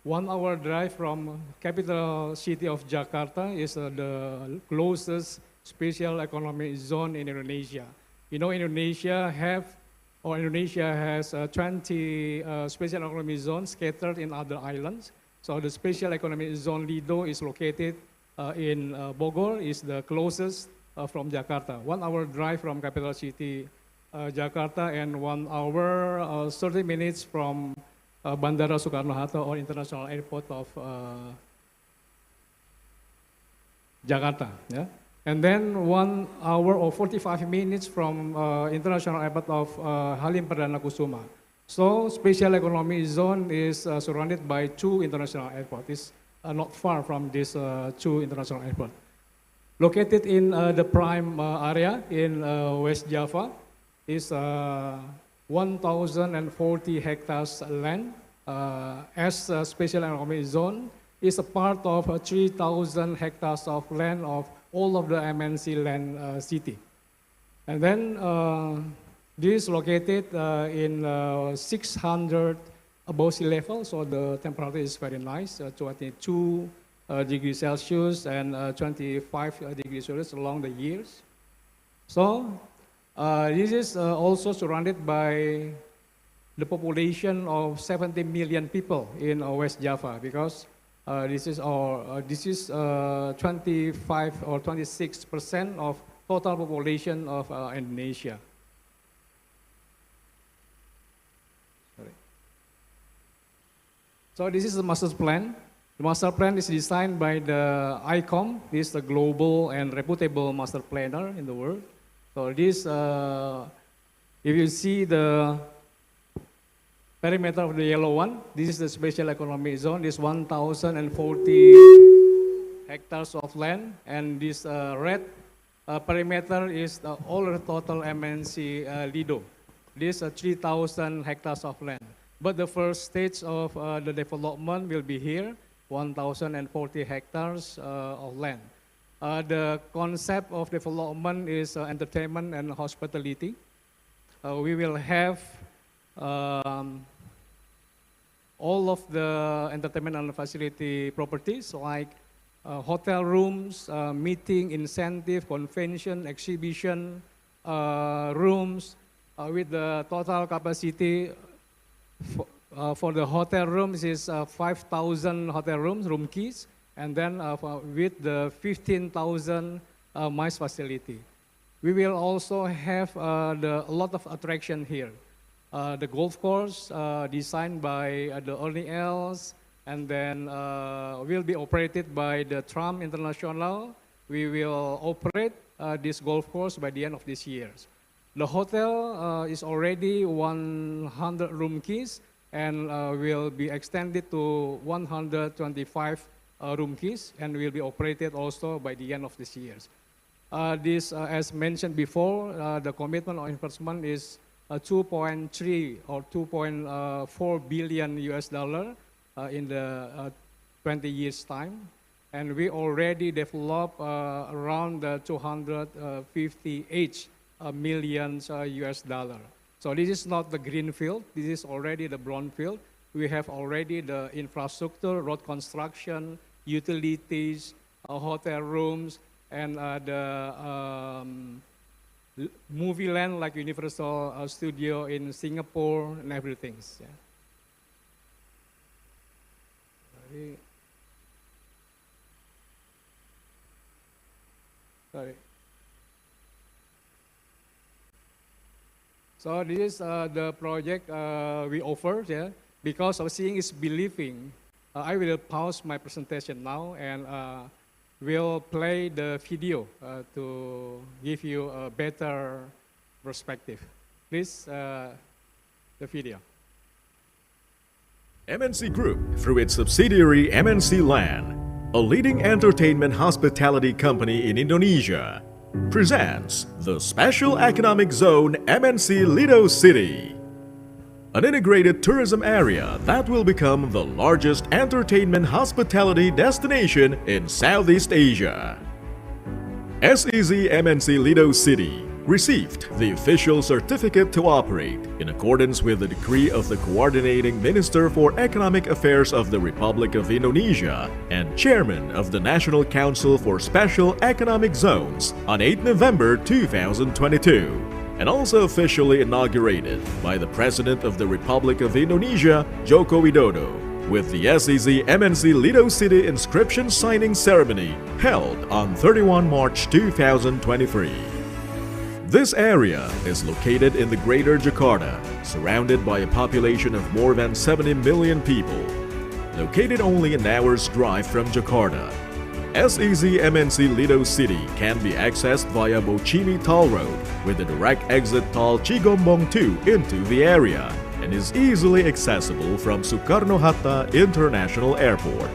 1 hour drive from capital city of Jakarta is the closest special economic zone in Indonesia. You know, Indonesia has 20 special economic zones scattered in other islands. So the special economic zone Lido is located in Bogor, is the closest from Jakarta. 1 hour drive from capital city Jakarta and 1 hour 30 minutes from Bandara Soekarno-Hatta or International Airport of Jakarta. Yeah? And then 1 hour or 45 minutes from International Airport of Halim Perdana Kusuma. So special economic zone is surrounded by 2 international airports. It's not far from these 2 international airports. Located in the prime area in West Java is 1,040 hectares land. As a special economic zone is a part of 3,000 hectares of land of all of the MNC land city. And then this is located in 600 above sea level, so the temperature is very nice, 22 degrees Celsius and 25 degrees Celsius along the years. So this is also surrounded by the population of 70 million people in West Java, because this is 25 or 26% of total population of Indonesia. So this is the master plan. The master plan is designed by the ICOM. This is the global and reputable master planner in the world. So this, if you see the perimeter of the yellow one, this is the special economic zone. This 1,040 hectares of land, and this red perimeter is all the total MNC Lido. This 3,000 hectares of land. But the first stage of the development will be here, 1,040 hectares of land. The concept of development is entertainment and hospitality. We will have all of the entertainment and facility properties like hotel rooms, meeting, incentive, convention, exhibition rooms with the total capacity for the hotel rooms is 5,000 hotel rooms, room keys, and then with the 15,000 MICE facility. We will also have a lot of attraction here. The golf course designed by the Ernie Els, and then will be operated by the Trump International. We will operate this golf course by the end of this year. The hotel is already 100 room keys and will be extended to 125 room keys, and will be operated also by the end of this year. This, as mentioned before, the commitment of investment is 2.3 or 2.4 billion US dollar in the 20 years time, and we already developed around 258 million US dollar. So this is not the green field, this is already the brown field. We have already the infrastructure, road construction, utilities, hotel rooms, and the movie land like Universal Studio in Singapore and everything. Yeah. Sorry. So this is the project we offer. Yeah. Because of seeing is believing, I will pause my presentation now and we'll play the video to give you a better perspective. Please, the video. MNC Group, through its subsidiary MNC Land, a leading entertainment hospitality company in Indonesia, presents the Special Economic Zone MNC Lido City, an integrated tourism area that will become the largest entertainment hospitality destination in Southeast Asia. SEZ MNC Lido City received the official certificate to operate in accordance with the decree of the Coordinating Minister for Economic Affairs of the Republic of Indonesia and Chairman of the National Council for Special Economic Zones on 8 November 2022, and also officially inaugurated by the President of the Republic of Indonesia, Joko Widodo, with the SEZ MNC Lido City inscription signing ceremony held on 31 March 2023. This area is located in the Greater Jakarta, surrounded by a population of more than 70 million people. Located only an hour's drive from Jakarta, SEZ MNC Lido City can be accessed via Bochimi Toll Road with the direct exit toll Cigombong 2 into the area, and is easily accessible from Soekarno-Hatta International Airport.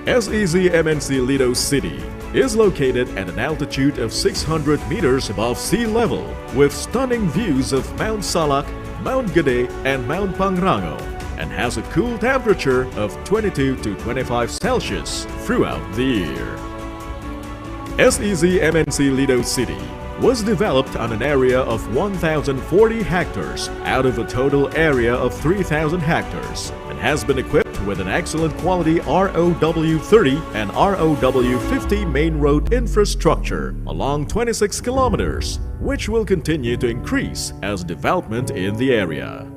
SEZ MNC Lido City is located at an altitude of 600 meters above sea level with stunning views of Mount Salak, Mount Gede, and Mount Pangrango, and has a cool temperature of 22 to 25 Celsius throughout the year. SEZ MNC Lido City was developed on an area of 1,040 hectares out of a total area of 3,000 hectares, and and has been equipped with an excellent quality ROW30 and ROW50 main road infrastructure along 26 kilometers, which will continue to increase as development in the area.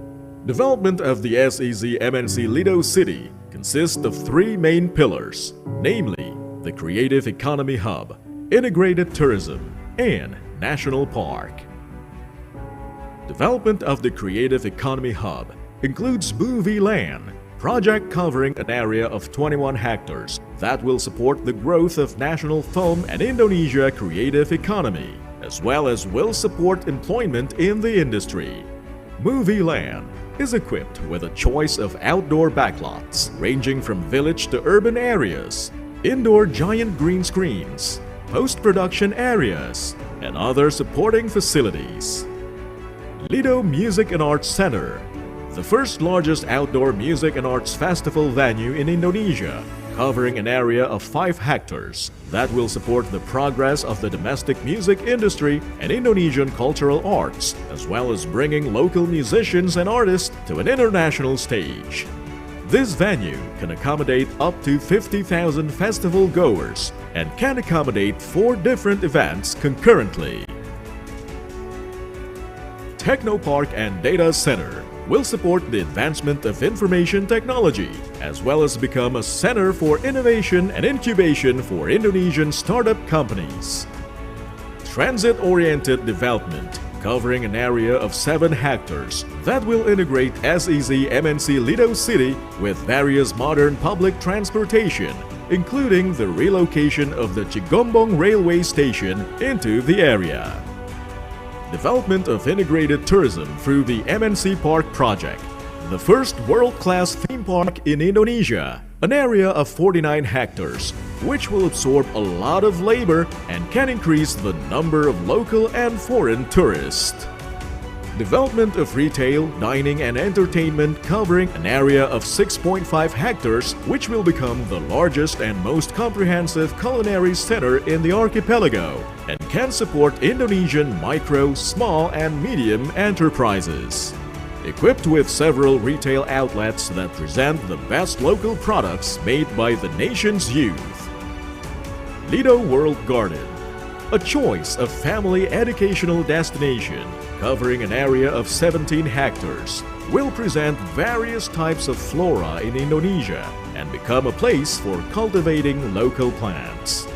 Development of the SEZ MNC Lido City consists of three main pillars, namely the Creative Economy Hub, Integrated Tourism, and National Park. Development of the Creative Economy Hub includes Movie Land, project covering an area of 21 hectares that will support the growth of national film and Indonesia creative economy, as well as will support employment in the industry. Movie Land is equipped with a choice of outdoor backlots ranging from village to urban areas, indoor giant green screens, post-production areas, and other supporting facilities. Lido Music and Arts Center, the first largest outdoor music and arts festival venue in Indonesia, covering an area of 5 hectares that will support the progress of the domestic music industry and Indonesian cultural arts, as well as bringing local musicians and artists to an international stage. This venue can accommodate up to 50,000 festival goers and can accommodate 4 different events concurrently. Technopark and Data Center will support the advancement of information technology, as well as become a center for innovation and incubation for Indonesian startup companies. Transit-oriented development, covering an area of 7 hectares that will integrate SEZ MNC Lido City with various modern public transportation, including the relocation of the Cigombong railway station into the area. Development of integrated tourism through the MNC Park project, the first world-class theme park in Indonesia, an area of 49 hectares, which will absorb a lot of labor and can increase the number of local and foreign tourists. Development of retail, dining and entertainment covering an area of 6.5 hectares, which will become the largest and most comprehensive culinary center in the archipelago and can support Indonesian micro, small and medium enterprises. Equipped with several retail outlets that present the best local products made by the nation's youth. Lido World Garden, a choice of family educational destination covering an area of 17 hectares, will present various types of flora in Indonesia and become a place for cultivating local plants.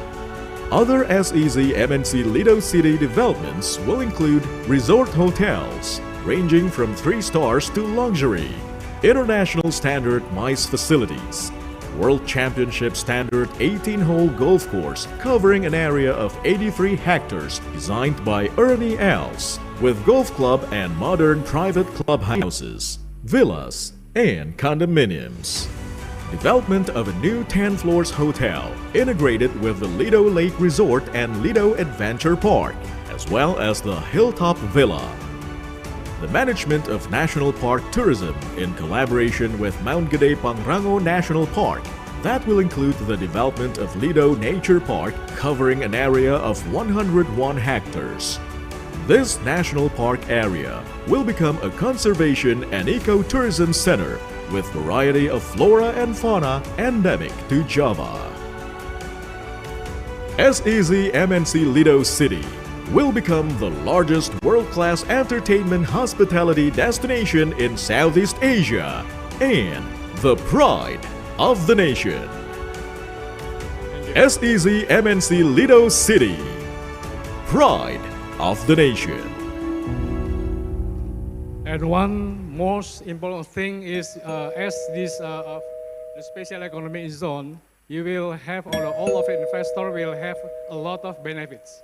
Other SEZ MNC Lido City developments will include resort hotels, ranging from 3 stars to luxury, international standard MICE facilities, World Championship standard 18-hole golf course covering an area of 83 hectares designed by Ernie Els, with golf club and modern private clubhouses, villas, and condominiums. Development of a new 10 floors hotel integrated with the Lido Lake Resort and Lido Adventure Park, as well as the Hilltop Villa. The management of National Park tourism in collaboration with Mount Gede Pangrango National Park that will include the development of Lido Nature Park covering an area of 101 hectares. This national park area will become a conservation and ecotourism center with variety of flora and fauna endemic to Java. SEZ MNC Lido City will become the largest world-class entertainment hospitality destination in Southeast Asia and the pride of the nation. SEZ MNC Lido City, pride of the nation. And one most important thing is, as this the special economic zone, you will have, or all of investor will have a lot of benefits.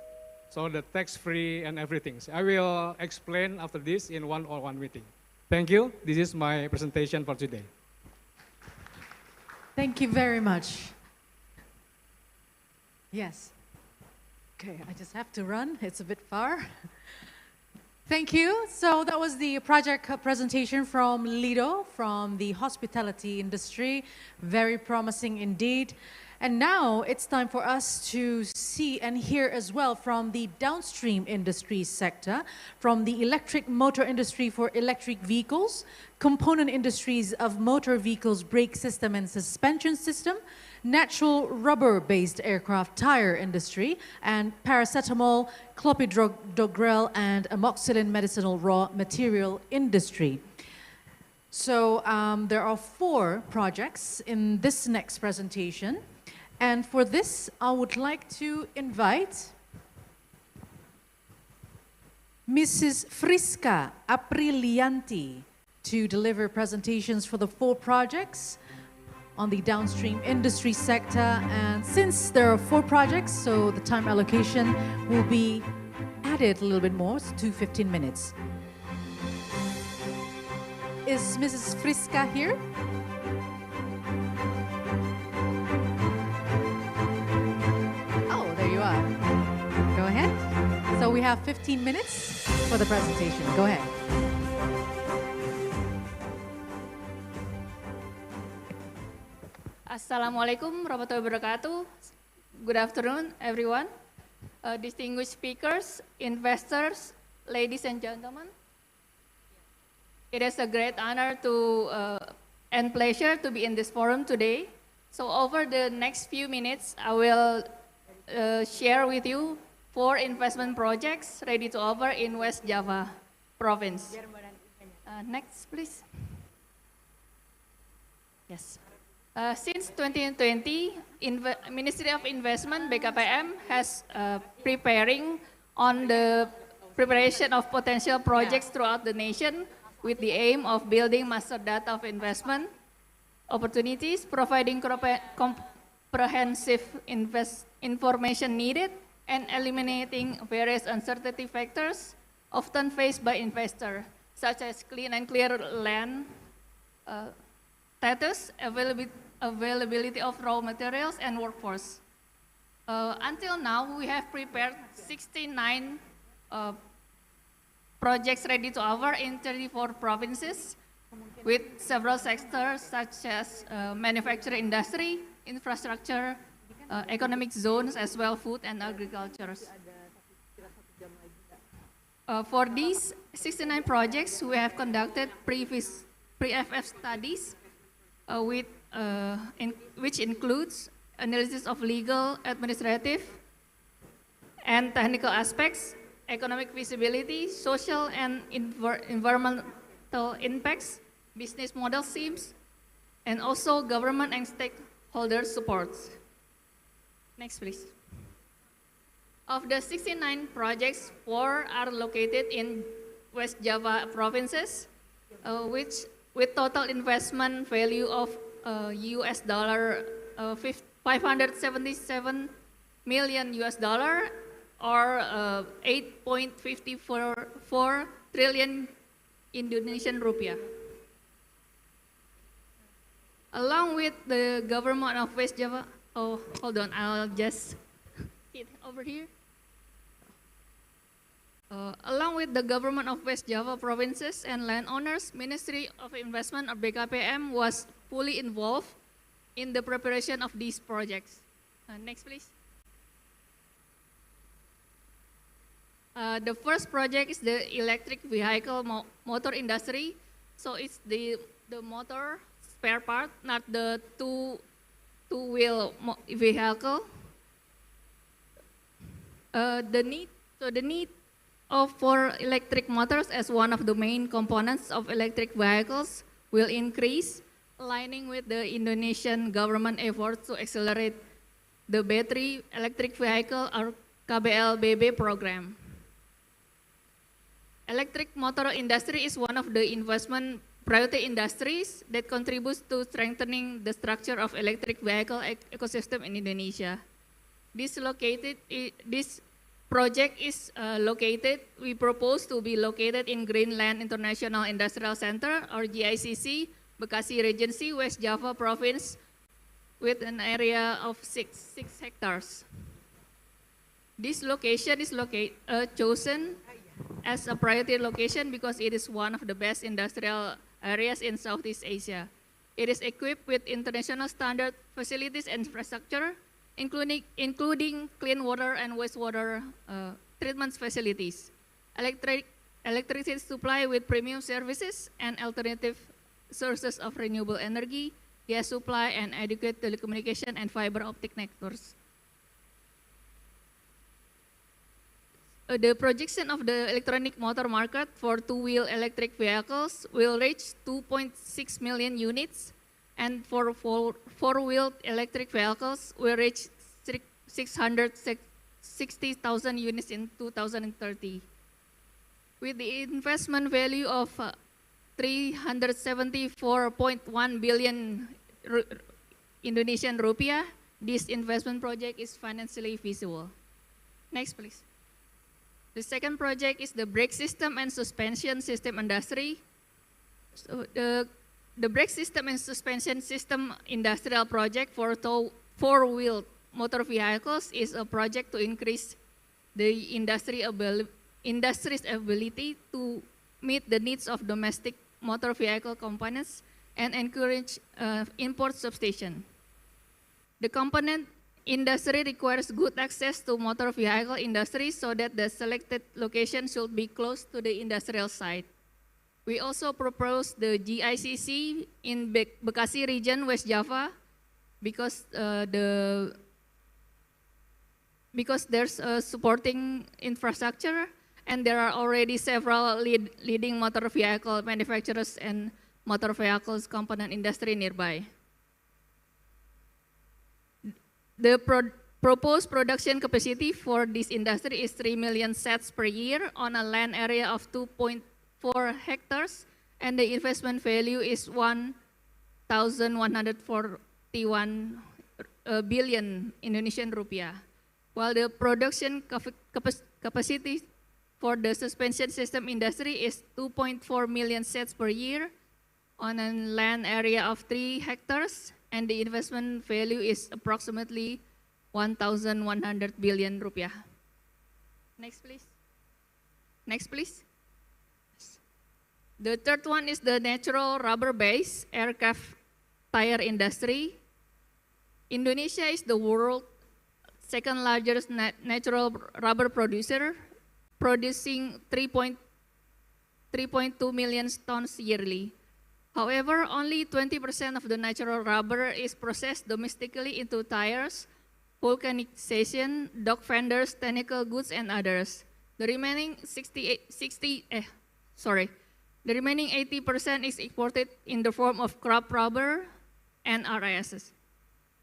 So the tax-free and everything. So I will explain after this in one-on-one meeting. Thank you. This is my presentation for today. Thank you very much. Yes. Okay, I just have to run. It's a bit far. Thank you. So that was the project presentation from Lido, from the hospitality industry. Very promising indeed. And now it's time for us to see and hear as well from the downstream industry sector, from the electric motor industry for electric vehicles, component industries of motor vehicles, brake system and suspension system, natural rubber-based aircraft tire industry, and paracetamol, clopidogrel, and amoxicillin medicinal raw material industry. So there are 4 projects in this next presentation. And for this, I would like to invite Mrs. Friska Aprilianti to deliver presentations for the 4 projects on the downstream industry sector. And since there are 4 projects, so the time allocation will be added a little bit more to 15 minutes. Is Mrs. Friska here? Oh, there you are. Go ahead. So we have 15 minutes for the presentation. Go ahead. Assalamualaikum warahmatullahi wabarakatuh. Good afternoon, everyone. Distinguished speakers, investors, ladies and gentlemen. It is a great honor and pleasure to be in this forum today. So over the next few minutes, I will share with you 4 investment projects ready to offer in West Java province. Next, please. Yes. Since 2020, Ministry of Investment, BKPM, has preparing on the preparation of potential projects throughout the nation with the aim of building master data of investment opportunities, providing comprehensive information needed, and eliminating various uncertainty factors often faced by investors, such as clean and clear land status, availability of raw materials, and workforce. Until now, we have prepared 69 projects ready to offer in 34 provinces with several sectors such as manufacturing industry, infrastructure, economic zones, as well food and agriculture. For these 69 projects, we have conducted pre-FF studies which includes analysis of legal, administrative, and technical aspects, economic feasibility, social and environmental impacts, business model schemes, and also government and stakeholder supports. Next, please. Of the 69 projects, 4 are located in West Java provinces, which with total investment value of US dollar 577 million US dollar, or 8.544 trillion Indonesian rupiah. Along with the government of West Java, oh, hold on, I'll just hit over here. Along with the government of West Java provinces and landowners, Ministry of Investment or BKPM was fully involved in the preparation of these projects. Next, please. The first project is the electric vehicle motor industry. So it's the motor spare part, not the two-wheel vehicle. The need for electric motors as one of the main components of electric vehicles will increase, aligning with the Indonesian government efforts to accelerate the battery electric vehicle or KBLBB program. Electric motor industry is one of the investment priority industries that contributes to strengthening the structure of electric vehicle ecosystem in Indonesia. This project is we propose to be located in Greenland International Industrial Center, or GICC, Bekasi Regency, West Java Province, with an area of 6 hectares. This location is chosen as a priority location because it is one of the best industrial areas in Southeast Asia. It is equipped with international standard facilities and infrastructure, including clean water and wastewater treatment facilities, electricity supply with premium services, and alternative sources of renewable energy, gas supply, and adequate telecommunication and fiber optic networks. The projection of the electronic motor market for two-wheel electric vehicles will reach 2.6 million units, and for four-wheel electric vehicles will reach 660,000 units in 2030. With the investment value of 374.1 billion Indonesian rupiah, this investment project is financially feasible. Next, please. The second project is the brake system and suspension system industry. So the brake system and suspension system industrial project for four-wheel motor vehicles is a project to increase the industry's ability to meet the needs of domestic motor vehicle components and encourage import substitution. The component industry requires good access to motor vehicle industry, so that the selected location should be close to the industrial site. We also propose the GICC in Bekasi region, West Java, because there's a supporting infrastructure, and there are already several leading motor vehicle manufacturers and motor vehicles component industry nearby. The proposed production capacity for this industry is 3 million sets per year on a land area of 2.4 hectares, and the investment value is 1,141 billion Indonesian rupiah, while the production capacity for the suspension system industry is 2.4 million sets per year on a land area of 3 hectares, and the investment value is approximately 1,100 billion rupiah. Next, please. Next, please. The third one is the natural rubber-based aircraft tire industry. Indonesia is the world's second largest natural rubber producer, producing 3.2 million tons yearly. However, only 20% of the natural rubber is processed domestically into tires, vulcanization, dock fenders, technical goods, and others. The remaining 80% is exported in the form of crop rubber and RISs.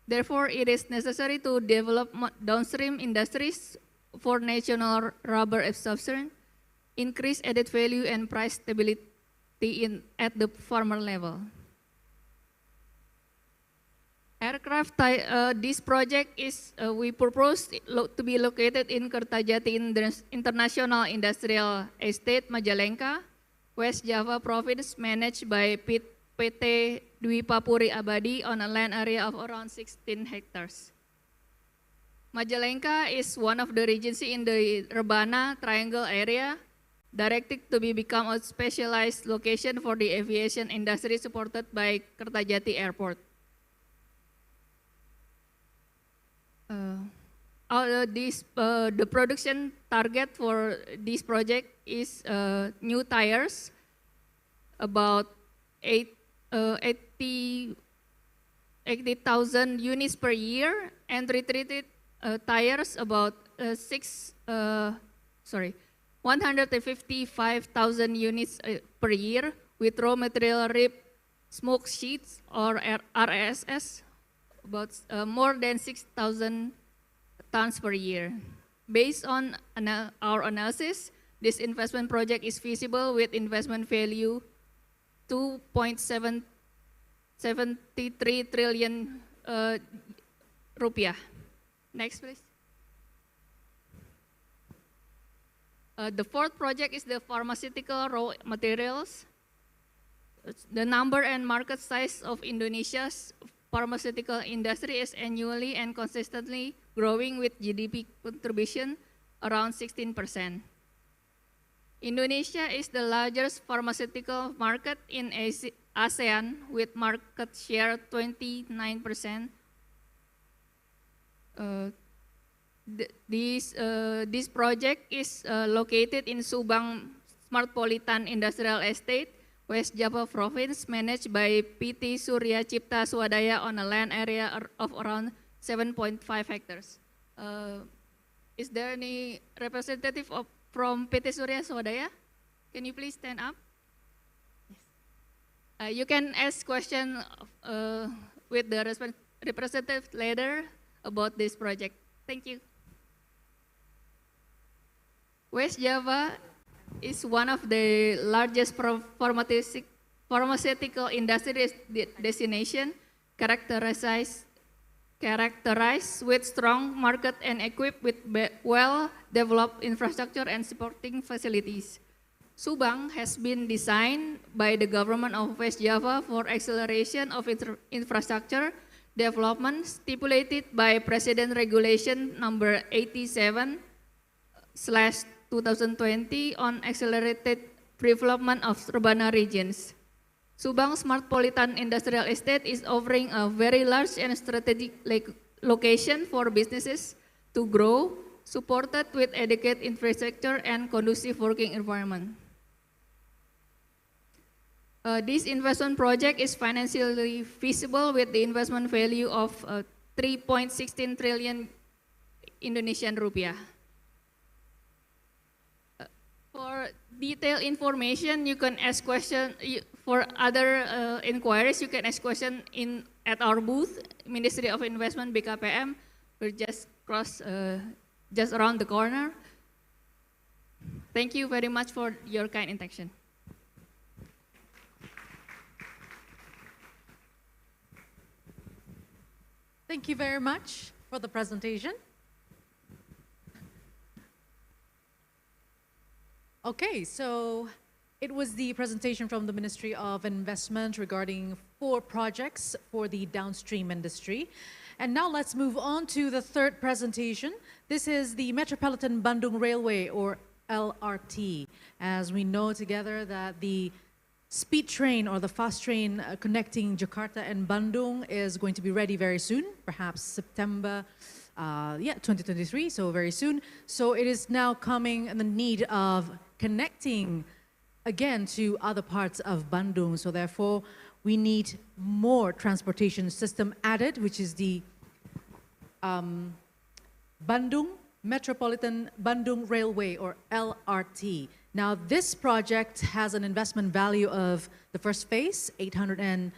Therefore, it is necessary to develop downstream industries for national rubber absorption, increase added value, and price stability at the farmer level. This project is, we propose to be located in Kertajati International Industrial Estate, Majalengka, West Java Province, managed by PT Dwi Papuri Abadi on a land area of around 16 hectares. Majalengka is one of the regency in the Rebana Triangle area, directed to become a specialized location for the aviation industry supported by Kertajati Airport. The production target for this project is new tires, about 80,000 units per year, and retreated tires about 155,000 units per year, with raw material rib smoke sheets or RSS, about more than 6,000 tons per year. Based on our analysis, this investment project is feasible with investment value 2.73 trillion rupiah. Next, please. The fourth project is the pharmaceutical raw materials. The number and market size of Indonesia's pharmaceutical industry is annually and consistently growing with GDP contribution around 16%. Indonesia is the largest pharmaceutical market in ASEAN with market share 29%. This project is located in Subang Smartpolitan Industrial Estate, West Java Province, managed by PT Surya Cipta Swadaya on a land area of around 7.5 hectares. Is there any representative from PT Surya Swadaya? Can you please stand up? Yes. You can ask questions with the representative later about this project. Thank you. West Java is one of the largest pharmaceutical industry destination, characterized with strong market and equipped with well-developed infrastructure and supporting facilities. Subang has been designed by the government of West Java for acceleration of infrastructure development stipulated by President Regulation number 87/2020 on accelerated development of urban regions. Subang Smartpolitan Industrial Estate is offering a very large and strategic location for businesses to grow, supported with adequate infrastructure and conducive working environment. This investment project is financially feasible with the investment value of 3.16 trillion Indonesian rupiah. For detailed information, you can ask questions. For other inquiries, you can ask questions at our booth, Ministry of Investment, BKPM. We're just just around the corner. Thank you very much for your kind intention. Thank you very much for the presentation. Okay, so it was the presentation from the Ministry of Investment regarding 4 projects for the downstream industry. And now let's move on to the third presentation. This is the Metropolitan Bandung Railway, or LRT. As we know together that the speed train or the fast train connecting Jakarta and Bandung is going to be ready very soon, perhaps September 2023, so very soon. So it is now coming in the need of connecting again to other parts of Bandung. So therefore, we need more transportation system added, which is the Metropolitan Bandung Railway, or LRT. Now, this project has an investment value of the first phase, $897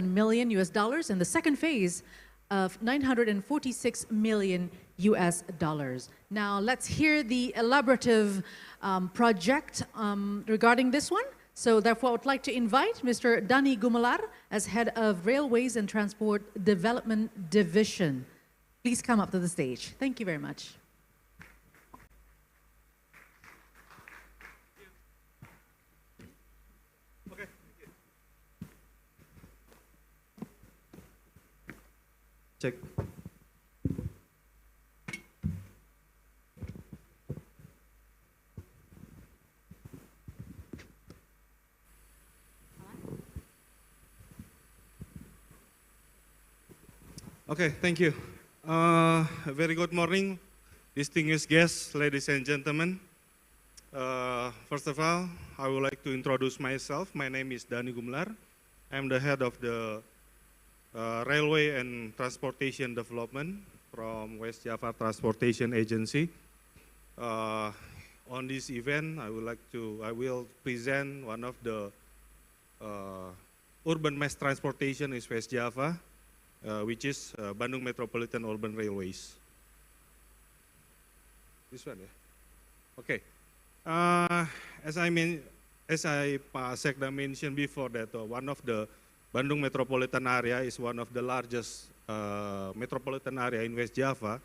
million US dollars, and the second phase of $946 million US dollars. Now, let's hear the elaborative project regarding this one. So therefore, I would like to invite Mr. Dani Gumelar as Head of Railways and Transport Development Division. Please come up to the stage. Thank you very much. Check. Okay, thank you. A very good morning, distinguished guests, ladies and gentlemen. First of all, I would like to introduce myself. My name is Dani Gumelar. I'm the head of the Railway and Transportation Development from West Java Transportation Agency. On this event, I will present one of the urban mass transportation in West Java, which is Bandung Metropolitan Urban Railways. This one, yeah. Okay. As Pak Sekda mentioned before, that one of the Bandung metropolitan area is one of the largest metropolitan area in West Java,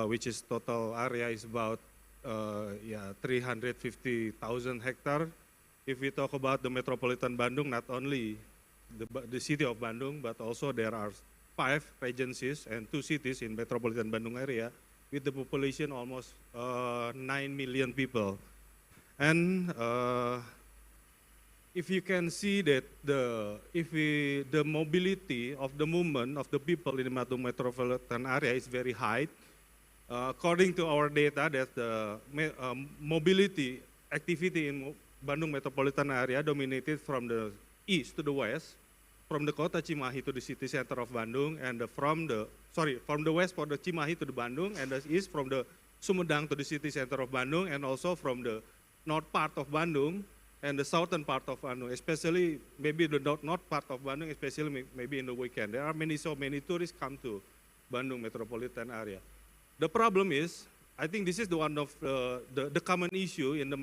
which is total area is about 350,000 hectares. If we talk about the metropolitan Bandung, not only the city of Bandung, but also there are 5 regencies and 2 cities in metropolitan Bandung area with the population almost 9 million people. And if you can see that the mobility of the movement of the people in the Bandung metropolitan area is very high, according to our data, that the mobility activity in Bandung metropolitan area dominated from the east to the west, from the Kota Cimahi to the city center of Bandung, and from the west for the Cimahi to the Bandung, and the east from the Sumedang to the city center of Bandung, and also from the north part of Bandung and the southern part of Bandung, especially maybe the north part of Bandung, especially maybe in the weekend. There are so many tourists come to Bandung metropolitan area. The problem is, I think this is one of the common issue in the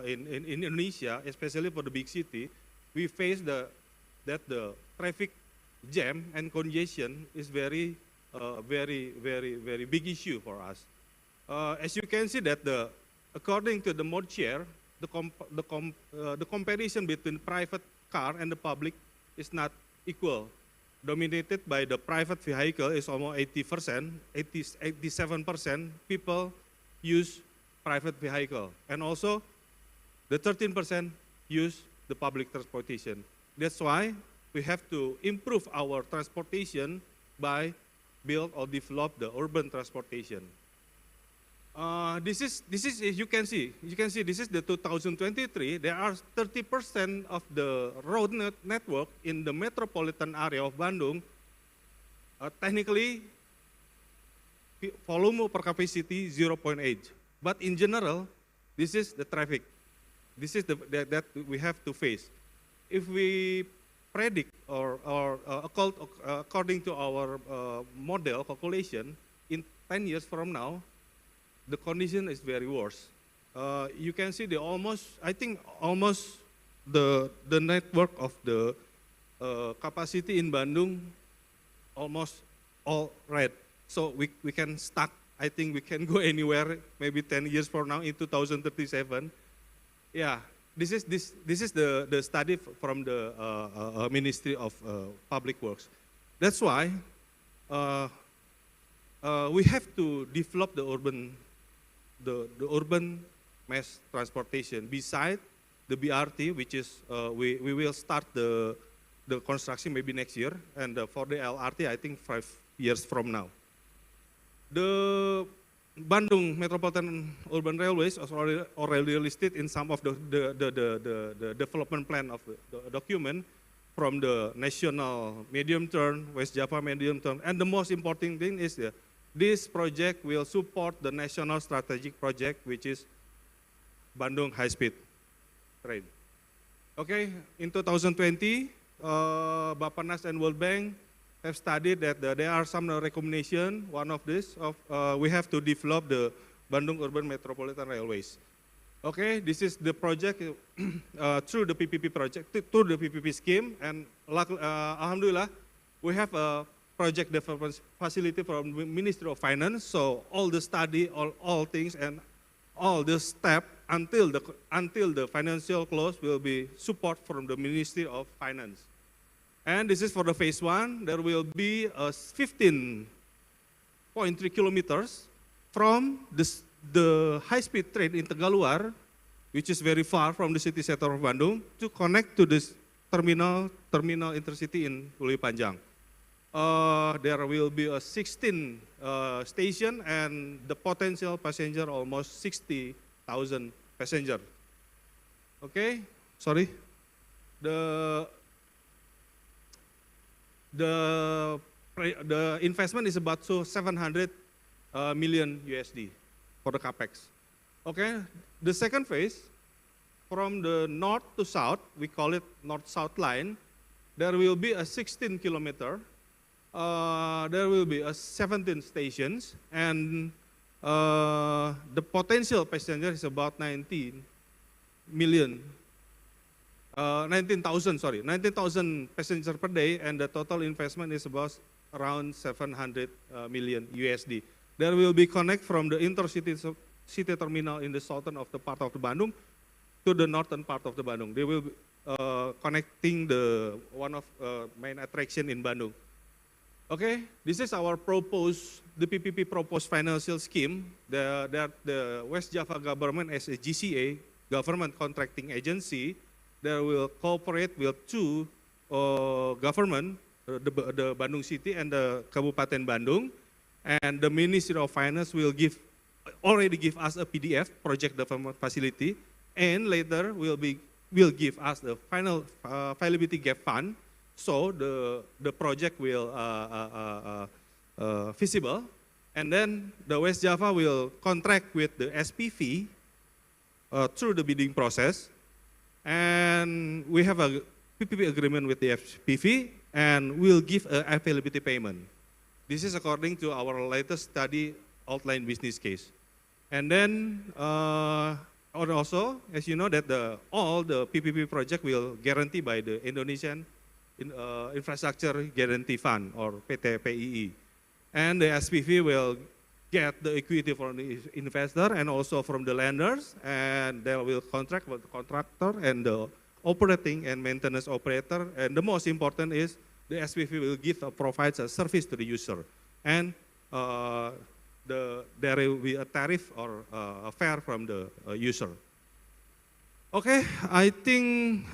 in Indonesia, especially for the big city. We face that the traffic jam and congestion is very big issue for us. As you can see that according to the mode share, the comparison between private car and the public is not equal. Dominated by the private vehicle is almost 80%, 87% people use private vehicle. And also the 13% use the public transportation. That's why we have to improve our transportation by build or develop the urban transportation. This is you can see this is the 2023. There are 30% of the road network in the metropolitan area of Bandung. Technically, volume per capacity 0.8. But in general, this is the traffic. This is that we have to face. If we predict or according to our model calculation, in 10 years from now, the condition is very worse. You can see almost the network of the capacity in Bandung almost all red. So we can stuck. I think we can go anywhere. Maybe 10 years from now in 2037. Yeah, this is the study from the Ministry of Public Works. That's why we have to develop the urban mass transportation. Beside the BRT, which is we will start the construction maybe next year, and for the LRT, I think 5 years from now. The Bandung Metropolitan Urban Railways is already listed in some of the development plan of the document, from the national medium term, West Java medium term, and the most important thing is this project will support the national strategic project, which is Bandung High Speed Train. Okay, in 2020, Bappenas and World Bank have studied that there are some recommendations. One of this, we have to develop the Bandung Urban Metropolitan Railways. Okay, this is the project through the PPP project, through the PPP scheme, and Alhamdulillah, we have a project development facility from the Ministry of Finance. So all the study, all things, and all the step until the financial close will be support from the Ministry of Finance. And this is for the phase 1. There will be 15.3 kilometers from the high-speed train in Tegaluar, which is very far from the city center of Bandung, to connect to this terminal intercity in Hulu Panjang. There will be a 16 station, and the potential passenger almost 60,000 passenger. Okay, sorry. The investment is about 700 million USD for the capex. Okay, the second phase, from the north to south, we call it north-south line. There will be a 16 kilometer. There will be 17 stations, and the potential passenger is about 19,000 passengers per day, and the total investment is about around 700 million USD. There will be connect from the intercity city terminal in the southern of the part of the Bandung to the northern part of the Bandung. They will be connecting the one of main attraction in Bandung. Okay, this is our the PPP proposed financial scheme. The West Java government as a GCA government contracting agency that will cooperate with two government, the Bandung City and the Kabupaten Bandung, and the Ministry of Finance will already give us a PDF, project development facility, and later will give us the final viability gap fund, so the project will feasible, and then the West Java will contract with the SPV through the bidding process, and we have a PPP agreement with the SPV, and we'll give a availability payment. This is according to our latest study outline business case. And then also, as you know, that all the PPP project will guarantee by the Indonesian Infrastructure Guarantee Fund, or PT PII. And the SPV will get the equity from the investor and also from the lenders, and they will contract with the contractor and the operating and maintenance operator. And the most important is the SPV will provides a service to the user. And there will be a tariff or a fare from the user. Okay, I think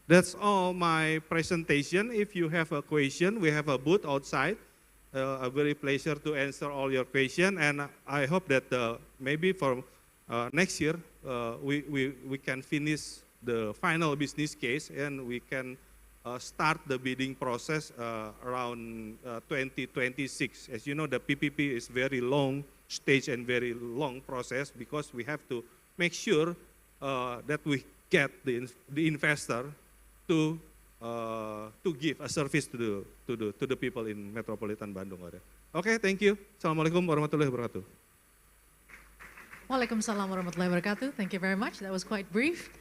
that's all my presentation. If you have a question, we have a booth outside. A very pleasure to answer all your questions, and I hope that maybe for next year we can finish the final business case and we can start the bidding process around 2026. As you know, the PPP is very long stage and very long process, because we have to make sure that we get the investor to give a service to the people in Metropolitan Bandung area. Okay, thank you. Assalamualaikum warahmatullahi wabarakatuh. Waalaikumsalam warahmatullahi wabarakatuh. Thank you very much. That was quite brief.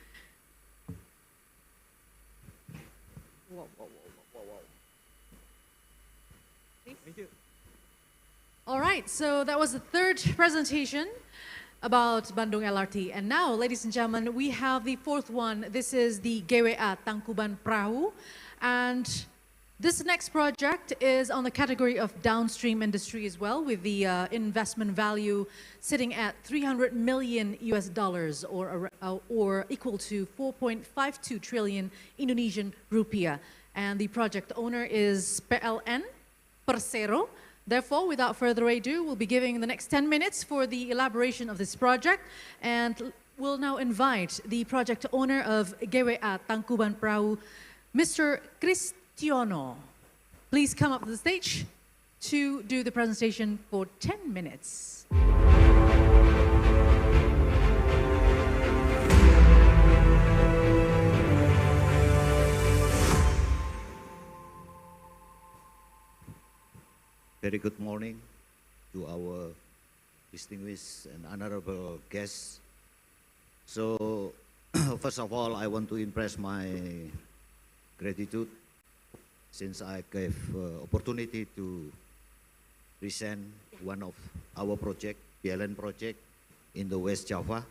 Thank you. All right, so that was the third presentation about Bandung LRT. And now, ladies and gentlemen, we have the fourth one. This is the GWA Tangkuban Perahu. And this next project is on the category of downstream industry as well, with the investment value sitting at $300 million or equal to 4.52 trillion Indonesian rupiah. And the project owner is PLN Persero. Therefore, without further ado, we'll be giving the next 10 minutes for the elaboration of this project, and we'll now invite the project owner of GWA Tangkuban Perahu, Mr. Cristiono. Please come up to the stage to do the presentation for 10 minutes. Very good morning to our distinguished and honorable guests. So, first of all, I want to express my gratitude since I gave opportunity to present one of our project, PLN project, in the West Java,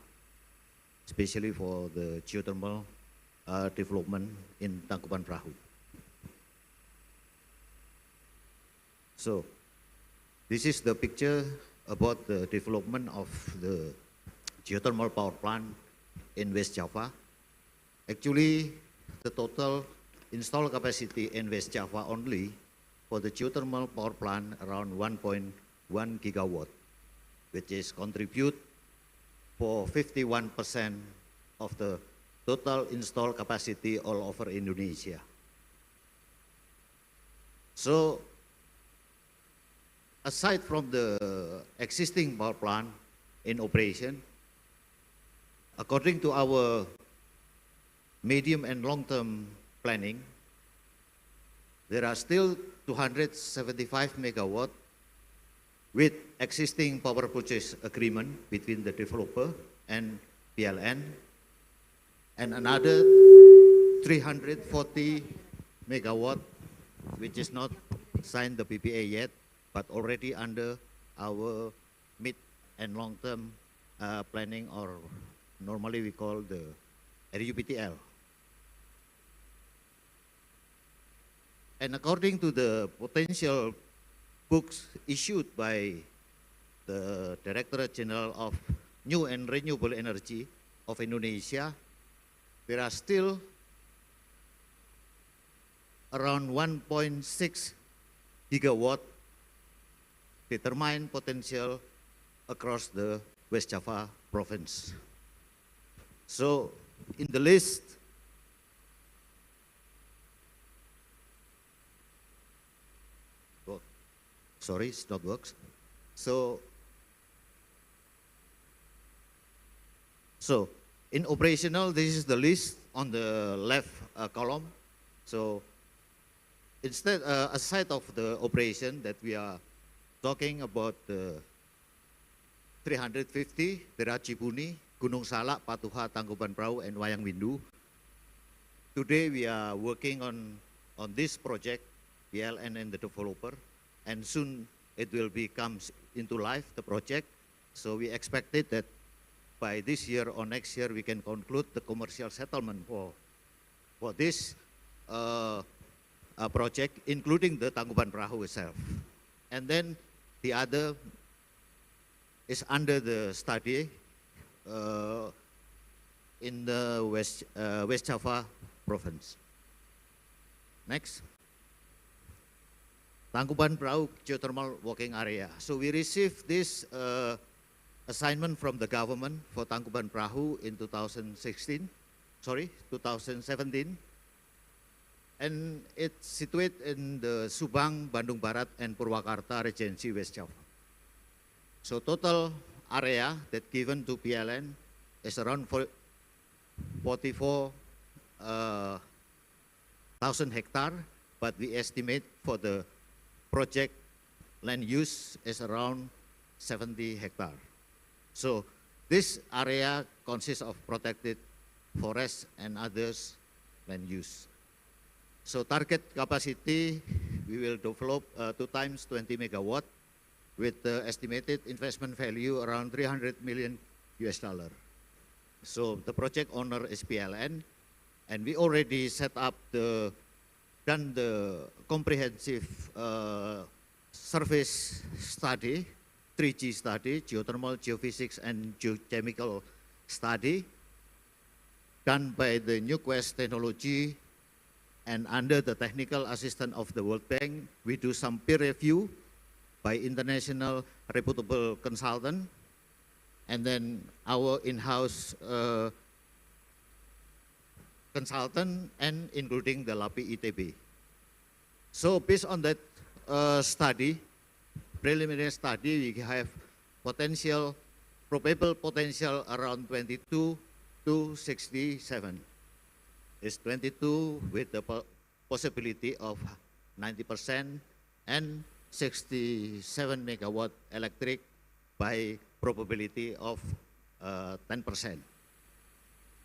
especially for the geothermal development in Tangkuban Perahu. So, this is the picture about the development of the geothermal power plant in West Java. Actually, the total installed capacity in West Java only for the geothermal power plant around 1.1 gigawatt, which is contribute for 51% of the total installed capacity all over Indonesia. So, aside from the existing power plant in operation, according to our medium and long-term planning, there are still 275 megawatt with existing power purchase agreement between the developer and PLN, and another 340 megawatt which is not signed the PPA yet, but already under our mid and long-term planning, or normally we call the RUPTL. And according to the potential books issued by the Directorate General of New and Renewable Energy, of Indonesia, there are still around 1.6 gigawatt determined potential across the West Java province. So in the list, sorry, it's not works. So in operational, this is the list on the left column. So instead, aside of the operation that we are talking about, 350, there are Cibuni, Gunung Salak, Patuha, Tangkuban Perahu, and Wayang Windu. Today we are working on this project, PLN and the developer, and soon it will comes into life, the project. So we expected that by this year or next year we can conclude the commercial settlement for this project, including the Tangkuban Perahu itself. And then the other is under the study in the West Java province. Next. Tangkuban Perahu geothermal working area. So we received this assignment from the government for Tangkuban Perahu in 2017, and it's situated in the Subang, Bandung Barat, and Purwakarta Regency, West Java. So total area that given to PLN is around 44,000 hectare, but we estimate for the project land use is around 70 hectare. So this area consists of protected forests and others land use. So target capacity, we will develop 2 times 20 megawatt with the estimated investment value around $300 million. So the project owner is PLN, and we already set up done the comprehensive surface study, 3G study, geothermal, geophysics, and geochemical study, done by the NuQuest technology, and under the technical assistance of the World Bank, we do some peer review by international reputable consultant, and then our in-house consultant, and including the LAPI ITB. So based on that preliminary study, we have probable potential around 22 to 67. It's 22 with the possibility of 90% and 67 megawatt electric by probability of 10%.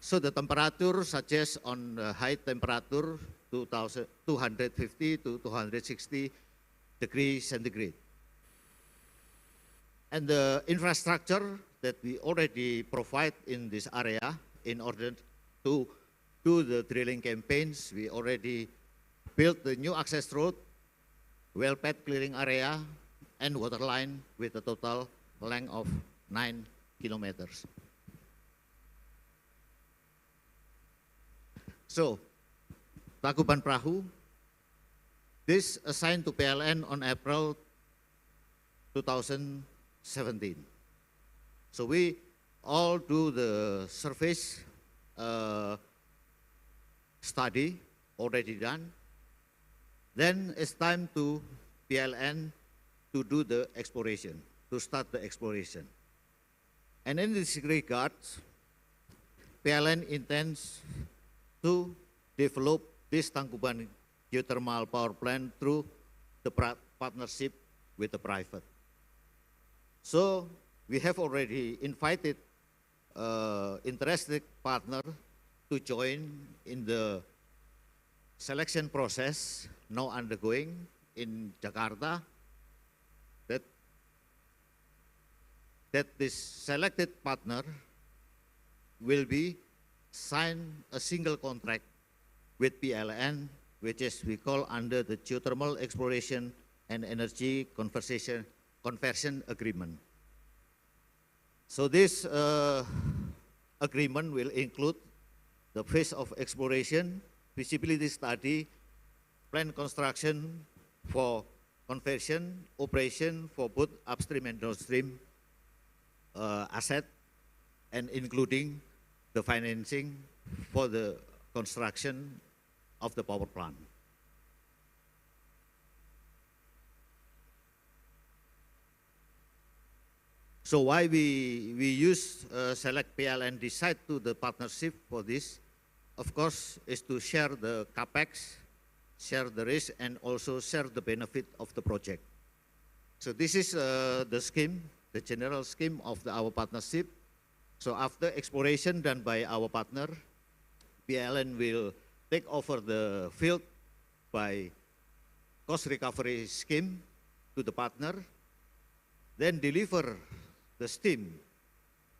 So the temperature suggests on high temperature 250 to 260 degrees centigrade. And the infrastructure that we already provide in this area in order to do the drilling campaigns, we already built the new access road, well pad clearing area, and water line with a total length of 9 kilometers. So, Tangkuban Perahu, this assigned to PLN on April 2017. So we all do the surface study already done. Then it's time to PLN to do the exploration, to start the exploration. And in this regard, PLN intends to develop this Tangkuban geothermal power plant through the partnership with the private. So we have already invited interested partner to join in the selection process now undergoing in Jakarta, that this selected partner will be sign a single contract with PLN, which is we call under the Geothermal Exploration and Energy Conversion Agreement. So this agreement will include the phase of exploration, feasibility study, plan construction for conversion, operation for both upstream and downstream asset, and including the financing for the construction of the power plant. So why we use select PLN decide to the partnership for this, of course, is to share the capex, share the risk, and also share the benefit of the project. So this is the scheme, the general scheme of our partnership. So after exploration done by our partner, PLN will take over the field by cost recovery scheme to the partner, then deliver the steam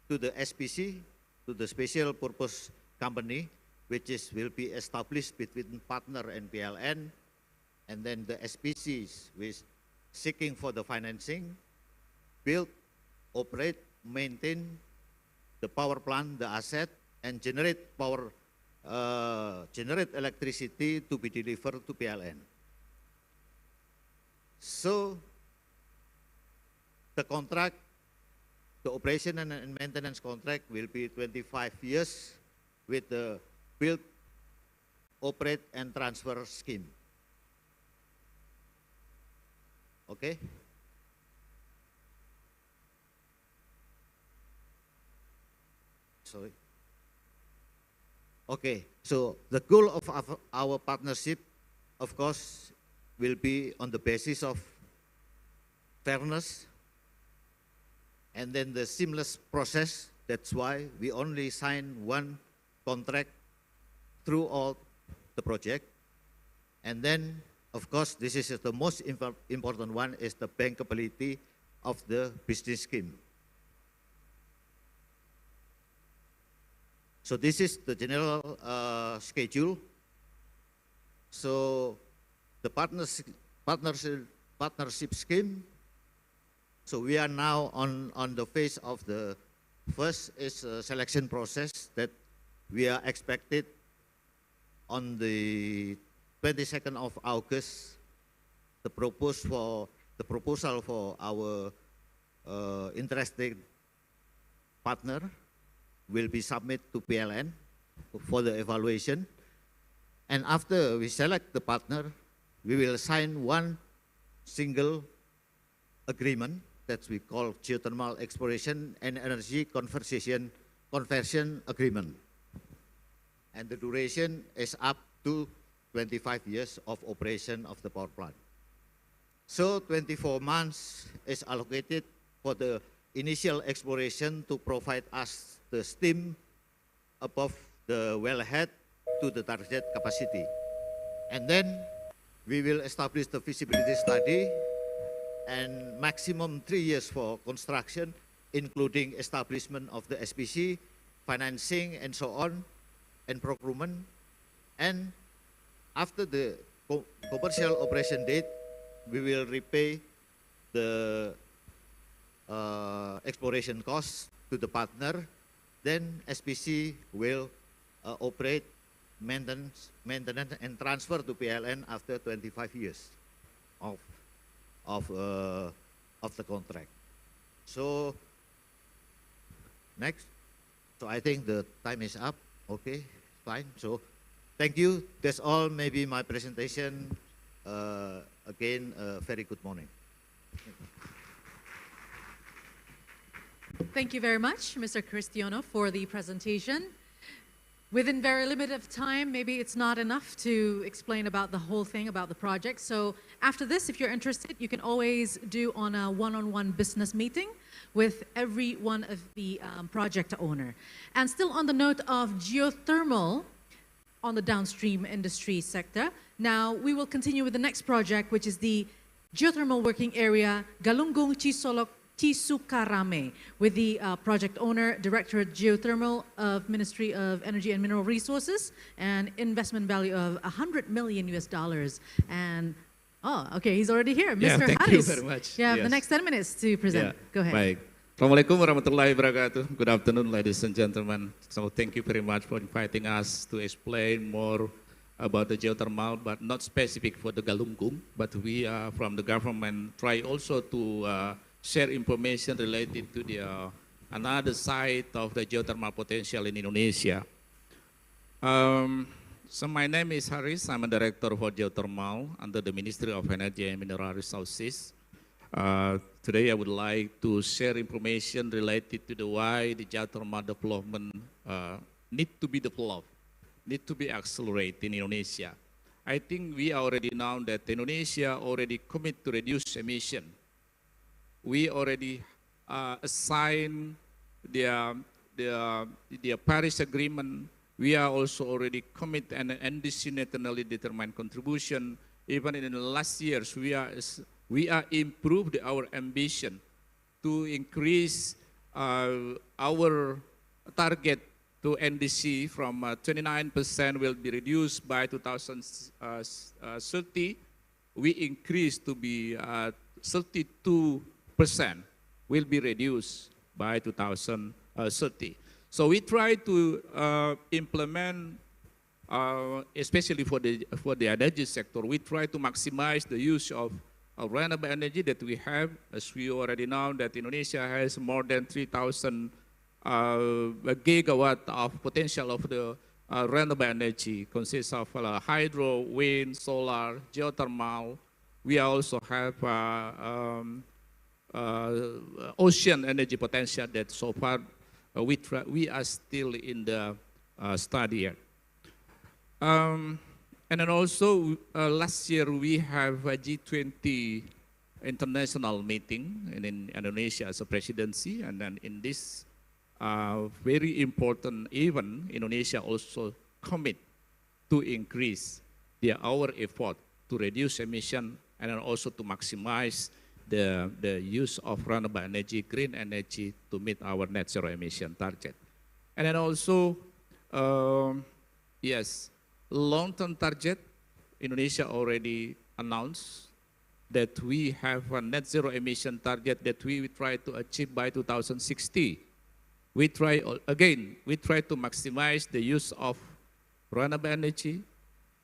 to the SPC, to the special purpose company, which will be established between partner and PLN, and then the SPCs with seeking for the financing, build, operate, maintain the power plant, the asset, and generate power, generate electricity to be delivered to PLN. So the contract, the operation and maintenance contract will be 25 years with the build, operate, and transfer scheme. Okay? Sorry. Okay, so the goal of our partnership, of course, will be on the basis of fairness and then the seamless process. That's why we only sign one contract throughout the project. And then, of course, this is the most important one, is the bankability of the business scheme. So this is the general schedule. So the partnership scheme. So we are now on the phase of the first is a selection process that we are expected on the 22nd of August. The proposal for our interested partner will be submitted to PLN for the evaluation. And after we select the partner, we will sign one single agreement that we call Geothermal Exploration and Energy Conversion Agreement. And the duration is up to 25 years of operation of the power plant. So 24 months is allocated for the initial exploration to provide us the steam above the wellhead to the target capacity. And then we will establish the feasibility study and maximum 3 years for construction, including establishment of the SPC, financing, and so on, and procurement. And after the commercial operation date, we will repay the exploration costs to the partner. Then SPC will operate, maintenance, and transfer to PLN after 25 years of the contract. So next. So I think the time is up. Okay, fine. So thank you. That's all. Maybe my presentation. Again, very good morning. Thank you very much, Mr. Cristiano, for the presentation. Within very limited time, maybe it's not enough to explain about the whole thing, about the project. So after this, if you're interested, you can always do on a one-on-one business meeting with every one of the project owner. And still on the note of geothermal on the downstream industry sector, now we will continue with the next project, which is the geothermal working area Galunggung Chisolok Tisukarame, with the project owner, Directorate Geothermal of Ministry of Energy and Mineral Resources, and investment value of $100 million. And oh, okay, he's already here, Mr. Thank Haris. you very much. You have Yes. the next 10 minutes to present. Go ahead. Baik. Assalamualaikum warahmatullahi wabarakatuh. Good afternoon, ladies and gentlemen. So thank you very much for inviting us to explain more about the geothermal, but not specific for the Galunggung, but we are from the government try also to share information related to the another side of the geothermal potential in Indonesia. So my name is Haris. I'm a director for geothermal under the Ministry of Energy and Mineral Resources. Today I would like to share information related to the why the geothermal development need to be developed, need to be accelerated in Indonesia. I think we already know that Indonesia already commit to reduce emission. We already assign the Paris Agreement. We are also already commit an nationally determined contribution. Even in the last years, we are improved our ambition to increase our target to NDC from 29% will be reduced by 2030. We increase to be 32% will be reduced by 2030. So we try to implement, especially for the energy sector, we try to maximize the use of renewable energy that we have. As we already know that Indonesia has more than 3,000 gigawatt of potential of the renewable energy, consists of hydro, wind, solar, geothermal. We also have ocean energy potential that so far we are still in the study yet. And then also last year we have a G20 international meeting in Indonesia as a presidency, and then in this very important event, Indonesia also commit to increase our effort to reduce emission and then also to maximize the use of renewable energy, green energy to meet our net zero emission target. And then also, yes, long-term target, Indonesia already announced that we have a net zero emission target that we will try to achieve by 2060. We try to maximize the use of renewable energy,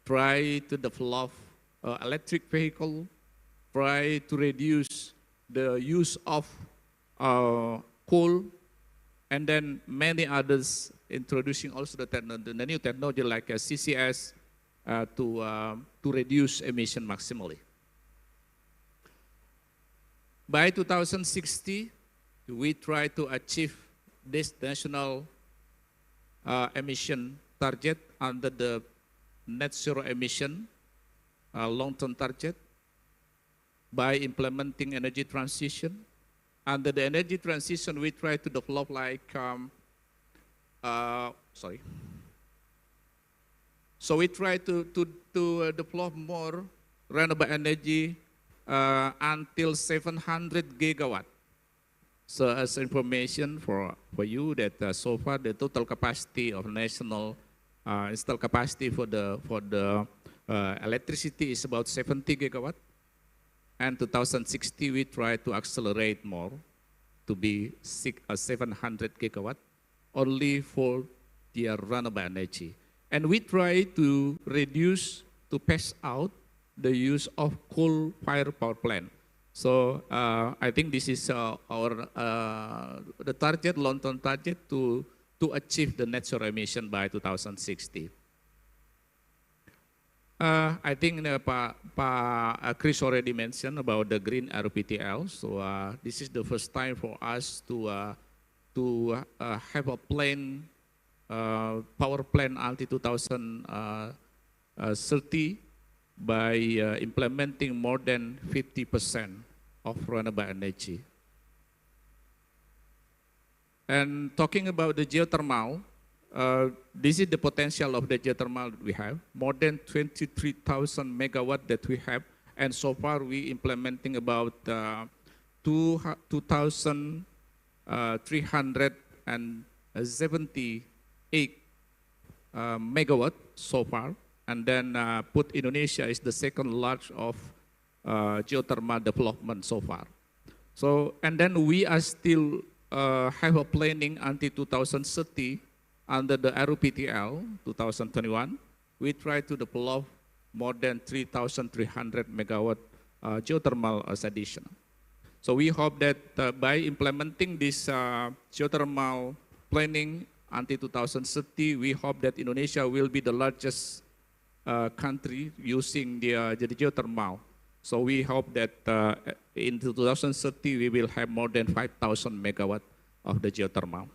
try to develop electric vehicle, try to reduce the use of coal, and then many others, introducing also the new technology like CCS to reduce emission maximally. By 2060, we try to achieve this national emission target under the net zero emission long-term target by implementing energy transition. Under the energy transition, we try to develop So we try to develop more renewable energy until 700 gigawatt. So as information for you that so far the total capacity of national installed capacity for the electricity is about 70 gigawatt. And 2060 we try to accelerate more to be 700 gigawatt only for the renewable energy. And we try to reduce, to pass out the use of coal-fired power plant. So I think this is our the target, long-term target to achieve the net zero emission by 2060. I think Pak Chris already mentioned about the green RPTL. So this is the first time for us to have a plan, power plant until 2030 by implementing more than 50% of renewable energy. And talking about the geothermal, this is the potential of the geothermal that we have, more than 23,000 megawatt that we have, and so far we implementing about 2,378 megawatt so far, and then put Indonesia is the second large of geothermal development so far. So, and then we are still have a planning until 2030 under the RUPTL 2021. We try to develop more than 3,300 megawatt geothermal as additional. So we hope that by implementing this geothermal planning until 2030, we hope that Indonesia will be the largest country using the geothermal. So we hope that in 2030, we will have more than 5,000 megawatt of the geothermal.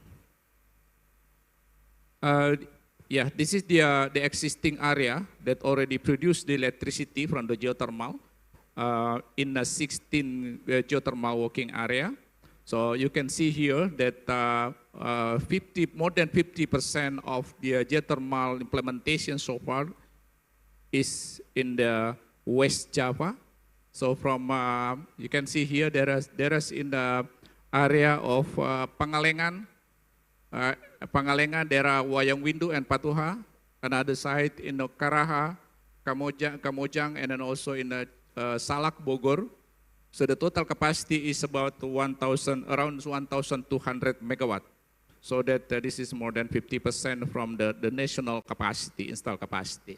Yeah, this is the existing area that already produced the electricity from the geothermal in a 16 geothermal working area. So you can see here that more than 50% of the geothermal implementation so far is in the West Java. So from you can see here there is in the area of Pangalengan, daerah Wayang Windu and Patuha, another site in the Karaha, Kamojang, and then also in the Salak, Bogor. So the total capacity is about around 1,200 megawatt. So that this is more than 50% from the national capacity, installed capacity.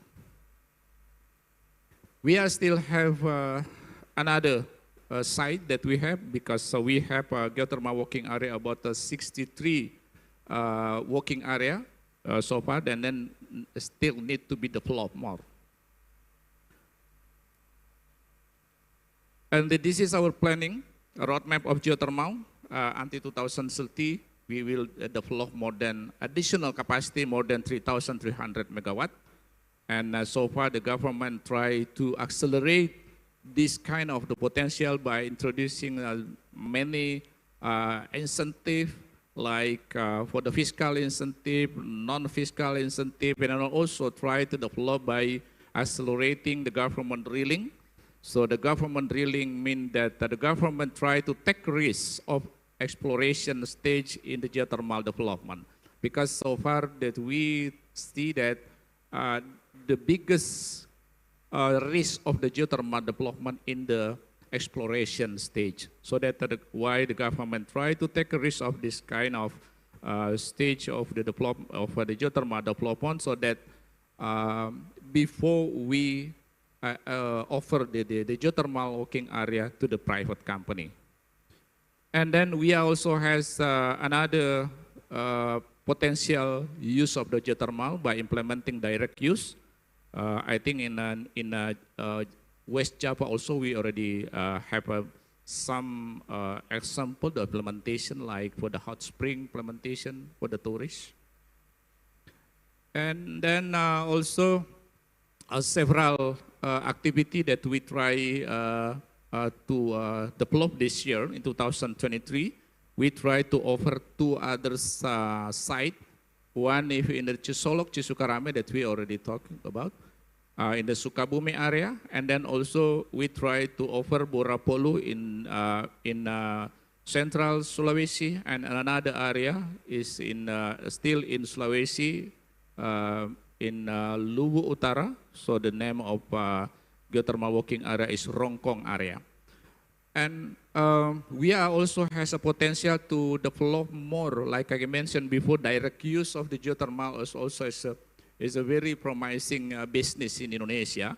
We still have another site that we have, because we have a geothermal working area about 63 working area so far, and then still need to be developed more. And this is our planning, a roadmap of geothermal. Until 2030, we will develop additional capacity, more than 3,300 megawatt. And so far, the government try to accelerate this kind of the potential by introducing many incentives, like for the fiscal incentive, non-fiscal incentive, and also try to develop by accelerating the government drilling. So the government drilling means that the government try to take risks of exploration stage in the geothermal development. Because so far that we see that the biggest risk of the geothermal development in the exploration stage. So that why the government try to take a risk of this kind of stage of the development of the geothermal development, so that before we offer the geothermal working area to the private company. And then we also has another potential use of the geothermal by implementing direct use. I think in West Java also we already have some example the implementation, like for the hot spring implementation for the tourists. And then also several activity that we try to develop this year in 2023. We try to offer two other sites. One is in the Cisolok, Cisukarame that we already talked about, in the Sukabumi area, and then also we try to offer Borapolu in central Sulawesi, and another area is in still in Sulawesi, in Luwu Utara. So the name of geothermal working area is Rongkong area. And we also has a potential to develop more, like I mentioned before, direct use of the geothermal is also is a very promising business in Indonesia.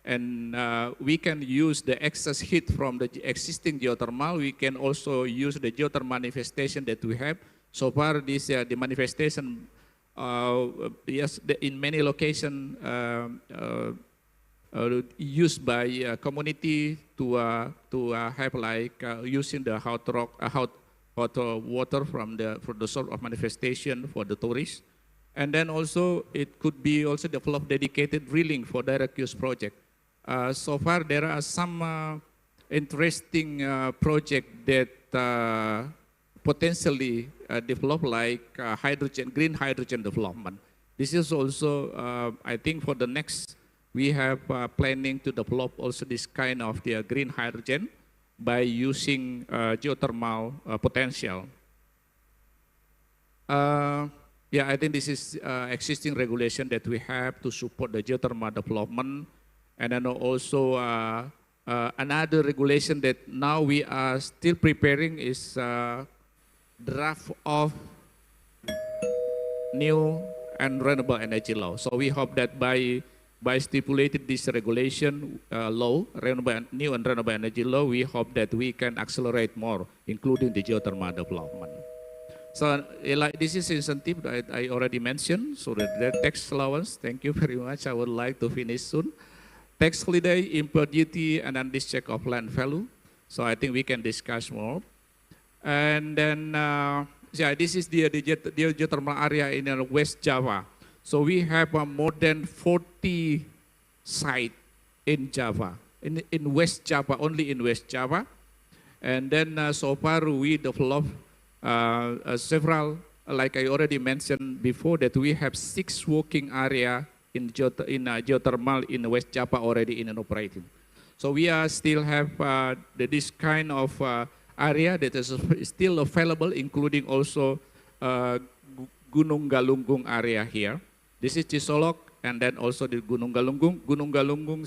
And we can use the excess heat from the existing geothermal. We can also use the geothermal manifestation that we have. So far, this the manifestation, yes, in many locations used by community to have like using the hot water from the source of manifestation for the tourists. And then also it could be also develop dedicated drilling for direct use project. So far there are some interesting project that potentially develop like green hydrogen development. This is also, I think for the next, we have planning to develop also this kind of the green hydrogen by using geothermal potential. Yeah, I think this is existing regulation that we have to support the geothermal development. And then also another regulation that now we are still preparing is draft of new and renewable energy law. So we hope that by stipulated this regulation law, new and renewable energy law, we hope that we can accelerate more, including the geothermal development. So like this is incentive that I already mentioned. So the tax allowance, thank you very much. I would like to finish soon. Tax holiday, import duty, and then this check of land value. So I think we can discuss more. And then, yeah, this is the geothermal area in West Java. So we have more than 40 sites in Java, in West Java, only in West Java. And then so far we developed several, like I already mentioned before, that we have 6 working area in geothermal in West Java already in operating. So we are still have this kind of area that is still available, including also Gunung Galunggung area here. This is Cisolok, and then also the Gunung Galunggung. Gunung Galunggung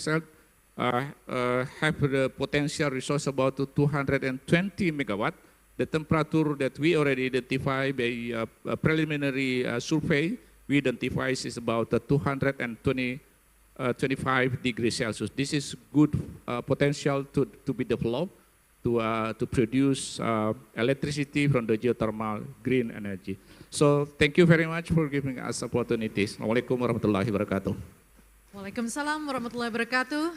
have the potential resource about 220 megawatt. The temperature that we already identify by a preliminary survey, we identify is about 225 degrees Celsius. This is good potential to be developed to produce electricity from the geothermal green energy. So thank you very much for giving us opportunities. Assalamualaikum warahmatullahi wabarakatuh. Waalaikumsalam warahmatullahi wabarakatuh.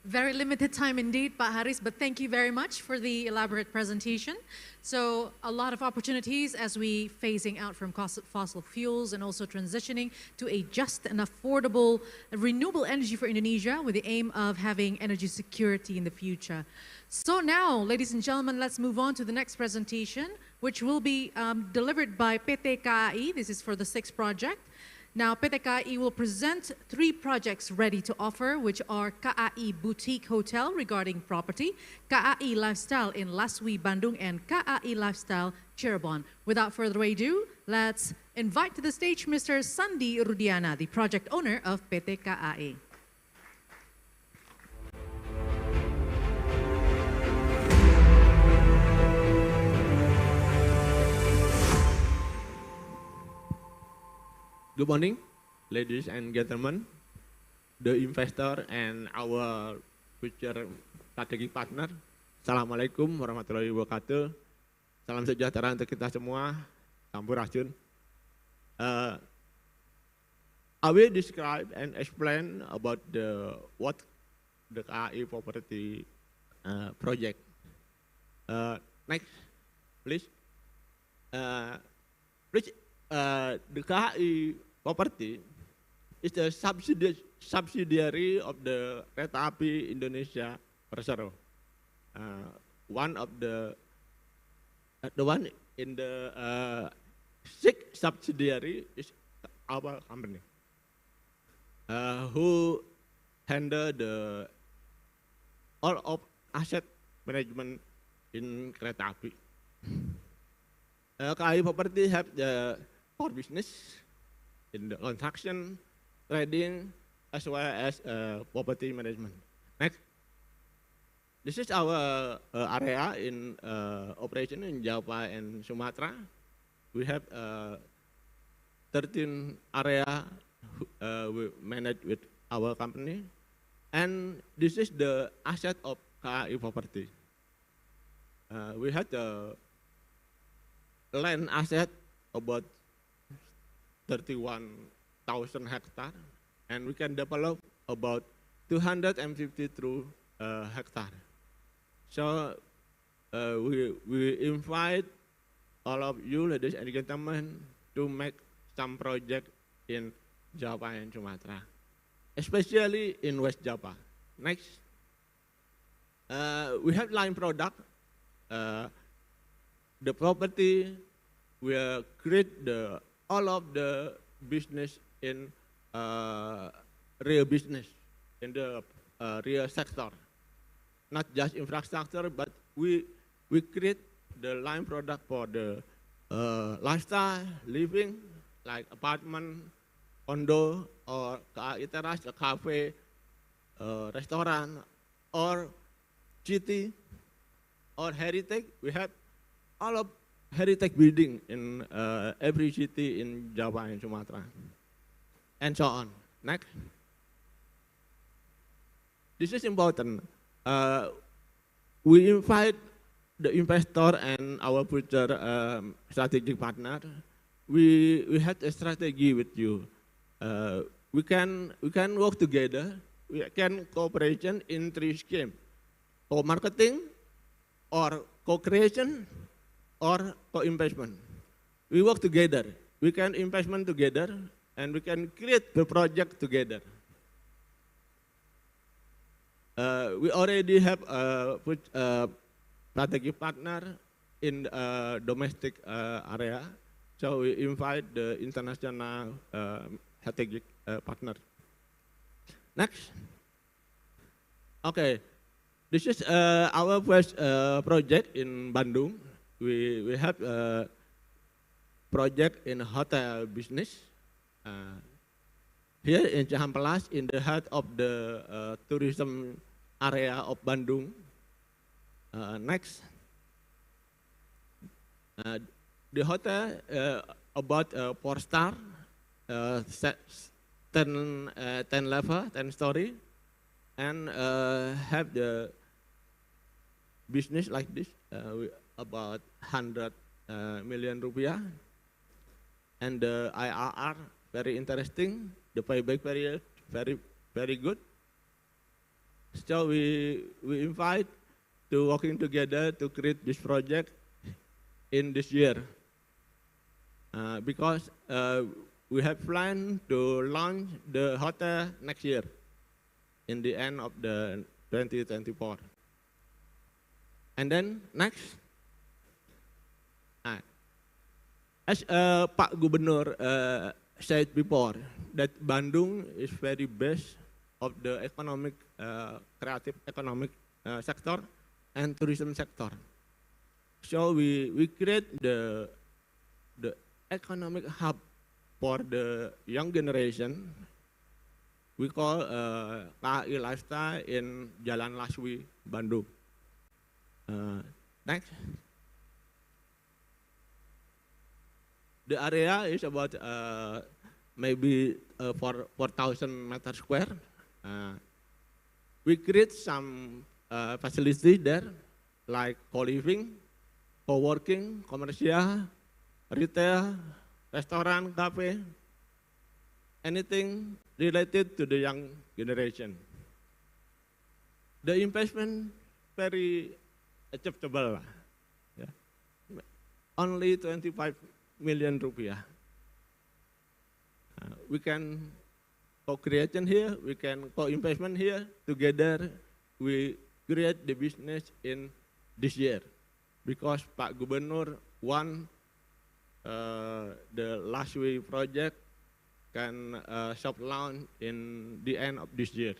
Very limited time indeed, Pak Haris, but thank you very much for the elaborate presentation. So a lot of opportunities as we phasing out from fossil fuels and also transitioning to a just and affordable renewable energy for Indonesia with the aim of having energy security in the future. So now, ladies and gentlemen, let's move on to the next presentation, which will be delivered by PT KAI. This is for the 6th project. Now, PT KAI will present 3 projects ready to offer, which are KAI Boutique Hotel regarding property, KAI Lifestyle in Laswi, Bandung, and KAI Lifestyle, Cirebon. Without further ado, let's invite to the stage Mr. Sandi Rudiana, the project owner of PT KAI. Good morning, ladies and gentlemen, the investor and our future strategic partner. Assalamualaikum warahmatullahi wabarakatuh. Salam sejahtera untuk kita semua. Sampurasun. I will describe and explain about what the KAI property project. Next, please. The KAI property is the subsidiary of the Kereta Api Indonesia Persero. One of the one in the 6th subsidiary is our company, who handle the all of asset management in Kereta Api. KAI property have the core business in the construction, trading, as well as property management. Next, this is our area in operation in Java and Sumatra. We have 13 area we manage with our company, and this is the asset of KAI property. We have the land asset about 31,000 hectares, and we can develop about 252 hectares. So we invite all of you, ladies and gentlemen, to make some project in Java and Sumatra, especially in West Java. Next, we have line product. The property will create all of the business in real business, in the real sector. Not just infrastructure, but we create the line product for the lifestyle, living, like apartment, condo, or KAI Teras, a cafe, restaurant, or city, or heritage. We have all of heritage building in every city in Java and Sumatra, and so on. Next. This is important. We invite the investor and our future strategic partner. We had a strategy with you. We can work together. We can cooperation in 3 schemes: co-marketing, or co-creation, or co-investment. We work together. We can investment together, and we can create the project together. We already have a strategic partner in domestic area, so we invite the international strategic partner. Next. Okay, this is our first project in Bandung. We have a project in hotel business. Here in Cihampelas, in the heart of the tourism area of Bandung. Next. The hotel about 4-star, 10 level, 10 story, and have the business like this, about 100 million rupiah, and the IRR very interesting, the payback period very good. So we invite to working together to create this project in this year, because we have planned to launch the hotel next year, in the end of the 2024. And then next, as Pak Gubernur said before, that Bandung is very best of the economic, creative economic sector and tourism sector. So we create the economic hub for the young generation. We call KAI Lifestyle in Jalan Laswi, Bandung. Next. The area is about maybe 4,000 meters square. We create some facilities there, like co-living, co-working, commercial, retail, restaurant, cafe, anything related to the young generation. The investment very acceptable. Yeah. Only 25 million rupiah. We can co-creation here, we can co-investment here. Together, we create the business in this year. Because Pak Gubernur want the Laswi project can soft launch in the end of this year.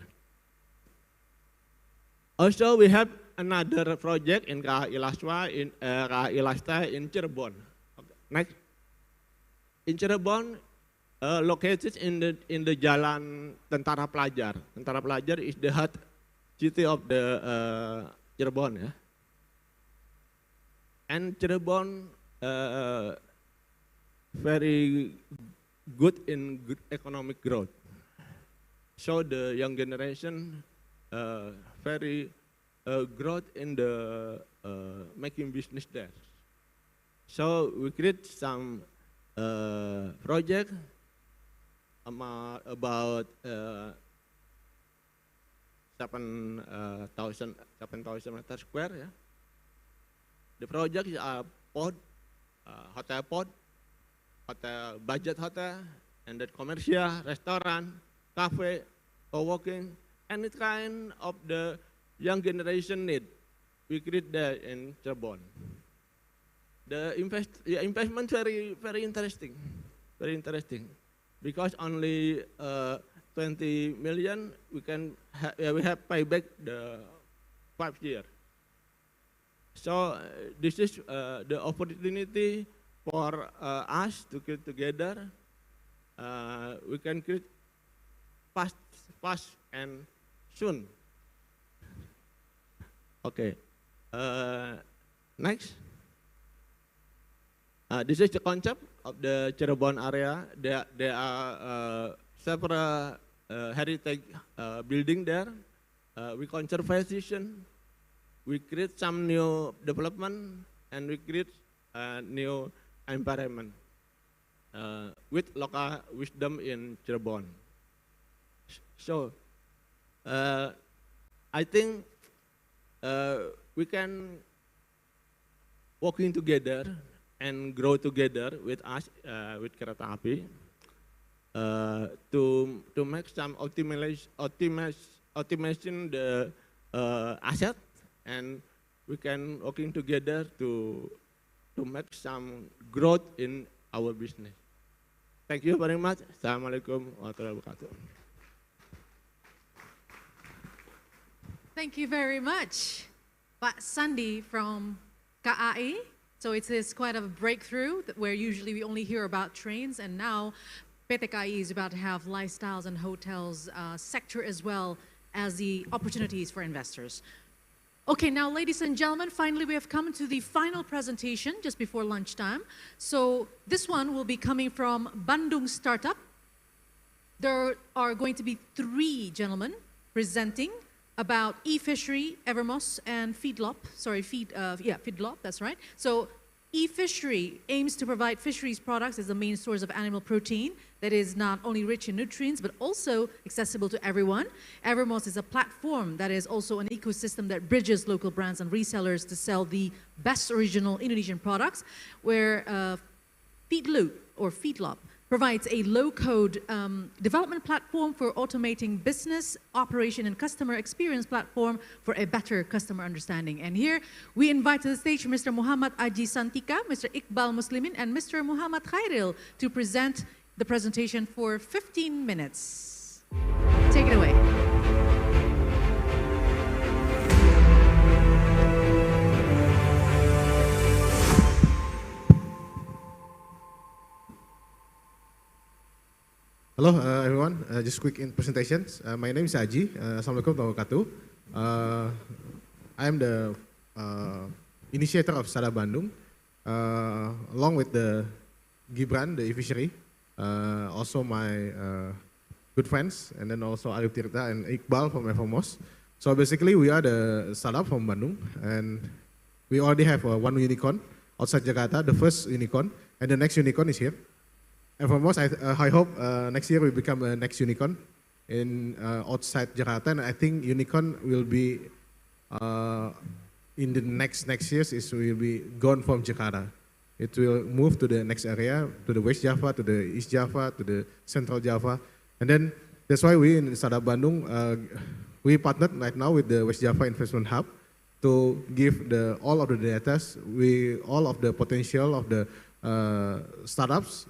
Also, we have another project in KAI Lifestyle in Cirebon. Okay. Next. In Cirebon, located in the Jalan Tentara Pelajar. Tentara Pelajar is the heart city of the Cirebon. Yeah? And Cirebon very good in good economic growth. So the young generation very growth in the making business there. So we create some project about 7,000 meters square. Yeah. The project is a pod, hotel pod, hotel budget hotel, and then commercial, restaurant, cafe, co-working, any kind of the young generation need. We create that in Cirebon. The investment very interesting, because only 20 million we have payback the 5 years. So this is the opportunity for us to get together. We can create fast and soon. Okay. Next. This is the concept of the Cirebon area. There are several heritage building there. We conservation, we create some new development, and we create new environment with local wisdom in Cirebon. So, I think we can working together and grow together with us, with Kereta Api, to make some optimization the asset, and we can working together to make some growth in our business. Thank you very much. Assalamualaikum warahmatullahi wabarakatuh. Thank you very much, Pak Sandi from KAI. So it is quite a breakthrough where usually we only hear about trains, and now PT KAI is about to have lifestyles and hotels sector as well as the opportunities for investors. Okay, now ladies and gentlemen, finally we have come to the final presentation just before lunchtime. So this one will be coming from Bandung Startup. There are going to be 3 gentlemen presenting about e-fishery, Evermos, and Feedlot. Feedlot, that's right. So e-fishery aims to provide fisheries products as the main source of animal protein that is not only rich in nutrients, but also accessible to everyone. Evermos is a platform that is also an ecosystem that bridges local brands and resellers to sell the best original Indonesian products, where Feedlot provides a low-code development platform for automating business, operation, and customer experience platform for a better customer understanding. And here we invite to the stage Mr. Muhammad Aji Santika, Mr. Iqbal Muslimin, and Mr. Muhammad Khairil to present the presentation for 15 minutes. Take it away. Hello everyone, just quick presentations. My name is Aji. Assalamualaikum warahmatullahi wabarakatuh. I am the initiator of Startup Bandung, along with the Gibran, the e-fishery, also my good friends, and then also Arif Tirta and Iqbal from Evermos. So basically we are the startup from Bandung, and we already have one unicorn outside Jakarta, the first unicorn, and the next unicorn is here. Evermos, I hope next year we become a next unicorn in outside Jakarta, and I think unicorn will be in the next years will be gone from Jakarta. It will move to the next area, to the West Java, to the East Java, to the Central Java, and then that's why we in Startup Bandung we partnered right now with the West Java Investment Hub to give all of the data, all of the potential of the startups,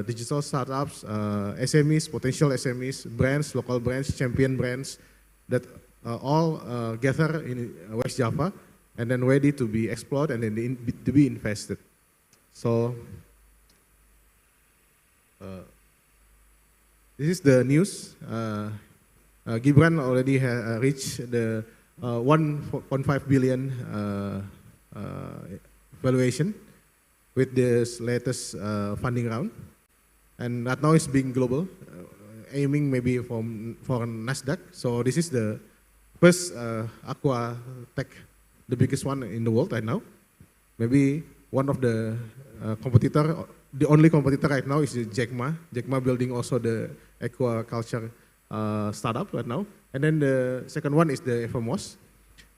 digital startups, SMEs, potential SMEs, brands, local brands, champion brands that all gather in West Java and then ready to be explored and then to be invested. So this is the news. Gibran already reached the 1.5 billion valuation with this latest funding round, and right now it's being global, aiming maybe for Nasdaq. So this is the first aqua tech, the biggest one in the world right now. Maybe one of the competitor, the only competitor right now is Jack Ma. Jack Ma building also the aquaculture startup right now. And then the second one is the Evermos.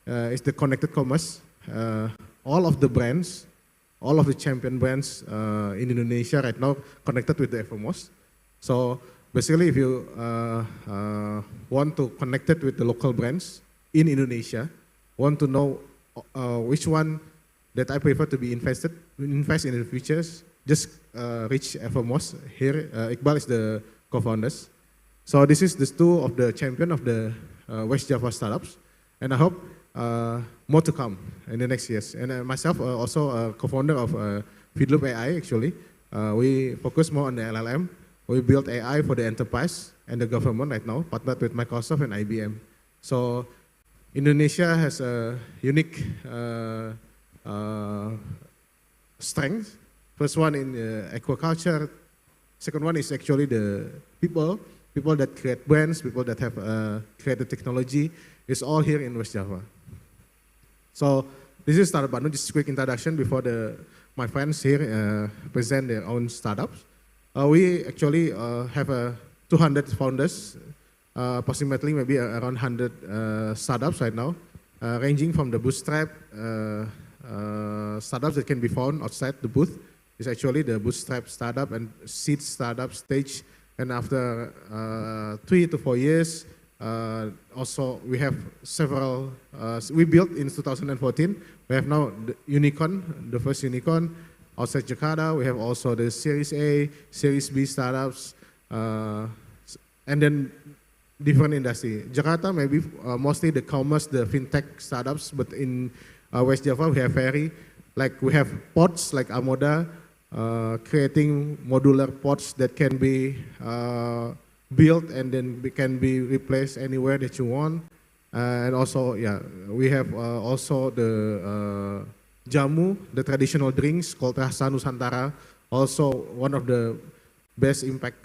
It's the connected commerce. All of the brands, all of the champion brands in Indonesia right now connected with the Evermos. So basically, if you want to connect it with the local brands in Indonesia, want to know which one that I prefer to be invest in the futures, just reach Evermos. Here, Iqbal is the co-founders. So this is the two of the champion of the West Java startups, and I hope more to come in the next years. And myself also a co-founder of Feedloop AI actually. We focus more on the LLM. We build AI for the enterprise and the government right now, partnered with Microsoft and IBM. So Indonesia has a unique strength First one in aquaculture. Second one is actually the people that create brands, people that have created technology. It's all here in West Java. So this is Startup Bandung. Just a quick introduction before my friends here present their own startups. We actually have 200 founders, approximately maybe around 100 startups right now, ranging from the bootstrap startups that can be found outside the booth. It's actually the bootstrap startup and seed startup stage. And after 3 to 4 years, also we have several, we built in 2014. We have now the unicorn, the first unicorn outside Jakarta. We have also the Series A, Series B startups, and then different industry. Jakarta maybe mostly the commerce, the fintech startups, but in West Java we have we have pods like Amoda, creating modular pods that can be built and then can be replaced anywhere that you want. And also, we have also the jamu, the traditional drinks called Rasa Nusantara. Also, one of the best impact.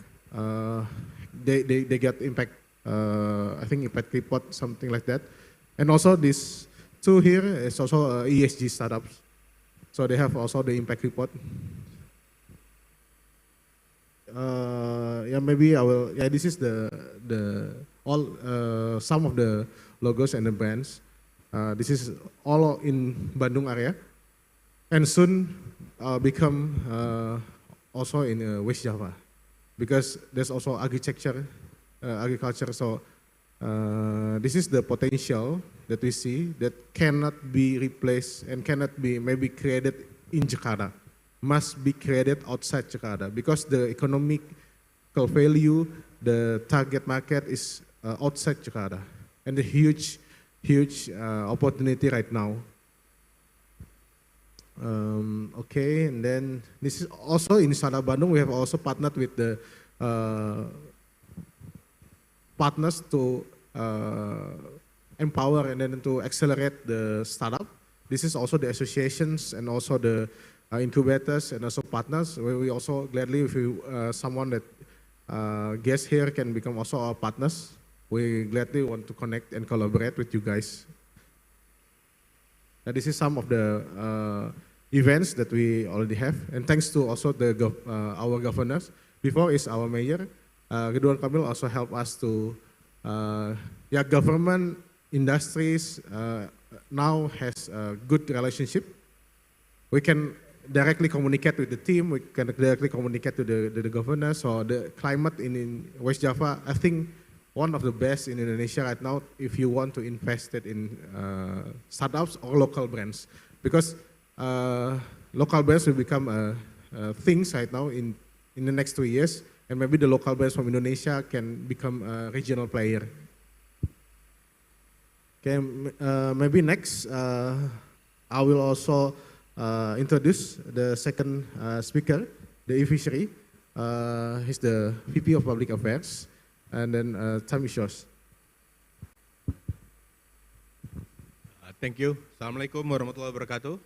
They get impact. I think impact report, something like that. And also these two here is also ESG startups. So they have also the impact report. Maybe I will. This is some of the logos and the brands. This is all in Bandung area, and soon become also in West Java, because there's also agriculture. So this is the potential that we see that cannot be replaced and cannot be maybe created in Jakarta. Must be created outside Jakarta, because the economical value, the target market is outside Jakarta, and the huge opportunity right now. Okay, and then this is also in Startup Bandung. We have also partnered with the partners to empower and then to accelerate the startup. This is also the associations and also the incubators and also partners. We also gladly, if someone that guests here can become also our partners, we gladly want to connect and collaborate with you guys. Now, this is some of the events that we already have, and thanks to also our governors. Before is our mayor, Ridwan Kamil, also help us to, government, industries now has a good relationship. We can directly communicate with the team, we can directly communicate to the governors. So the climate in West Java, I think one of the best in Indonesia right now if you want to invest it in startups or local brands. Because local brands will become things right now in the next 2 years, and maybe the local brands from Indonesia can become a regional player. Okay, maybe next I will also introduce the second speaker, the e-fishery. He's the VP of Public Affairs, and then time is yours. Thank you. Assalamualaikum warahmatullahi wabarakatuh.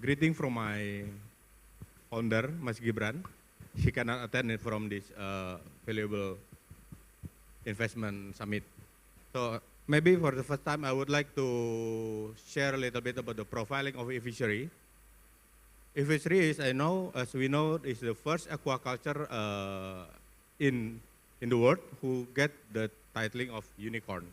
Greeting from my founder, Mas Gibran. She cannot attend it from this valuable investment summit. So maybe for the first time, I would like to share a little bit about the profiling of e-fishery. E-fishery is, as we know, is the first aquaculture in the world who get the titling of unicorn.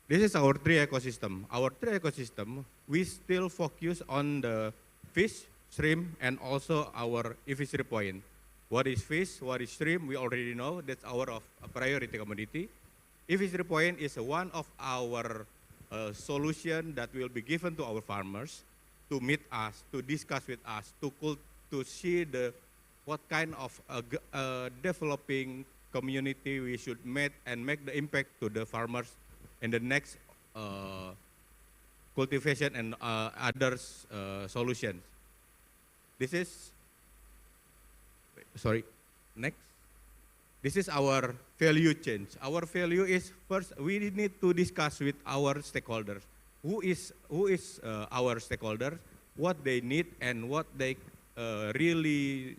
This is our three ecosystem. Our three ecosystem, we still focus on the fish, shrimp, and also our e-fishery point. What is fish, what is shrimp, we already know, that's our priority commodity. E-fishery point is one of our solution that will be given to our farmers to meet us, to discuss with us, to see what kind of developing community we should make and make the impact to the farmers in the next cultivation and other solutions. This is, next. This is our value change. Our value is, first, we need to discuss with our stakeholders. who is our stakeholder, what they need, and what they really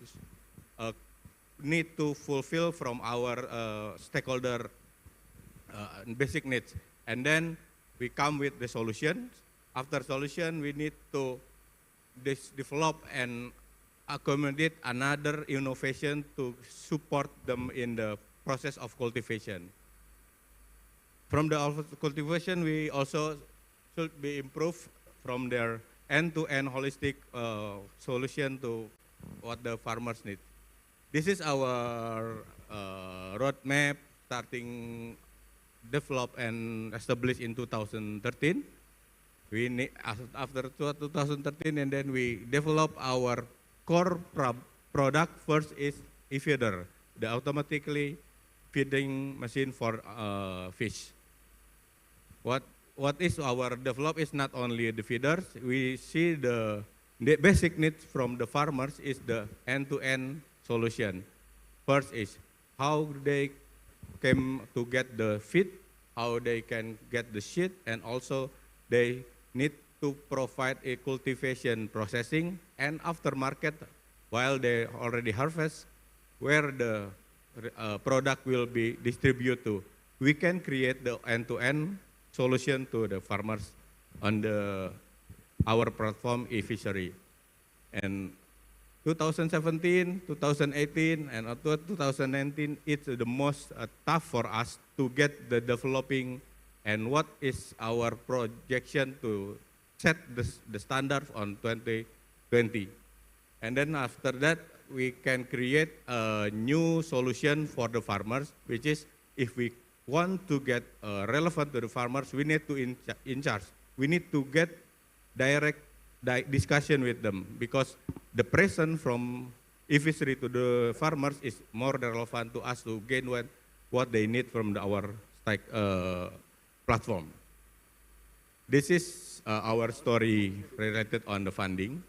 need to fulfill from our stakeholder basic needs. And then we come with the solution. After solution, we need to develop and accommodate another innovation to support them in the process of cultivation. From the cultivation, we also should be improved from their end-to-end holistic solution to what the farmers need. This is our roadmap starting developed and established in 2013. We need, after 2013, and then we develop our core product. First is e-feeder, the automatically feeding machine for fish. What is our develop is not only the feeders. We see the basic needs from the farmers is the end-to-end solution. First is how they came to get the feed, how they can get the shit, and also they need to provide a cultivation processing and aftermarket while they already harvest, where the product will be distributed to. We can create the end-to-end solution to the farmers on our platform e-fishery. And 2017, 2018, and 2019, it's the most tough for us to get the developing and what is our projection to set the standard on 2020. And then after that, we can create a new solution for the farmers, which is if we want to get relevant to the farmers, we need to in charge. We need to get direct discussion with them, because the present from e-fishery to the farmers is more relevant to us to gain what they need from our platform. This is our story related on the funding.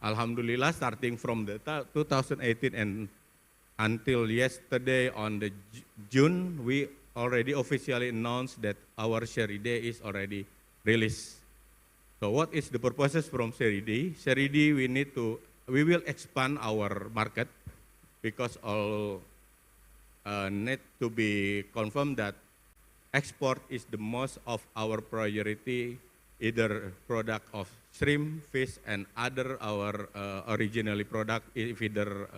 Alhamdulillah, starting from the 2018 and until yesterday on the June, we already officially announced that our Series D is already released. So what is the purposes from Series D? Series D, we will expand our market, because all need to be confirmed that export is the most of our priority, either product of shrimp, fish, and other our originally product, either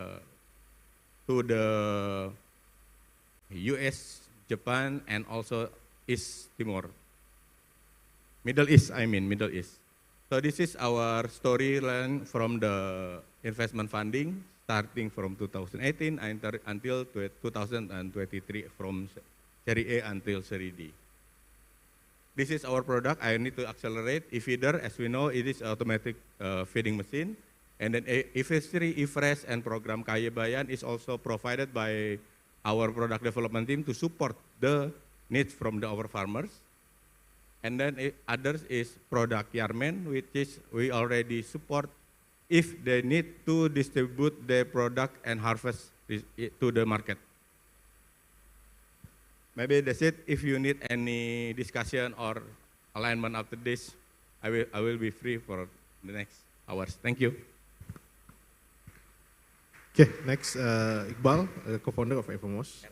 to the US, Japan, and also East Timor. Middle East. So this is our storyline from the investment funding, starting from 2018 until 2023, from Series A until Series D. This is our product. I need to accelerate. E-feeder, as we know, it is automatic feeding machine. And then e-fishery, e-fresh, and program Kaya Bayan is also provided by our product development team to support the needs from our farmers. And then others is product Yarmen, which is we already support if they need to distribute their product and harvest to the market. Maybe that's it. If you need any discussion or alignment after this, I will be free for the next hours. Thank you. Okay, next, Iqbal, co-founder of Evermos.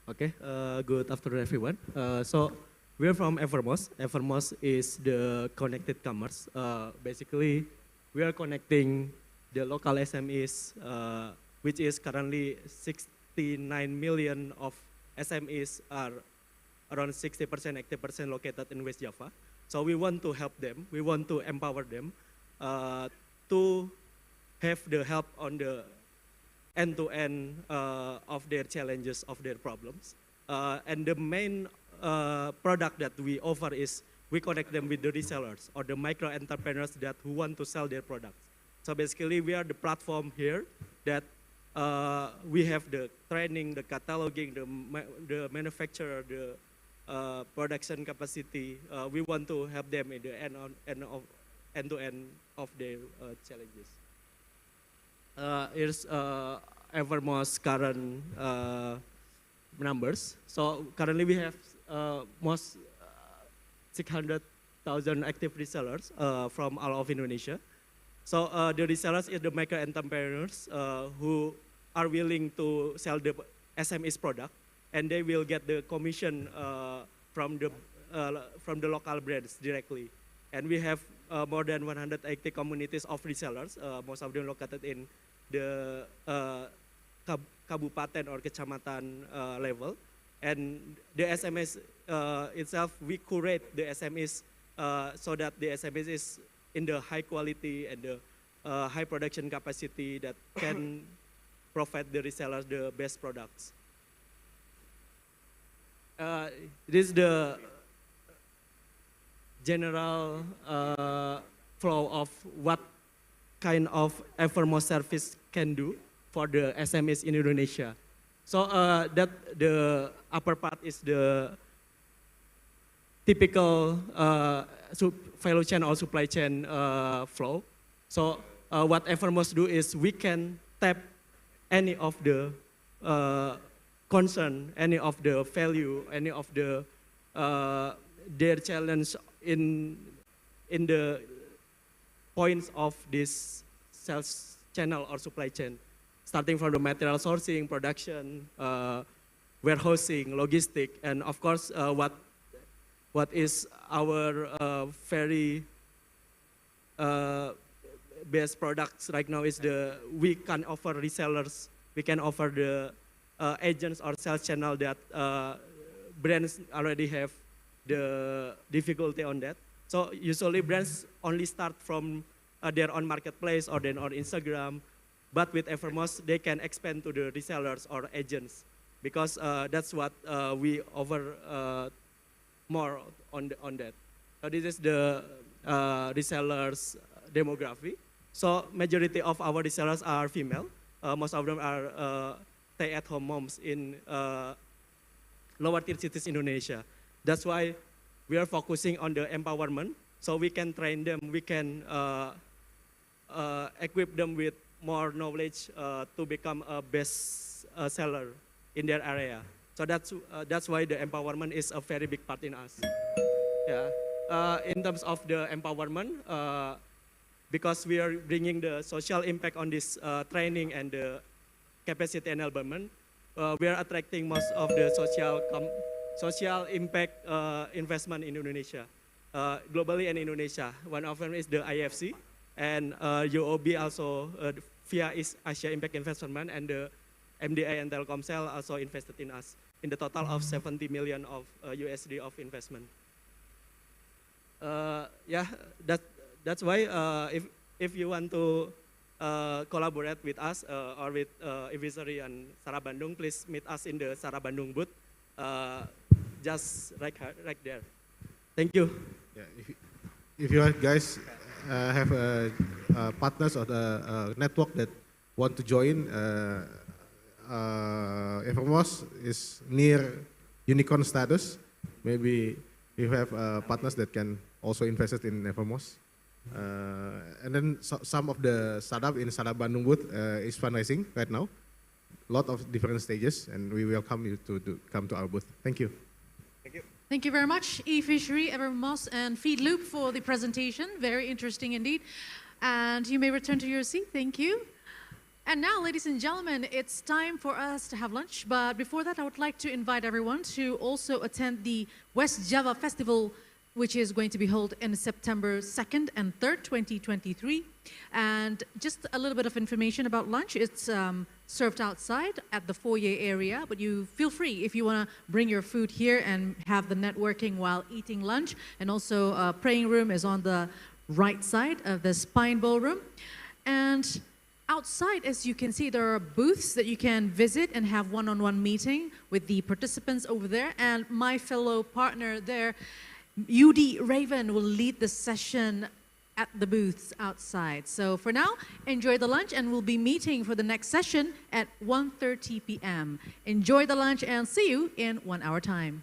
Okay, good afternoon, everyone. So we're from Evermos. Evermos is the connected commerce. Basically, we are connecting the local SMEs, which is currently 69 million of SMEs are around 60%, 80% located in West Java. So we want to help them. We want to empower them to have the help on the end-to-end of their challenges, of their problems. And the main product that we offer is we connect them with the resellers or the micro entrepreneurs that who want to sell their products. So basically we are the platform here that we have the training, the cataloging, the manufacturer, the production capacity. We want to help them in the end-to-end of their challenges. Here's Evermos current numbers. So currently we have 600,000 active resellers from all of Indonesia. So the resellers is the micro entrepreneurs who are willing to sell the SMEs product, and they will get the commission from the local brands directly. And we have more than 180 communities of resellers, most of them located in the kabupaten or kecamatan level. And the SMS itself, we curate the SMEs so that the SMEs is in the high quality and the high production capacity that can provide the resellers the best products. This is the general flow of what kind of Evermost service can do for the SMEs in Indonesia. So that the upper part is the typical value chain or supply chain flow. So what Evermost do is we can tap any of the concern, any of the value, any of the their challenge in the points of this sales channel or supply chain, starting from the material sourcing, production, warehousing, logistic, and of course what is our very best products right now is we can offer resellers, we can offer the agents or sales channel that brands already have the difficulty on that. So usually brands only start from their own marketplace or then on Instagram, but with Evermost they can expand to the resellers or agents, because that's what we offer more on that. So this is the resellers demography. So majority of our resellers are female. Most of them are stay-at-home moms in lower tier cities in Indonesia. That's why we are focusing on the empowerment, so we can train them, we can equip them with more knowledge to become a best seller in their area. So that's why the empowerment is a very big part in us. Yeah. In terms of the empowerment, because we are bringing the social impact on this training and the capacity enablement, we are attracting most of the social impact investment in Indonesia, globally and Indonesia. One of them is the IFC, and UOB also via Asia Impact Investment, and the MDA and Telkomsel also invested in us in the total of 70 million of USD of investment. Yeah, that's why if you want to collaborate with us or with Ivisary and Sara Bandung, please meet us in the Sara Bandung booth, just right there. Thank you. Yeah, if you guys have partners or the network that want to join, Evermost is near unicorn status. Maybe you have partners that can also invest in Evermost. And then some of the startup in Sara Bandung booth is fundraising right now. Lot of different stages, and we welcome you to come to our booth. Thank you. Thank you. Thank you very much, eFishery, Evermost, and Feedloop for the presentation. Very interesting indeed. And you may return to your seat. Thank you. And now, ladies and gentlemen, it's time for us to have lunch. But before that, I would like to invite everyone to also attend the West Java Festival, which is going to be held in September 2nd and 3rd, 2023. And just a little bit of information about lunch. It's served outside at the foyer area, but you feel free if you want to bring your food here and have the networking while eating lunch. And also, praying room is on the right side of the Spine Ballroom. And outside, as you can see, there are booths that you can visit and have one-on-one meeting with the participants over there. And my fellow partner there, UD Raven, will lead the session at the booths outside. So for now, enjoy the lunch, and we'll be meeting for the next session at 1:30 p.m. Enjoy the lunch and see you in 1 hour time.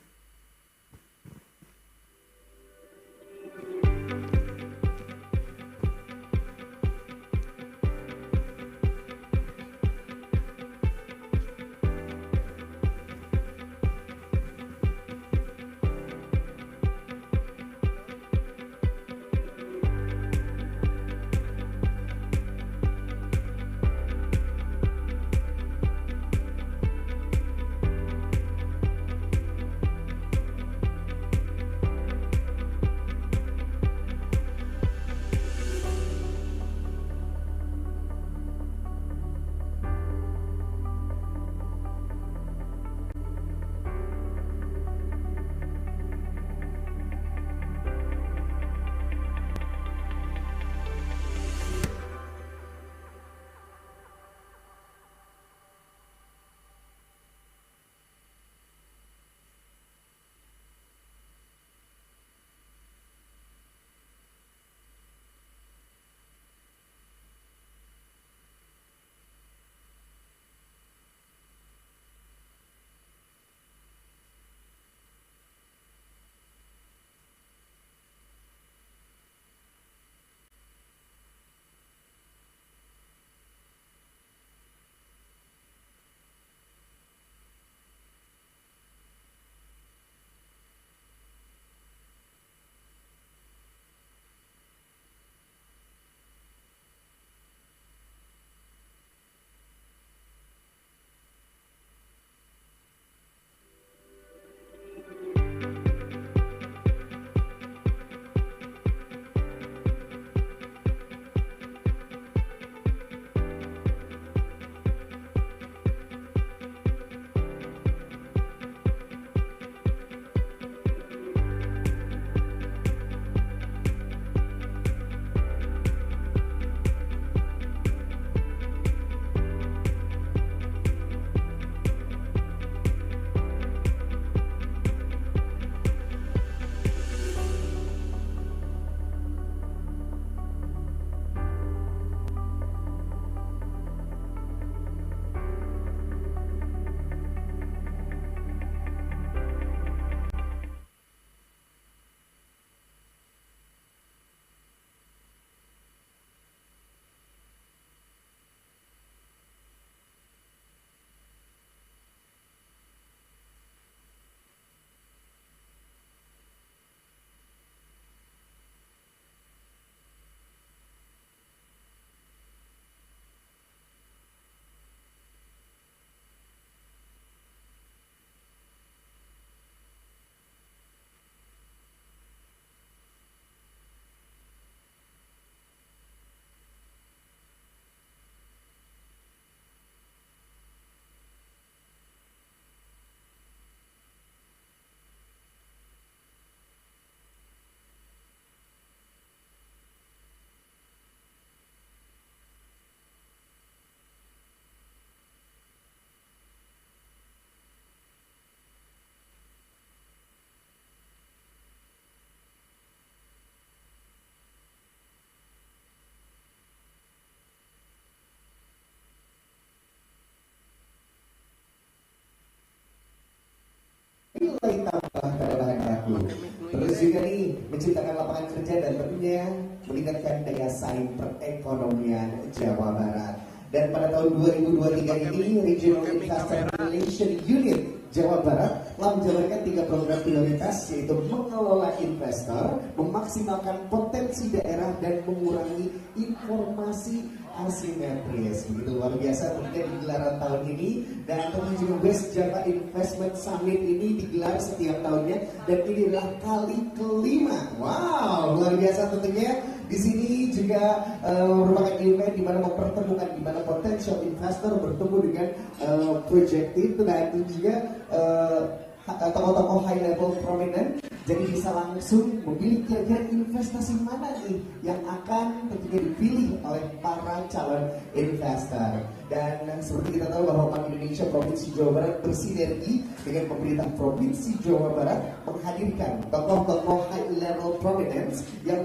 menciptakan lapangan kerja dan tentunya meningkatkan daya saing perekonomian Jawa Barat. Dan pada tahun 2023 ini, Regional Investor Relation Unit Jawa Barat telah menjalankan 3 program prioritas, yaitu mengelola investor, memaksimalkan potensi daerah, dan mengurangi informasi asimetris. Begitu luar biasa tentunya di gelaran tahun ini, dan tentunya juga West Java Investment Summit ini digelar setiap tahunnya, dan ini adalah kali kelima. Wow, luar biasa tentunya. Di sini juga merupakan event di mana mempertemukan di mana potential investor bertemu dengan projected, dan itu juga tokoh-tokoh high level prominent, jadi bisa langsung memilih kira-kira investasi mana nih yang akan tentunya dipilih oleh para calon investor. Dan seperti kita tahu bahwa Bank Indonesia Provinsi Jawa Barat bersinergi dengan pemerintah Provinsi Jawa Barat menghadirkan tokoh-tokoh high level prominence yang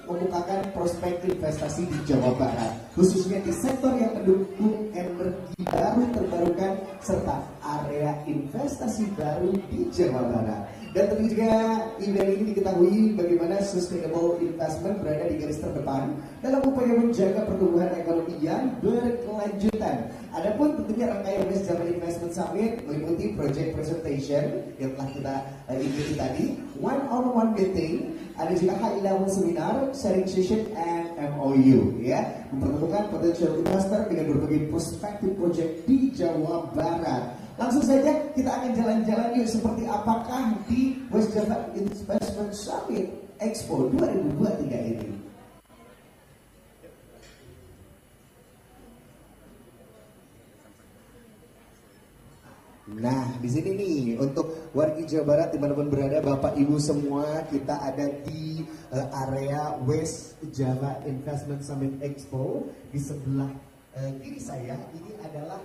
membukakan prospek investasi di Jawa Barat, khususnya di sektor yang mendukung energi baru terbarukan serta area investasi baru di Jawa Barat. Dan tentu juga event ini diketahui bagaimana sustainable investment berada di garis terdepan dalam upaya menjaga pertumbuhan ekonomi yang berkelanjutan. Adapun tentunya rangkaian West Java Investment Summit meliputi project presentation yang telah kita ikuti tadi, one-on-one meeting, ada juga high level seminar, sharing session, and MOU, ya, mempertemukan potential investor dengan berbagai prospektif project di Jawa Barat. Langsung saja kita akan jalan-jalan yuk seperti apakah di West Java Investment Summit Expo 2023 ini. Nah, di sini nih untuk warga Jawa Barat dimanapun berada, Bapak Ibu semua, kita ada di area West Java Investment Summit Expo. Di sebelah kiri saya ini adalah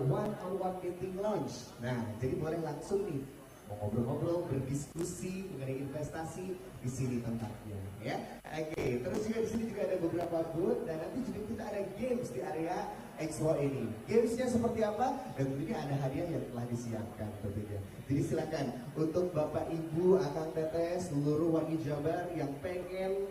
one-on-one meeting lounge. Nah, jadi boleh langsung nih mau ngobrol-ngobrol, berdiskusi mengenai investasi, di sini tempatnya, ya. Oke, terus juga di sini juga ada beberapa booth, dan nanti juga kita ada games di area Expo ini. Gamesnya seperti apa? Dan tentunya ada hadiah yang telah disiapkan tentunya. Jadi silakan untuk Bapak Ibu, Akang Teteh, seluruh warga Jawa Barat yang pengen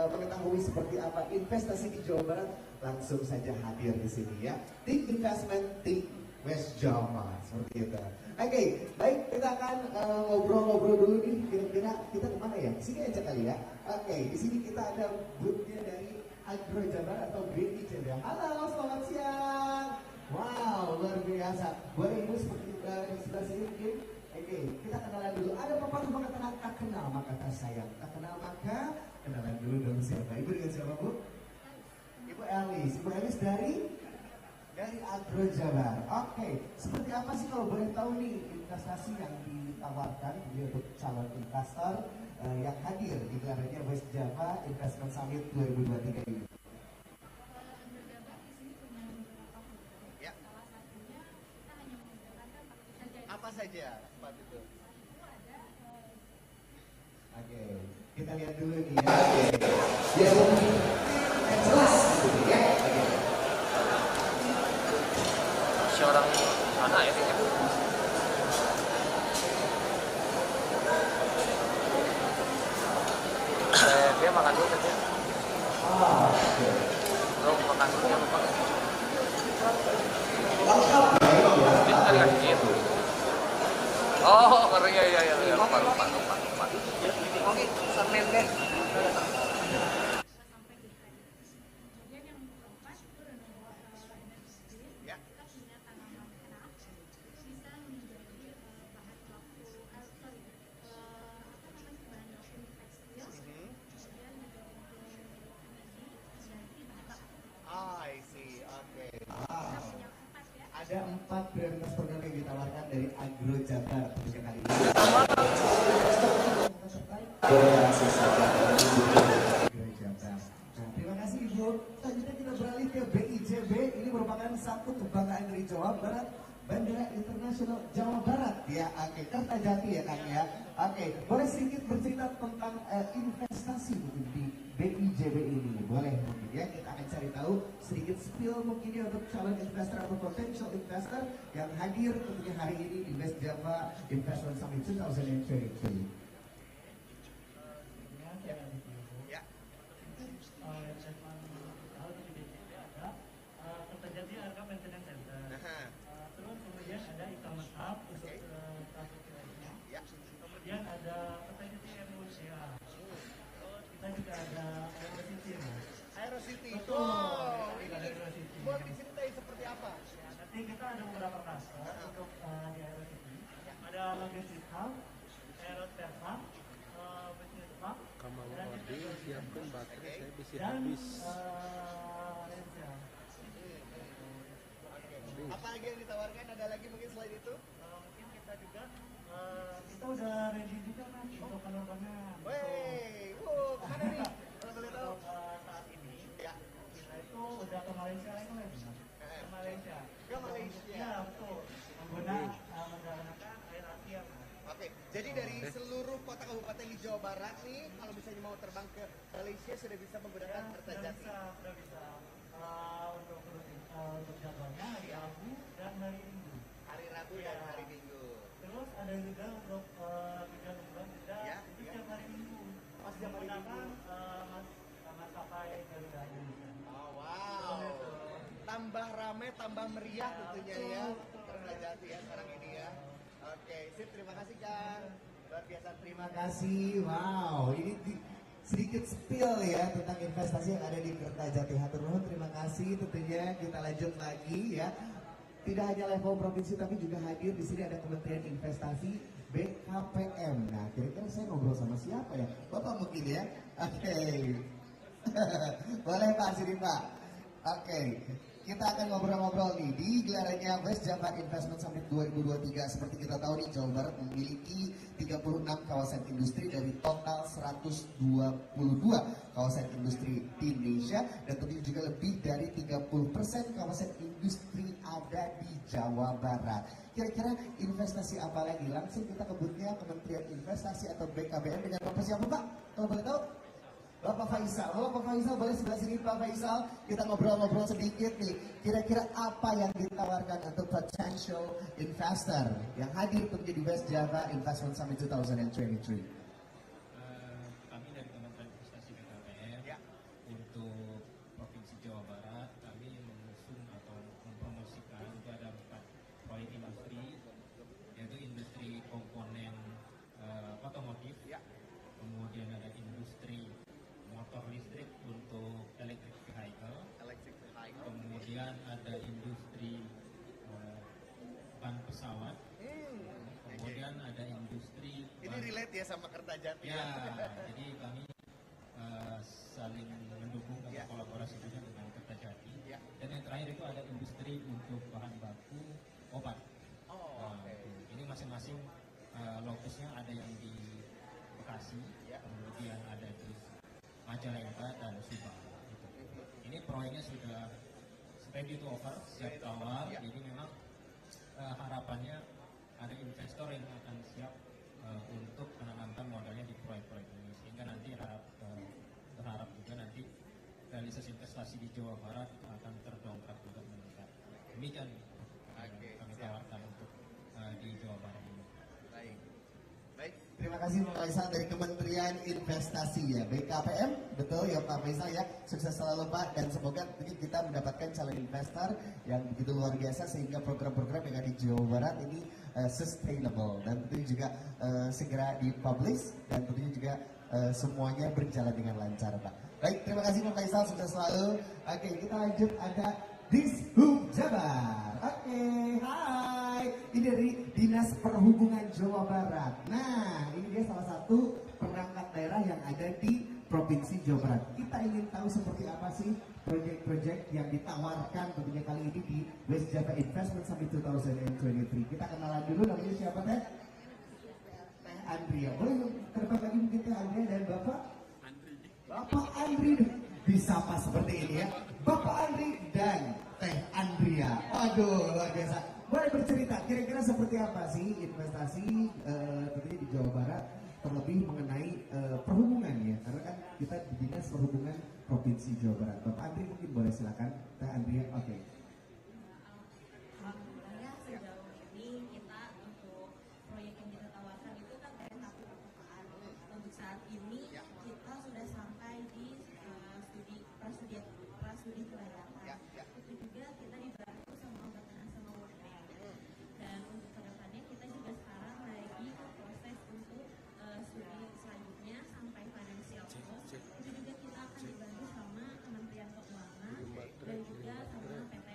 mengetahui seperti apa investasi di Jawa Barat, langsung saja hadir di sini, ya. Think Investment, Think West Java, seperti itu. Oke, baik, kita akan ngobrol-ngobrol dulu nih. Kira-kira kita kemana ya? Sini aja kali ya. Oke, di sini kita ada boothnya dari Agro Jabar atau BI Jabar. Halo, selamat siang. Wow, luar biasa. Boleh Ibu seperti di sebelah sini mungkin? Oke, kita kenalan dulu. Ada pepatah mengatakan tak kenal maka tak sayang, tak kenal maka kenalan dulu dong siapa. Ibu dengan siapa, Bu? Ibu Elis. Ibu Elis dari Agro Jabar. Oke, seperti apa sih kalau boleh tahu nih investasi yang ditawarkan untuk calon investor yang hadir di gelarannya West Java Investment Summit 2023 ini? Ya. Apa saja Pak itu? Oke, kita lihat dulu nih ya. Ya, jelas gitu ya. Orang mana ya ini? Dia makan dulu tadi. Belum makan dulu ya lupa. Dia kan lagi gitu. Oh, ya lupa. Oke, semen deh. Ada 4 prioritas program yang ditawarkan dari Agro Jabar pada kali ini. Langsung saja Agro Jabar. Nah, terima kasih Ibu. Selanjutnya kita beralih ke BIJB. Ini merupakan satu kebanggaan dari Jawa Barat, Bandara Internasional Jawa Barat. Ya, oke, Kertajati ya Kang ya. Oke, boleh sedikit bercerita tentang investasi mungkin di BIJB ini, boleh mungkin ya, kita akan cari tahu sedikit spill mungkin ya untuk calon investor atau potential investor yang hadir tentunya hari ini di West Java Investment Summit 2023. apa? Nanti kita ada beberapa cluster untuk di AeroCity. Ada logistik hub, aerospace hub, business hub, dan siapkan baterai, saya bisa dan habis. retail. Apa lagi yang ditawarkan? Ada lagi mungkin selain itu? Mungkin kita juga kita udah ready juga mas untuk penerbangan. Wey, kemana nih? Kalau boleh tahu? Saat ini kita itu udah ke Malaysia lagi mas. Ke Malaysia. Ke Malaysia. Ya betul. Menggunakan air Asia mas. Oke, jadi dari seluruh kota kabupaten di Jawa Barat nih, kalau misalnya mau terbang ke Malaysia sudah bisa menggunakan Kertajati. Sudah bisa. Untuk jadwalnya hari Rabu dan hari Minggu. Hari Rabu dan hari Minggu. Terus ada juga untuk tujuan Garuda itu setiap hari Minggu. Pas setiap hari Minggu. Maskapai Garuda Indonesia. Oh wow. Tambah ramai, tambah meriah tentunya ya. Kertajati ya sekarang ini ya. Oke, sip, terima kasih Kang. Luar biasa, terima kasih. Wow, ini sedikit spill ya tentang investasi yang ada di Kertajati. Hatur nuhun, terima kasih. Tentunya kita lanjut lagi ya. Tidak hanya level provinsi tapi juga hadir di sini ada Kementerian Investasi BKPM. Nah, kira-kira saya ngobrol sama siapa ya? Bapak mungkin ya? Oke. Boleh Pak, sini Pak. Oke. Kita akan ngobrol-ngobrol nih di gelarannya West Java Investment Summit 2023. Seperti kita tahu nih, Jawa Barat memiliki 36 kawasan industri dari total 122 kawasan industri di Indonesia, dan tentunya juga lebih dari 30% kawasan industri ada di Jawa Barat. Kira-kira investasi apa lagi? Langsung kita ke booth-nya Kementerian Investasi atau BKPM dengan Bapak siapa Pak? Kalau boleh tahu? Bapak Faisal boleh sebelah sini Pak Faisal, kita ngobrol-ngobrol sedikit nih. Kira-kira apa yang ditawarkan untuk potential investor yang hadir untuk di West Java Investment Summit 2023? Kami dari Kementerian Investasi BKPM untuk Provinsi Jawa Barat, kami mengusung atau mempromosikan itu ada 4 proyek industri, yaitu industri komponen otomotif, kemudian ada industri motor listrik untuk electric vehicle, kemudian ada industri ban pesawat, kemudian ada industri ini relate ya sama Kertajati ya. Jadi kami saling mendukung dan kolaborasi juga dengan Kertajati. Dan yang terakhir itu ada industri untuk bahan baku obat. Ini masing-masing lokusnya ada yang di Bekasi, kemudian ada di Majalengka dan Subang. Ini proyeknya sudah ready to offer, siap tawar. Jadi memang harapannya ada investor yang akan siap untuk menanamkan modalnya di proyek-proyek ini, sehingga nanti berharap juga nanti realisasi investasi di Jawa Barat akan terdongkrak juga meningkat. Demikian kami tawarkan untuk di Jawa Barat ini. Baik, terima kasih Pak Faisal dari Kementerian Investasi ya, BKPM, betul ya Pak Faisal ya, sukses selalu Pak, dan semoga kita mendapatkan calon investor yang begitu luar biasa sehingga program-program yang ada di Jawa Barat ini sustainable, dan tentunya juga segera dipublish, dan tentunya juga semuanya berjalan dengan lancar Pak. Baik, terima kasih Pak Faisal, sukses selalu. Oke, kita lanjut, ada Dishub Jabar. Oke, hai. Ini dari Dinas Perhubungan Jawa Barat. Nah, ini dia salah satu perangkat daerah yang ada di Provinsi Jawa Barat. Kita ingin tahu seperti apa sih proyek-proyek yang ditawarkan tentunya kali ini di West Java Investment Summit 2023. Kita kenalan dulu, namanya siapa Teh? Teh Andrea. Boleh terbang lagi mungkin Teh Andrea dan Bapak? Bapak Andri. Disapa seperti ini ya, Bapak Andri dan Teh Andrea. Waduh, luar biasa. Boleh bercerita kira-kira seperti apa sih investasi tentunya di Jawa Barat, terlebih mengenai perhubungan ya, karena kan kita di Dinas Perhubungan Provinsi Jawa Barat. Bapak Andri mungkin boleh silakan. Teh Andrea, oke. Alhamdulillah sejauh ini kita untuk proyek yang kita tawarkan itu kan dari tahap permukaan. Untuk saat ini kita sudah sampai di studi kelayakan. Itu juga kita dibantu sama Angkatan sama World Bank. Dan untuk kedepannya kita juga sekarang lagi proses untuk studi selanjutnya sampai financial close. Itu juga kita akan dibantu sama Kementerian Keuangan dan juga sama PT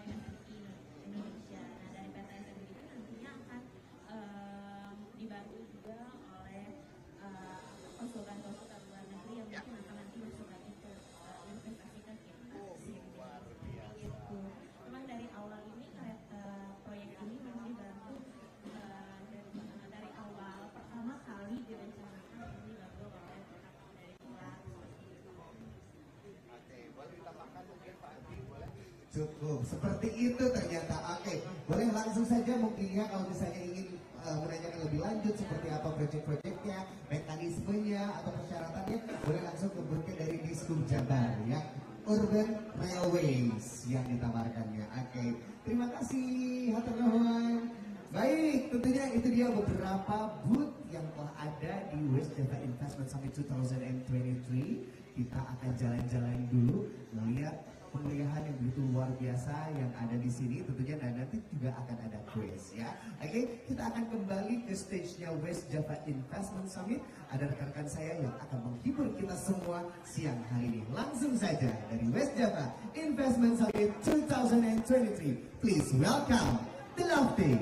Cukup, seperti itu ternyata. Oke, boleh langsung saja mungkin ya kalau misalnya ingin menanyakan lebih lanjut seperti apa proyek-proyeknya, mekanismenya atau persyaratannya, boleh langsung ke booth dari Dishub Jabar ya. Urban Railways yang ditawarkannya. Oke, terima kasih, hatur nuhun. Baik, tentunya itu dia beberapa booth yang telah ada di West Java Investment Summit 2023. Kita akan jalan-jalan dulu melihat pemilihan yang begitu luar biasa yang ada di sini tentunya, dan nanti juga akan ada quiz ya. Oke, kita akan kembali ke stage-nya West Java Investment Summit. Ada rekan-rekan saya yang akan menghibur kita semua siang hari ini. Langsung saja dari West Java Investment Summit 2023. Please welcome the Lofty.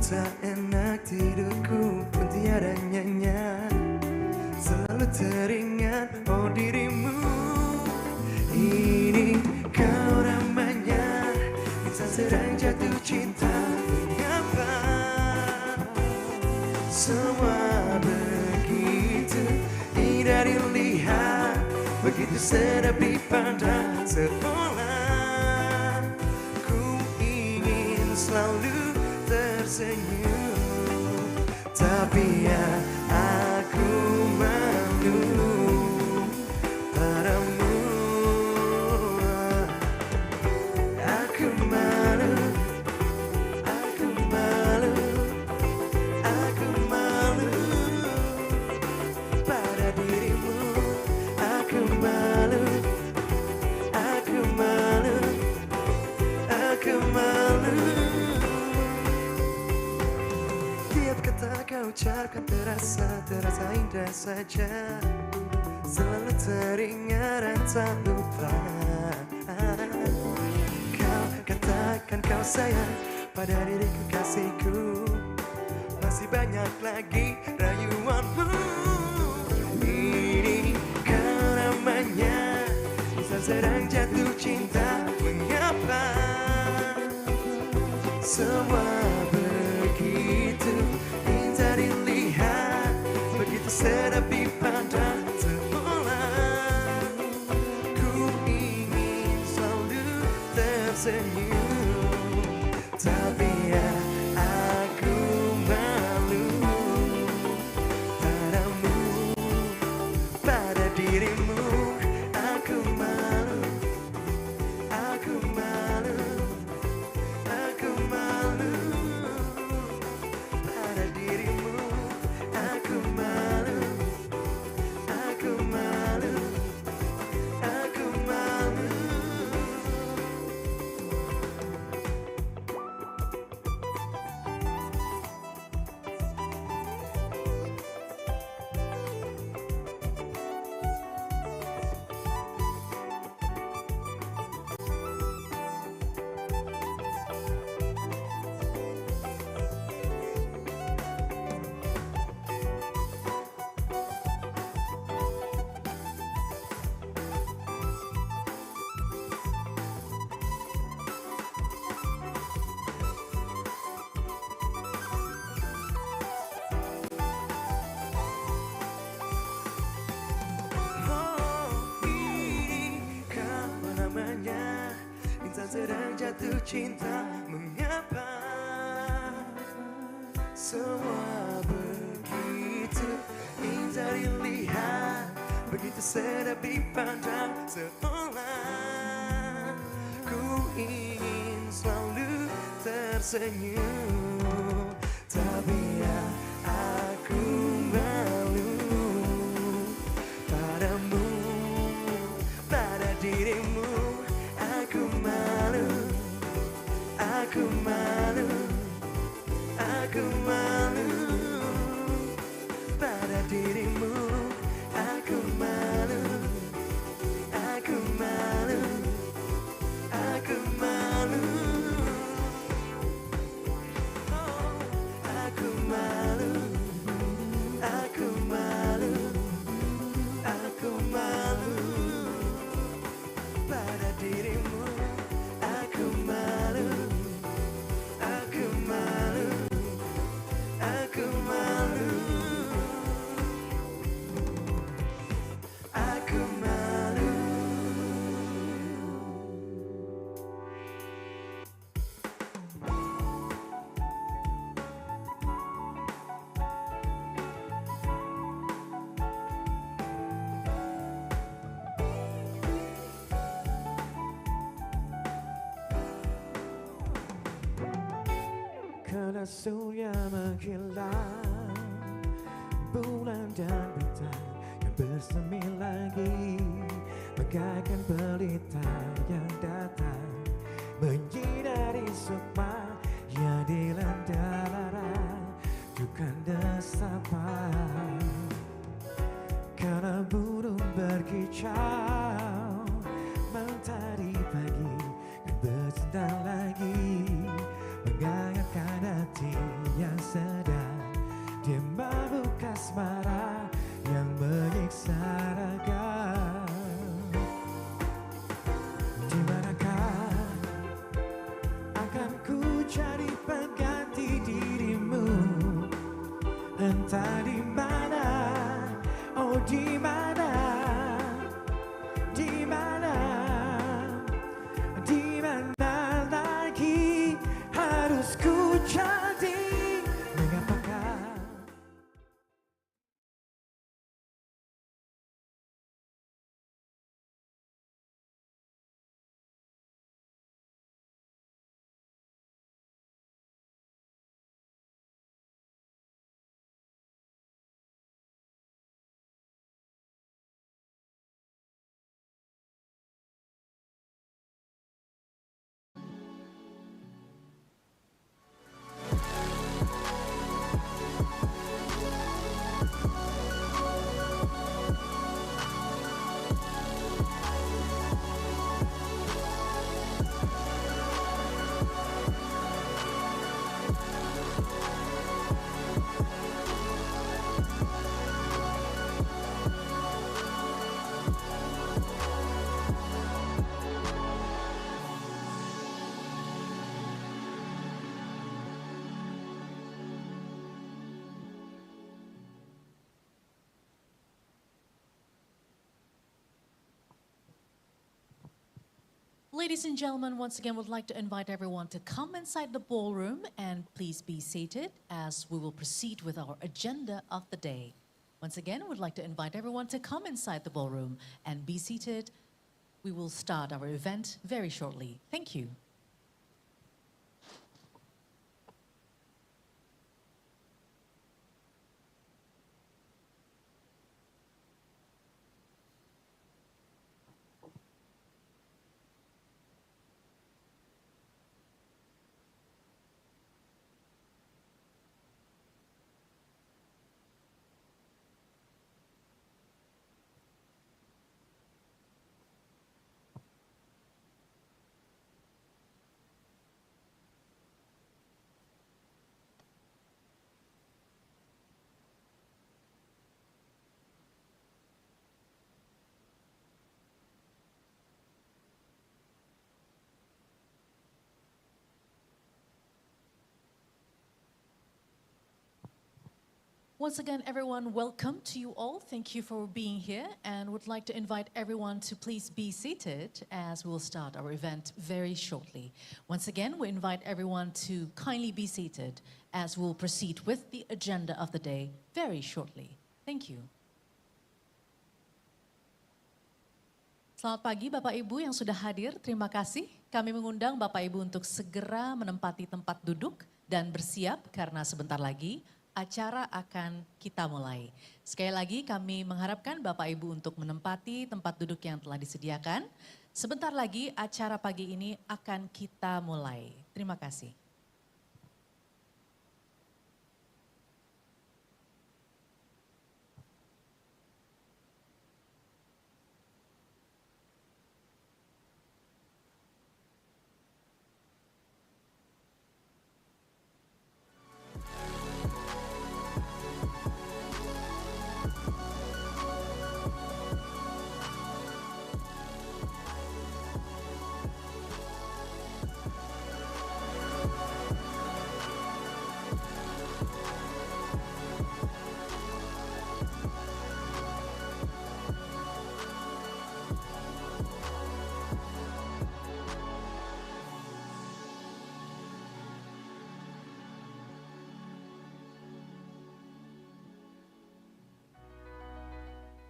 Tak enak tidurku pun tiada nyenyak, selalu teringat oh dirimu. Ini kau namanya, kita sedang jatuh cinta. Mengapa semua begitu indah dilihat, begitu begitu sedap dipandang, seolah ku ingin selalu tersenyum. Tapi ya aku malu padamu. Aku malu, aku malu, aku malu pada dirimu. Aku malu, aku malu, aku malu. Tiap kata kau ucapkan terasa indah saja, selalu teringat dan tak lupa. Kau katakan kau sayang pada diriku kasihku, masih banyak lagi rayuanmu. Ini kau namanya insan sedang jatuh cinta. Mengapa semua begitu indah dilihat, begitu sedap dipandang, seolah ku ingin selalu tersenyum. Tapi ya aku malu padamu, pada dirimu. Aku malu, aku malu, aku malu pada dirimu. Aku malu, aku malu, aku malu. Insan sedang jatuh cinta. Mengapa semua begitu indah dilihat, begitu sedap dipandang, seolah ku ingin selalu tersenyum. Tapi ya aku malu padamu, pada dirimu. Aku malu, aku malu, aku malu pada dirimu. Aku malu, aku malu, aku malu. Oh, aku malu, aku malu, aku malu pada dirimu. Aku malu, aku malu, aku malu, aku malu. Karena surya menghilang, bulan dan bintang yang bersemi lagi, bagaikan pelita yang datang menyinari sukma yang dilanda lara, bukan desapa. Karena burung berkicau, mentari pagi kan bersandar lagi, menghangatkan hati yang sedang dia mabuk asmara yang menyiksa raga. Di manakah ladies and gentlemen, once again, would like to invite everyone to come inside the ballroom and please be seated as we will proceed with our agenda of the day. Once again, would like to invite everyone to come inside the ballroom and be seated. We will start our event very shortly. Thank you. Once again, everyone, welcome to you all. Thank you for being here and would like to invite everyone to please be seated as we will start our event very shortly. Once again, we invite everyone to kindly be seated as we'll proceed with the agenda of the day very shortly. Thank you. Selamat pagi Bapak Ibu yang sudah hadir, terima kasih. Kami mengundang Bapak Ibu untuk segera menempati tempat duduk dan bersiap karena sebentar lagi acara akan kita mulai. Sekali lagi kami mengharapkan Bapak Ibu untuk menempati tempat duduk yang telah disediakan. Sebentar lagi acara pagi ini akan kita mulai. Terima kasih.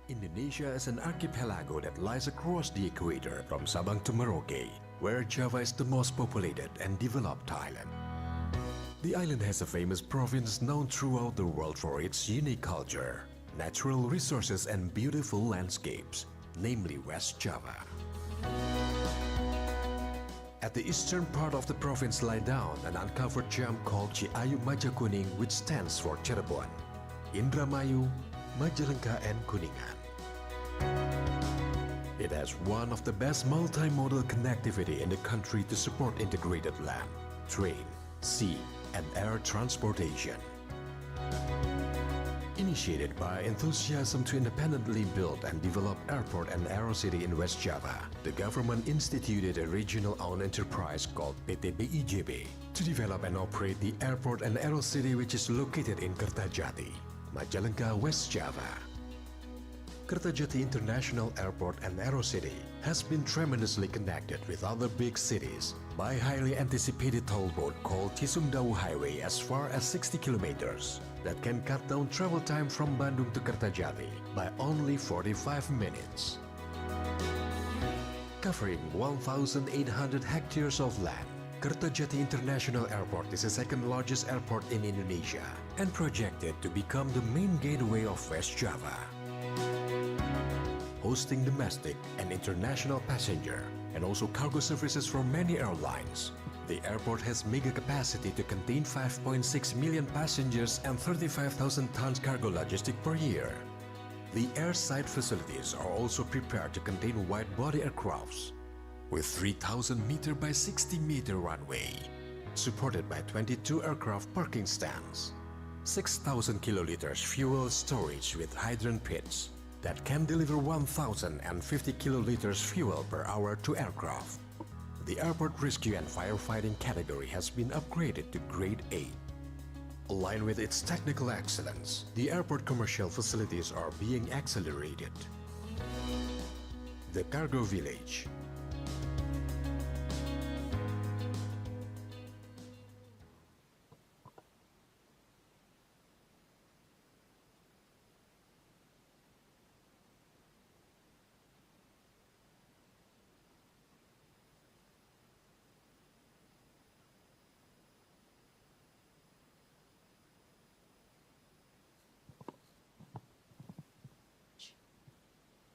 Indonesia is an archipelago that lies across the equator from Sabang to Merauke, where Java is the most populated and developed island. The island has a famous province known throughout the world for its unique culture, natural resources and beautiful landscapes, namely West Java. At the eastern part of the province lie down an uncovered gem called Ciayu Majakuning, which stands for Cirebon, Indramayu, Majalengka and Kuningan. It has one of the best multimodal connectivity in the country to support integrated land, train, sea, and air transportation. Initiated by enthusiasm to independently build and develop airport and aerocity in West Java, the government instituted a regional-owned enterprise called PT BIJB to develop and operate the airport and aerocity, which is located in Kertajati, Majalengka, West Java. Kertajati International Airport and Aerocity has been tremendously connected with other big cities by highly anticipated toll road called Cisumdawu Highway as far as 60 kilometers that can cut down travel time from Bandung to Kertajati by only 45 minutes. Covering 1,800 hectares of land, Kertajati International Airport is the second largest airport in Indonesia and projected to become the main gateway of West Java. Hosting domestic and international passenger and also cargo services from many airlines. The airport has mega capacity to contain 5.6 million passengers and 35,000 tons cargo logistic per year. The airside facilities are also prepared to contain wide-body aircrafts with 3,000 meter by 60 meter runway, supported by 22 aircraft parking stands, 6,000 kiloliters fuel storage with hydrant pits that can deliver 1,050 kiloliters fuel per hour to aircraft. The airport rescue and firefighting category has been upgraded to grade A. Aligned with its technical excellence, the airport commercial facilities are being accelerated. The Cargo Village.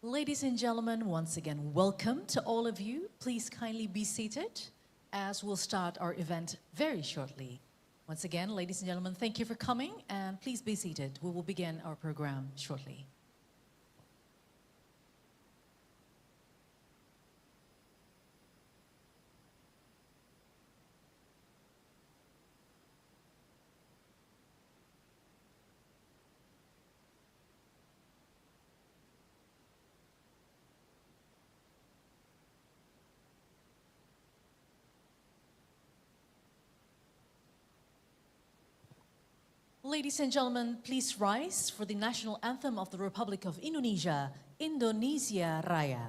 Ladies and gentlemen, once again, welcome to all of you. Please kindly be seated as we'll start our event very shortly. Once again, ladies and gentlemen, thank you for coming and please be seated. We will begin our program shortly. Ladies and gentlemen, please rise for the national anthem of the Republic of Indonesia, Indonesia Raya.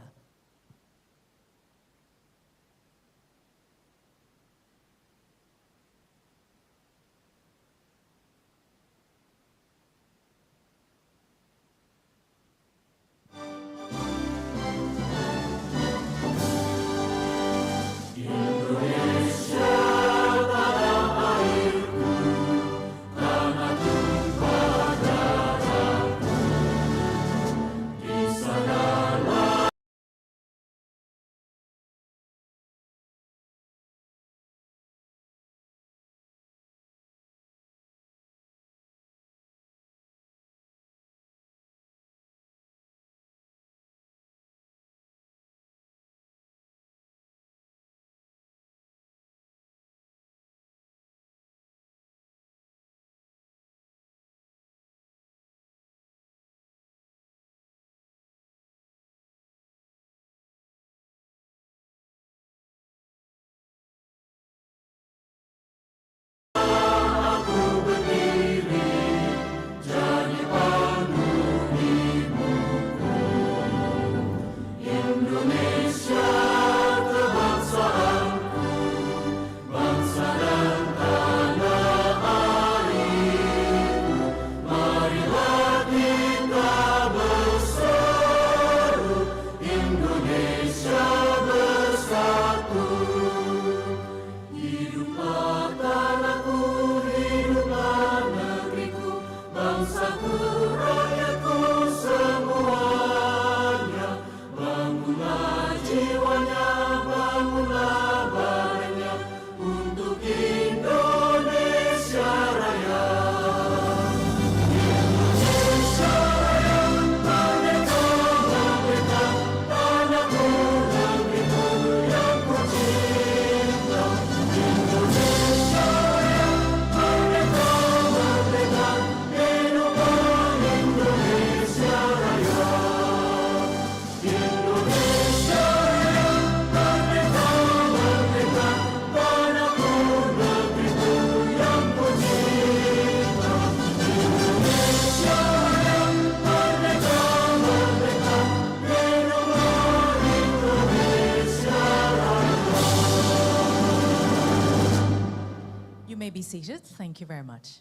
You may be seated. Thank you very much.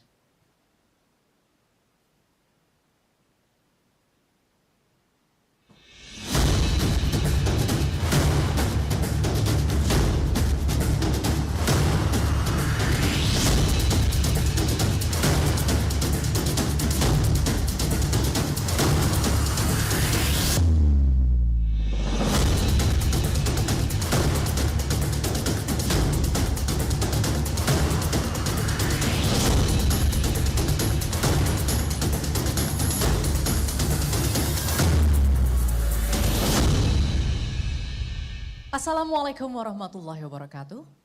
Assalamualaikum warahmatullahi wabarakatuh.